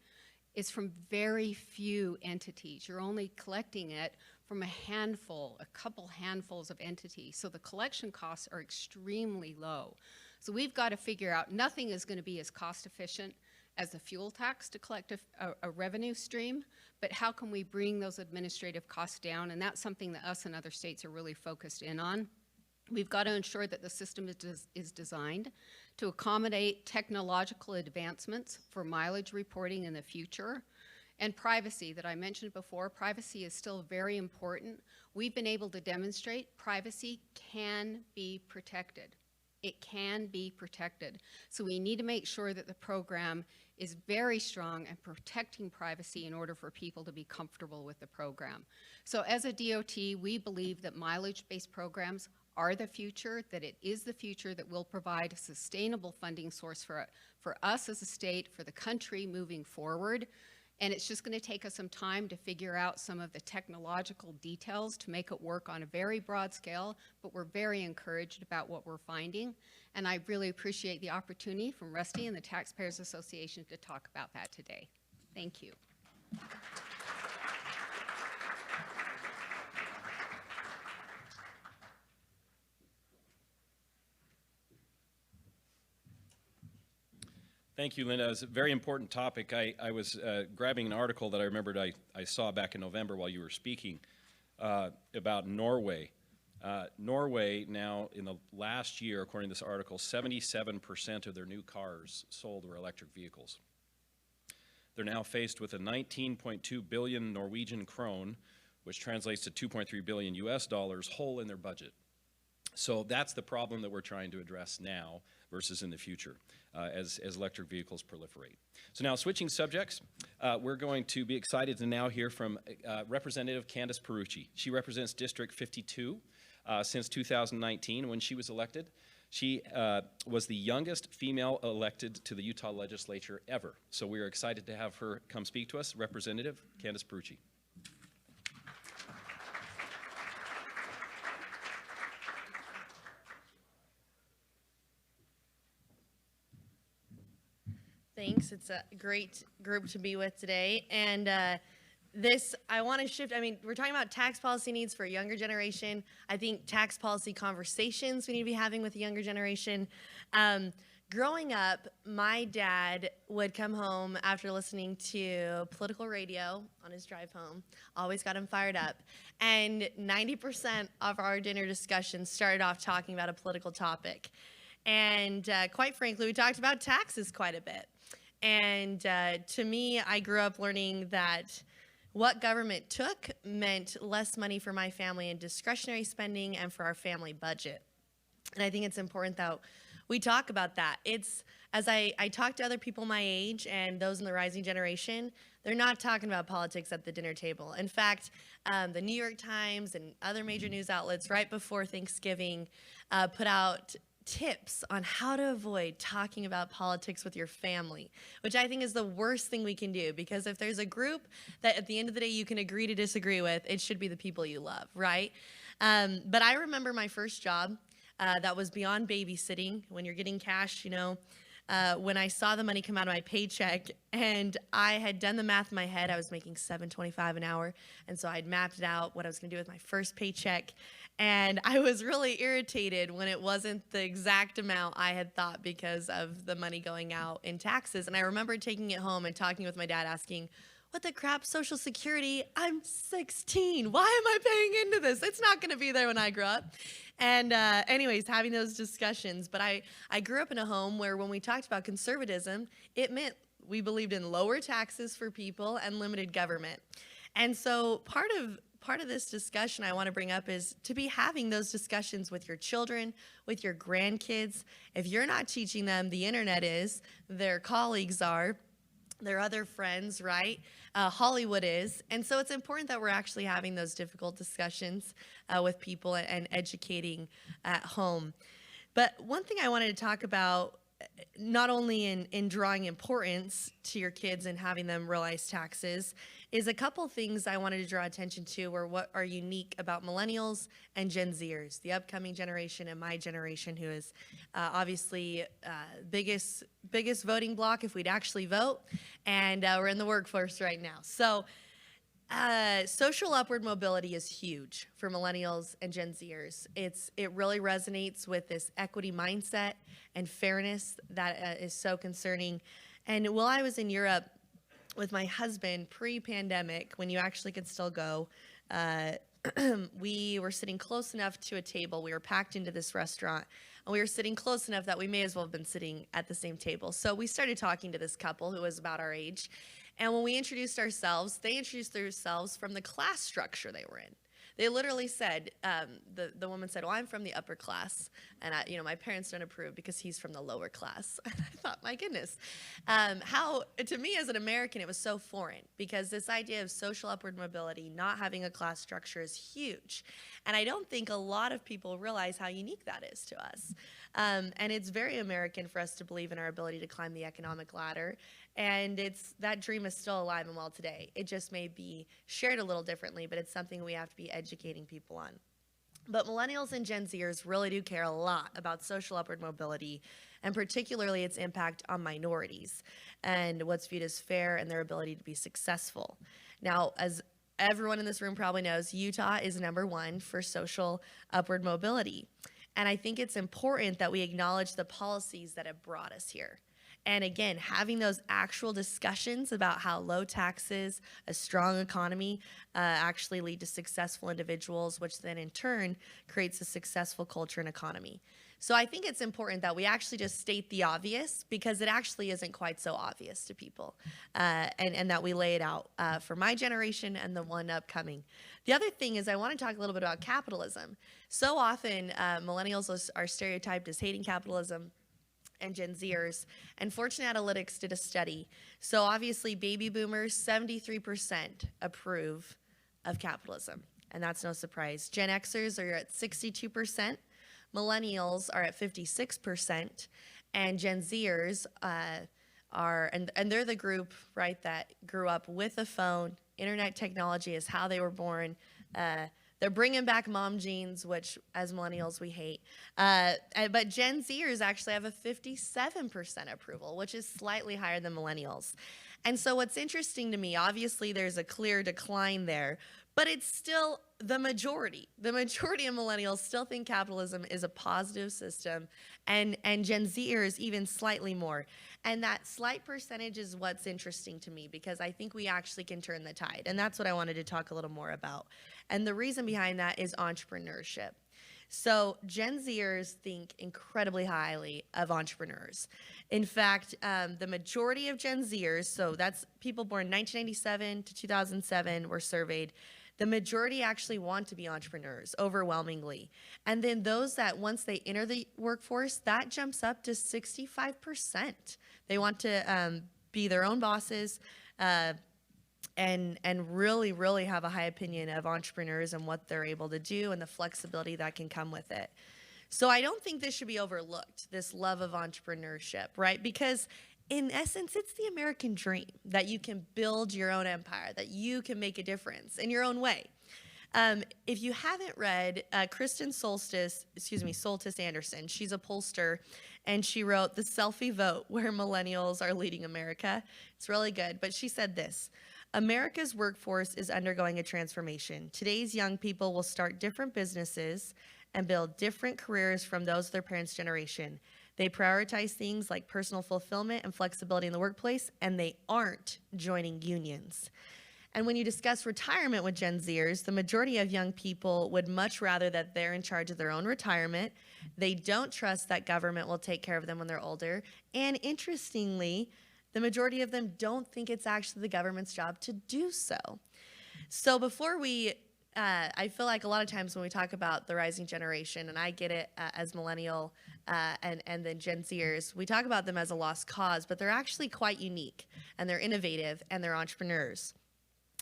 is from very few entities. You're only collecting it from a couple handfuls of entities. So the collection costs are extremely low. So we've got to figure out, nothing is going to be as cost efficient as the fuel tax to collect a revenue stream, but how can we bring those administrative costs down? And that's something that us and other states are really focused in on. We've got to ensure that the system is designed to accommodate technological advancements for mileage reporting in the future. And privacy that I mentioned before, privacy is still very important. We've been able to demonstrate privacy can be protected. It can be protected. So we need to make sure that the program is very strong and protecting privacy in order for people to be comfortable with the program. So as a DOT, we believe that mileage-based programs are the future, that it is the future that will provide a sustainable funding source for us as a state, for the country moving forward. And it's just going to take us some time to figure out some of the technological details to make it work on a very broad scale, but we're very encouraged about what we're finding. And I really appreciate the opportunity from Rusty and the Taxpayers Association to talk about that today. Thank you. Thank you, Linda. It's a very important topic. I was grabbing an article that I remembered I saw back in November while you were speaking about Norway. Norway now, in the last year, according to this article, 77% of their new cars sold were electric vehicles. They're now faced with a 19.2 billion Norwegian krone, which translates to 2.3 billion US dollars, hole in their budget. So that's the problem that we're trying to address now versus in the future as electric vehicles proliferate. So now switching subjects, we're going to be excited to now hear from Representative Candice Pierucci. She represents District 52 since 2019 when she was elected. She was the youngest female elected to the Utah legislature ever. So we are excited to have her come speak to us. Representative Candice Pierucci. Thanks. It's a great group to be with today. And I want to shift. I mean, we're talking about tax policy needs for a younger generation. I think tax policy conversations we need to be having with the younger generation. Growing up, my dad would come home after listening to political radio on his drive home. Always got him fired up. And 90% of our dinner discussions started off talking about a political topic. And quite frankly, we talked about taxes quite a bit. And to me, I grew up learning that what government took meant less money for my family in discretionary spending and for our family budget. And I think it's important that we talk about that. It's, as I talk to other people my age and those in the rising generation, they're not talking about politics at the dinner table. In fact, the New York Times and other major news outlets right before Thanksgiving put out tips on how to avoid talking about politics with your family, which I think is the worst thing we can do, because if there's a group that at the end of the day you can agree to disagree with, it should be the people you love, right? But I remember my first job that was beyond babysitting, when you're getting cash, you know, when I saw the money come out of my paycheck, and I had done the math in my head. I was making $7.25 an hour, and so I'd mapped it out what I was going to do with my first paycheck. And I was really irritated when it wasn't the exact amount I had thought because of the money going out in taxes. And I remember taking it home and talking with my dad, asking, what the crap, Social Security? I'm 16. Why am I paying into this? It's not going to be there when I grow up. And anyways, having those discussions. But I grew up in a home where when we talked about conservatism, it meant we believed in lower taxes for people and limited government. And so part of this discussion I want to bring up is to be having those discussions with your children, with your grandkids. If you're not teaching them, the internet is, their colleagues are, their other friends, right? Hollywood is. And so it's important that we're actually having those difficult discussions with people and educating at home. But one thing I wanted to talk about, not only in drawing importance to your kids and having them realize taxes, is a couple things I wanted to draw attention to, or what are unique about millennials and Gen Zers, the upcoming generation and my generation, who is obviously biggest voting bloc if we'd actually vote, and we're in the workforce right now. So social upward mobility is huge for millennials and Gen Zers. It really resonates with this equity mindset and fairness that is so concerning. And while I was in Europe with my husband pre-pandemic, when you actually could still go, we were sitting close enough to a table. We were packed into this restaurant, and we were sitting close enough that we may as well have been sitting at the same table. So we started talking to this couple who was about our age. And when we introduced ourselves, they introduced themselves from the class structure they were in. They literally said, the woman said, well, I'm from the upper class, and my parents don't approve because he's from the lower class. And I thought, my goodness, to me as an American, it was so foreign, because this idea of social upward mobility, not having a class structure, is huge. And I don't think a lot of people realize how unique that is to us. And it's very American for us to believe in our ability to climb the economic ladder. And that dream is still alive and well today. It just may be shared a little differently, but it's something we have to be educating people on. But millennials and Gen Zers really do care a lot about social upward mobility, and particularly its impact on minorities and what's viewed as fair and their ability to be successful. Now, as everyone in this room probably knows, Utah is #1 for social upward mobility. And I think it's important that we acknowledge the policies that have brought us here. And again, having those actual discussions about how low taxes, a strong economy, actually lead to successful individuals, which then in turn creates a successful culture and economy. So I think it's important that we actually just state the obvious, because it actually isn't quite so obvious to people, and that we lay it out for my generation and the one upcoming. The other thing is I want to talk a little bit about capitalism. So often millennials are stereotyped as hating capitalism, and Gen Zers, and Fortune Analytics did a study. So obviously baby boomers, 73% approve of capitalism, and that's no surprise. Gen Xers are at 62%, millennials are at 56%, and Gen Zers and they're the group, right, that grew up with a phone. Internet technology is how they were born. They're bringing back mom jeans, which as millennials we hate. But Gen Zers actually have a 57% approval, which is slightly higher than millennials. And so what's interesting to me, obviously there's a clear decline there, but it's still the majority. The majority of millennials still think capitalism is a positive system, and Gen Zers even slightly more. And that slight percentage is what's interesting to me, because I think we actually can turn the tide. And that's what I wanted to talk a little more about. And the reason behind that is entrepreneurship. So Gen Zers think incredibly highly of entrepreneurs. In fact, the majority of Gen Zers, so that's people born 1997 to 2007 were surveyed, the majority actually want to be entrepreneurs, overwhelmingly. And then those that once they enter the workforce, that jumps up to 65%. They want to be their own bosses and really, really have a high opinion of entrepreneurs and what they're able to do and the flexibility that can come with it. So I don't think this should be overlooked, this love of entrepreneurship, right? Because in essence, it's the American dream that you can build your own empire, that you can make a difference in your own way. If you haven't read Kristen Soltis Anderson, she's a pollster, and she wrote The Selfie Vote, Where Millennials Are Leading America. It's really good, but she said this: America's workforce is undergoing a transformation. Today's young people will start different businesses and build different careers from those of their parents' generation. They prioritize things like personal fulfillment and flexibility in the workplace, and they aren't joining unions. And when you discuss retirement with Gen Zers, the majority of young people would much rather that they're in charge of their own retirement. They don't trust that government will take care of them when they're older. And interestingly, the majority of them don't think it's actually the government's job to do so. So before I feel like a lot of times when we talk about the rising generation, and I get it as millennial and then Gen Zers, we talk about them as a lost cause, but they're actually quite unique, and they're innovative, and they're entrepreneurs.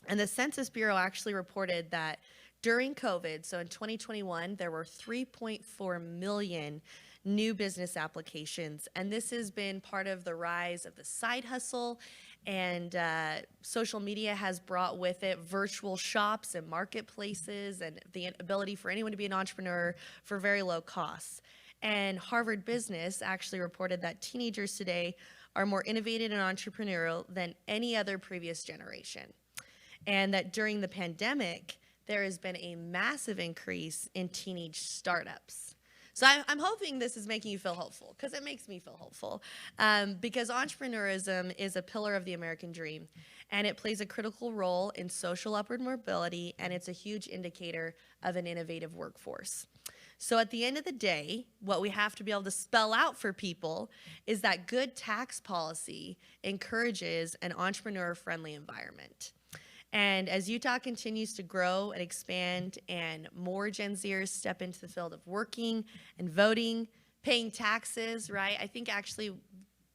And the Census Bureau actually reported that during COVID, so in 2021, there were 3.4 million new business applications, and this has been part of the rise of the side hustle, and social media has brought with it virtual shops and marketplaces and the ability for anyone to be an entrepreneur for very low costs. And Harvard Business actually reported that teenagers today are more innovative and entrepreneurial than any other previous generation, and that during the pandemic, there has been a massive increase in teenage startups. So I'm hoping this is making you feel hopeful, because it makes me feel hopeful, because entrepreneurism is a pillar of the American dream, and it plays a critical role in social upward mobility, and it's a huge indicator of an innovative workforce. So at the end of the day, what we have to be able to spell out for people is that good tax policy encourages an entrepreneur-friendly environment. And as Utah continues to grow and expand and more Gen Zers step into the field of working and voting, paying taxes, right? I think actually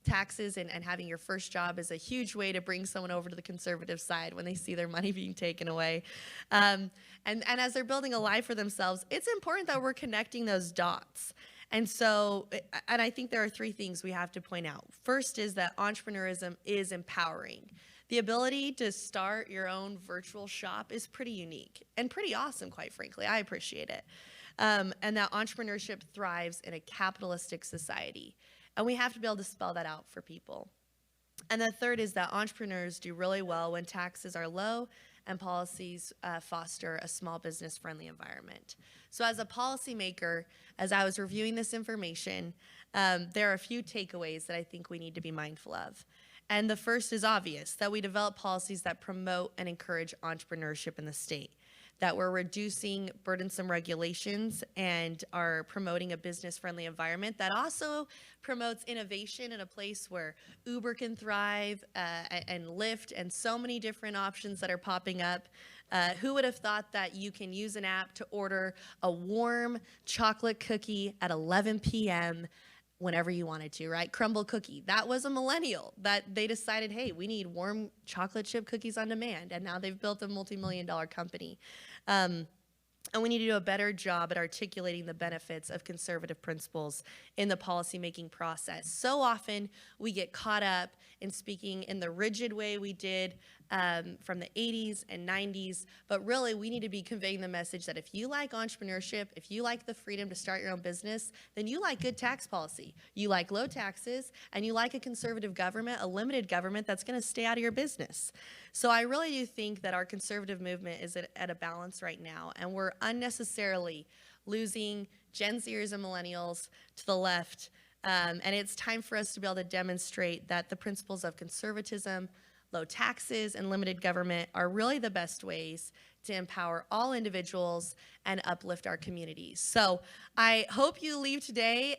taxes and having your first job is a huge way to bring someone over to the conservative side when they see their money being taken away. And as they're building a life for themselves, it's important that we're connecting those dots. And so, and I think there are three things we have to point out. First is that entrepreneurism is empowering. The ability to start your own virtual shop is pretty unique and pretty awesome, quite frankly. I appreciate it. And that entrepreneurship thrives in a capitalistic society. And we have to be able to spell that out for people. And the third is that entrepreneurs do really well when taxes are low and policies foster a small business friendly environment. So as a policymaker, as I was reviewing this information, there are a few takeaways that I think we need to be mindful of. And the first is obvious, that we develop policies that promote and encourage entrepreneurship in the state, that we're reducing burdensome regulations and are promoting a business-friendly environment that also promotes innovation in a place where Uber can thrive and Lyft and so many different options that are popping up. Who would have thought that you can use an app to order a warm chocolate cookie at 11 p.m. whenever you wanted to, right? Crumble cookie. That was a millennial that they decided, hey, we need warm chocolate chip cookies on demand. And now they've built a multi-million-dollar company. And we need to do a better job at articulating the benefits of conservative principles in the policymaking process. So often we get caught up in speaking in the rigid way we did from the 80s and 90s, but really we need to be conveying the message that if you like entrepreneurship, if you like the freedom to start your own business, then you like good tax policy. You like low taxes, and you like a conservative government, a limited government that's going to stay out of your business. So I really do think that our conservative movement is at a balance right now, and we're unnecessarily losing Gen Zers and millennials to the left. And it's time for us to be able to demonstrate that the principles of conservatism, low taxes, and limited government are really the best ways to empower all individuals and uplift our communities. So I hope you leave today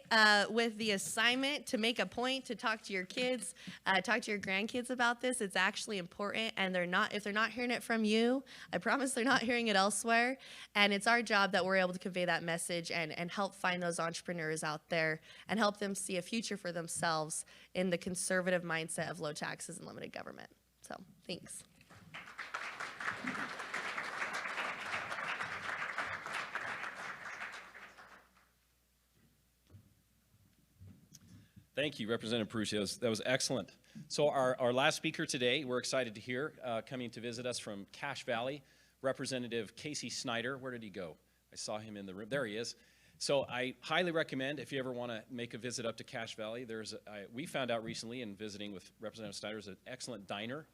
with the assignment to make a point to talk to your kids, talk to your grandkids about this. It's actually important, and if they're not hearing it from you, I promise they're not hearing it elsewhere. And it's our job that we're able to convey that message and help find those entrepreneurs out there and help them see a future for themselves in the conservative mindset of low taxes and limited government. So thanks. Thank you, Representative Pierucci. That was excellent. So our last speaker today, we're excited to hear, coming to visit us from Cache Valley, Representative Casey Snider. Where did he go? I saw him in the room. There he is. So I highly recommend, if you ever want to make a visit up to Cache Valley, we found out recently in visiting with Representative Snider, there's an excellent diner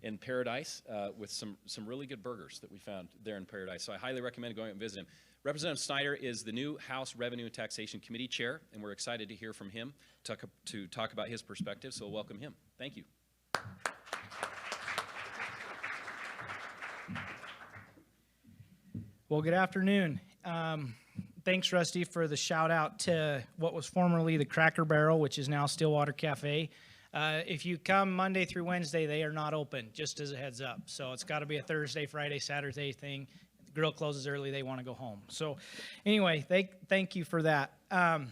in Paradise with some really good burgers that we found there in Paradise. So I highly recommend going and visit him. Representative Snider is the new House Revenue and Taxation Committee Chair, and we're excited to hear from him to talk about his perspective, so welcome him. Thank you. Well, good afternoon. Thanks, Rusty, for the shout out to what was formerly the Cracker Barrel, which is now Stillwater Cafe. If you come Monday through Wednesday, they are not open, just as a heads up. So it's got to be a Thursday, Friday, Saturday thing. The grill closes early, they want to go home. So anyway, thank you for that. I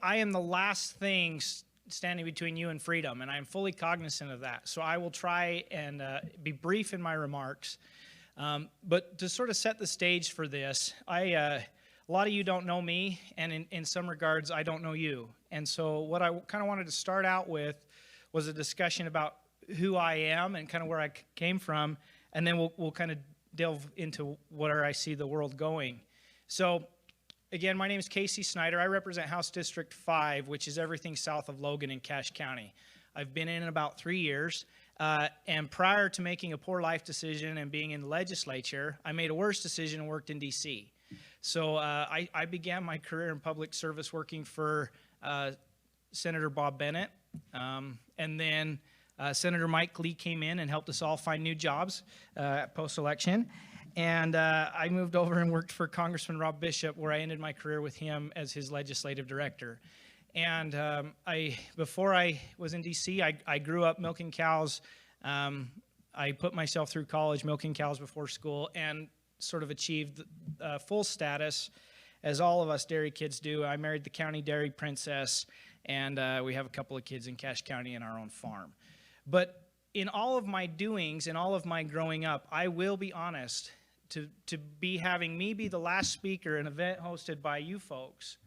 am the last thing standing between you and freedom, and I'm fully cognizant of that. So I will try and be brief in my remarks. But to sort of set the stage for this, a lot of you don't know me, and in some regards, I don't know you. And so what I kind of wanted to start out with was a discussion about who I am and kind of where I came from, and then we'll kind of delve into where I see the world going. So again, my name is Casey Snider. I represent House District 5, which is everything south of Logan in Cache County. I've been in about 3 years. And prior to making a poor life decision and being in the legislature, I made a worse decision and worked in D.C. So I began my career in public service working for Senator Bob Bennett. And then Senator Mike Lee came in and helped us all find new jobs post-election. And I moved over and worked for Congressman Rob Bishop, where I ended my career with him as his legislative director. And before I was in D.C., I grew up milking cows. I put myself through college milking cows before school and sort of achieved full status, as all of us dairy kids do. I married the county dairy princess, and we have a couple of kids in Cache County and our own farm. But in all of my doings, in all of my growing up, I will be honest, to be having me be the last speaker at an event hosted by you folks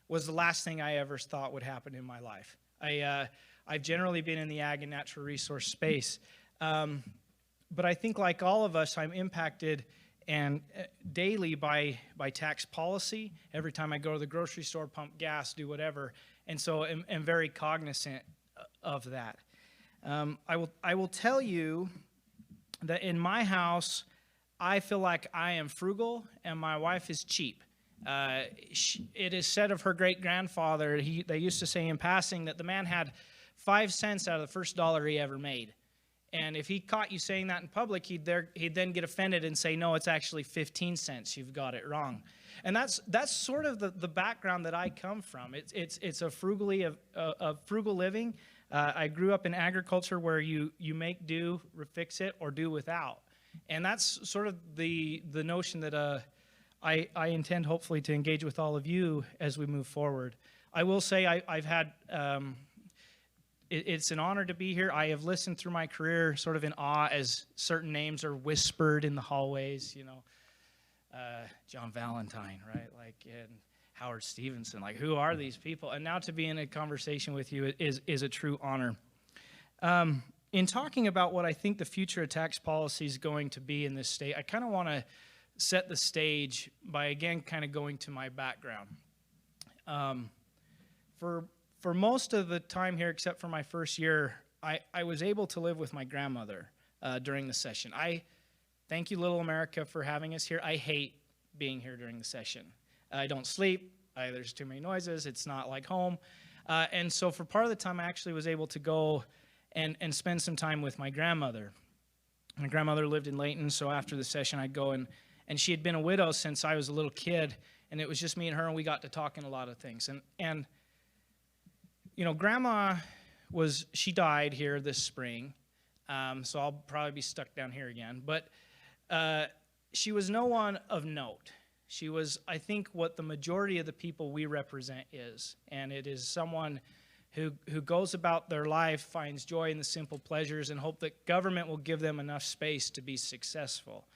was the last thing I ever thought would happen in my life. I've generally been in the ag and natural resource space. But I think like all of us, I'm impacted and daily by tax policy. Every time I go to the grocery store, pump gas, do whatever. And so I'm very cognizant of that. I will tell you that in my house, I feel like I am frugal and my wife is cheap. It is said of her great-grandfather, they used to say in passing, that the man had 5 cents out of the first dollar he ever made. And if he caught you saying that in public, he'd then get offended and say, no, it's actually 15 cents. You've got it wrong. And that's sort of the background that I come from. It's a frugal living. I grew up in agriculture where you make do, fix it, or do without. And that's sort of the notion that I intend hopefully to engage with all of you as we move forward. I will say I've had, it's an honor to be here. I have listened through my career sort of in awe as certain names are whispered in the hallways, you know, John Valentine, right? Like, and Howard Stephenson, like who are these people? And now to be in a conversation with you is a true honor. In talking about what I think the future of tax policy is going to be in this state, I kind of want to set the stage by, again, kind of going to my background. For most of the time here, except for my first year, I was able to live with my grandmother during the session. I thank you, Little America, for having us here. I hate being here during the session. I don't sleep. There's too many noises. It's not like home. And so for part of the time, I actually was able to go and spend some time with my grandmother. My grandmother lived in Layton, so after the session, I'd go and she had been a widow since I was a little kid, and it was just me and her, and we got to talking a lot of things. And you know, Grandma she died here this spring, so I'll probably be stuck down here again. But she was no one of note. She was, I think, what the majority of the people we represent is, and it is someone who goes about their life, finds joy in the simple pleasures, and hope that government will give them enough space to be successful.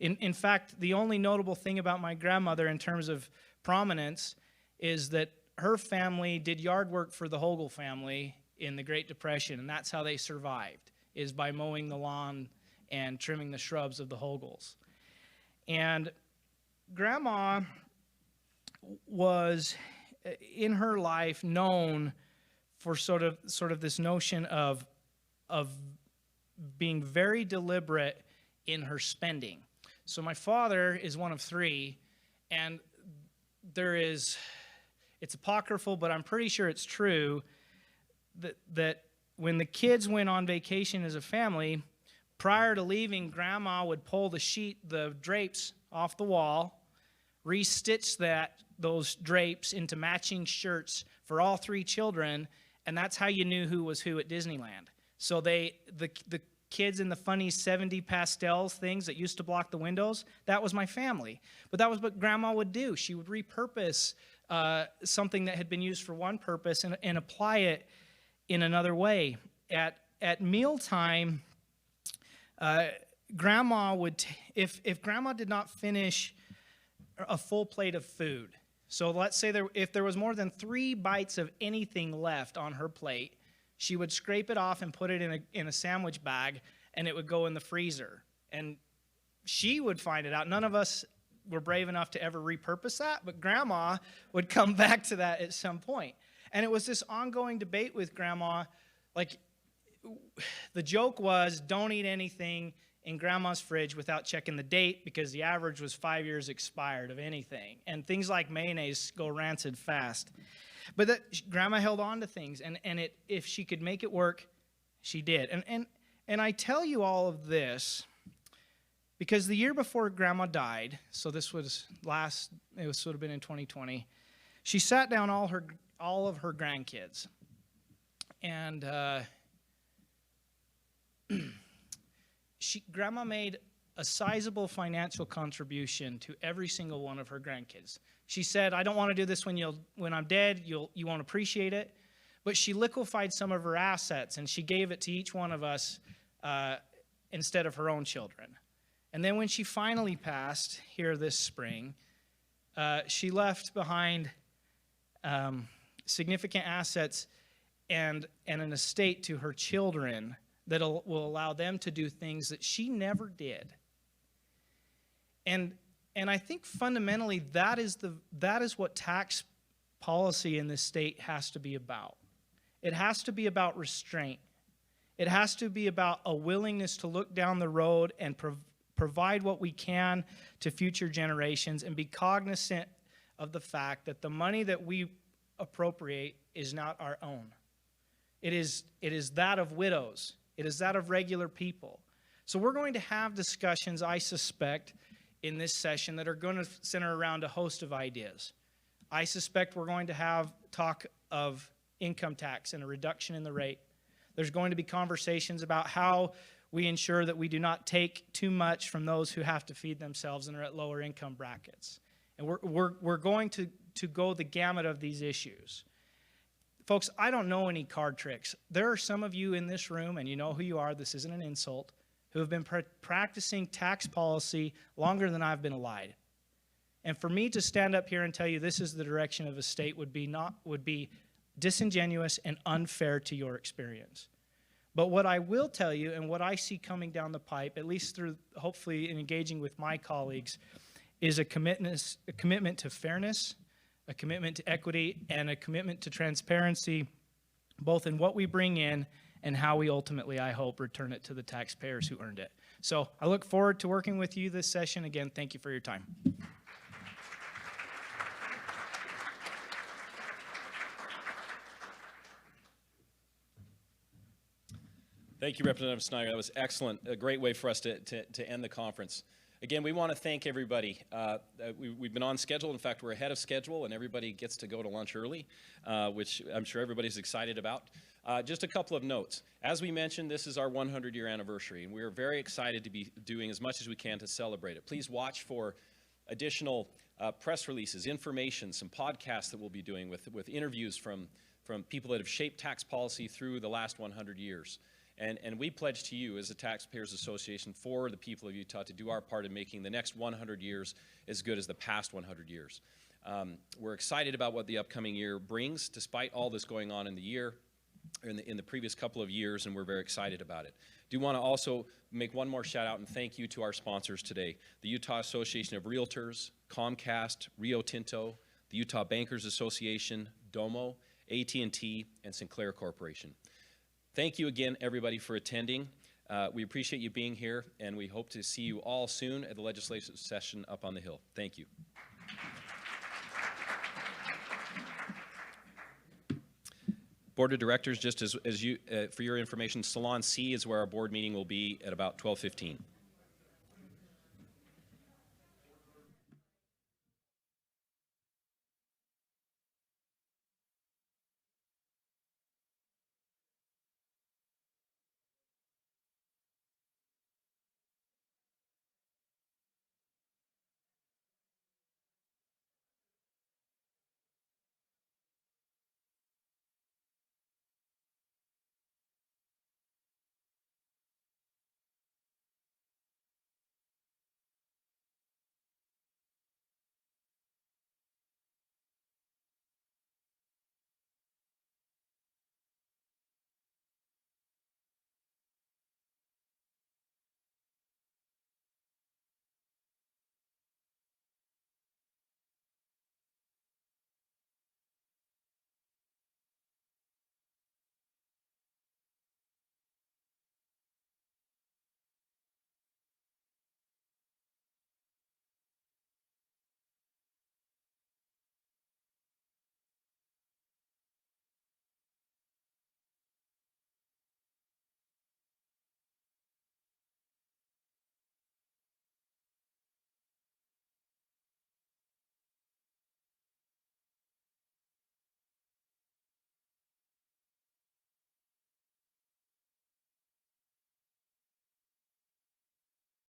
In fact, the only notable thing about my grandmother in terms of prominence is that her family did yard work for the Hogle family in the Great Depression, and that's how they survived, is by mowing the lawn and trimming the shrubs of the Hogles. And Grandma was, in her life, known for sort of this notion of being very deliberate in her spending. So my father is one of 3, and it's apocryphal, but I'm pretty sure it's true, that when the kids went on vacation as a family, prior to leaving, Grandma would pull the drapes off the wall, re-stitch those drapes into matching shirts for all 3 children, and that's how you knew who was who at Disneyland. So the kids in the funny 70 pastels things that used to block the windows, that was my family. But that was what Grandma would do. She would repurpose something that had been used for one purpose and apply it in another way. At mealtime, Grandma would, if Grandma did not finish a full plate of food, so let's say if there was more than 3 bites of anything left on her plate, she would scrape it off and put it in a sandwich bag, and it would go in the freezer. And she would find it out. None of us were brave enough to ever repurpose that, but Grandma would come back to that at some point. And it was this ongoing debate with Grandma. Like, the joke was, don't eat anything in Grandma's fridge without checking the date, because the average was 5 years expired of anything. And things like mayonnaise go rancid fast. But Grandma held on to things, and if she could make it work, she did. And I tell you all of this Because the year before Grandma died, so this was it would have been in 2020, she sat down all of her grandkids. And Grandma made a sizable financial contribution to every single one of her grandkids. She said, I don't want to do this when I'm dead, you won't appreciate it. But she liquefied some of her assets, and she gave it to each one of us instead of her own children. And then when she finally passed here this spring, she left behind significant assets and an estate to her children that will allow them to do things that she never did. And I think fundamentally that is what tax policy in this state has to be about. It has to be about restraint. It has to be about a willingness to look down the road and provide what we can to future generations and be cognizant of the fact that the money that we appropriate is not our own. It is that of widows. It is that of regular people. So we're going to have discussions, I suspect, in this session that are going to center around a host of ideas. I suspect we're going to have talk of income tax and a reduction in the rate. There's going to be conversations about how we ensure that we do not take too much from those who have to feed themselves and are at lower income brackets. And we're going to go the gamut of these issues. Folks, I don't know any card tricks. There are some of you in this room, and you know who you are, this isn't an insult, who have been practicing tax policy longer than I've been alive. And for me to stand up here and tell you this is the direction of a state would be disingenuous and unfair to your experience. But what I will tell you, and what I see coming down the pipe, at least through hopefully in engaging with my colleagues, is a commitment to fairness, a commitment to equity, and a commitment to transparency, both in what we bring in and how we ultimately, I hope, return it to the taxpayers who earned it. So I look forward to working with you this session. Again, thank you for your time. Thank you, Representative Snider. That was excellent. A great way for us to end the conference. Again, we want to thank everybody. We've been on schedule. In fact, we're ahead of schedule, and everybody gets to go to lunch early, which I'm sure everybody's excited about. Just a couple of notes. As we mentioned, this is our 100-year anniversary, and we are very excited to be doing as much as we can to celebrate it. Please watch for additional press releases, information, some podcasts that we'll be doing with interviews from people that have shaped tax policy through the last 100 years. And we pledge to you as a Taxpayers Association for the people of Utah to do our part in making the next 100 years as good as the past 100 years. We're excited about what the upcoming year brings, despite all this going on in the year, in the previous couple of years, and we're very excited about it. Do want to also make one more shout out and thank you to our sponsors today, the Utah Association of Realtors, Comcast, Rio Tinto, the Utah Bankers Association, Domo, AT&T, and Sinclair Corporation. Thank you again, everybody, for attending. We appreciate you being here, and we hope to see you all soon at the legislative session up on the Hill. Thank you. Board of Directors, just as you, for your information, Salon C is where our board meeting will be at about 12:15.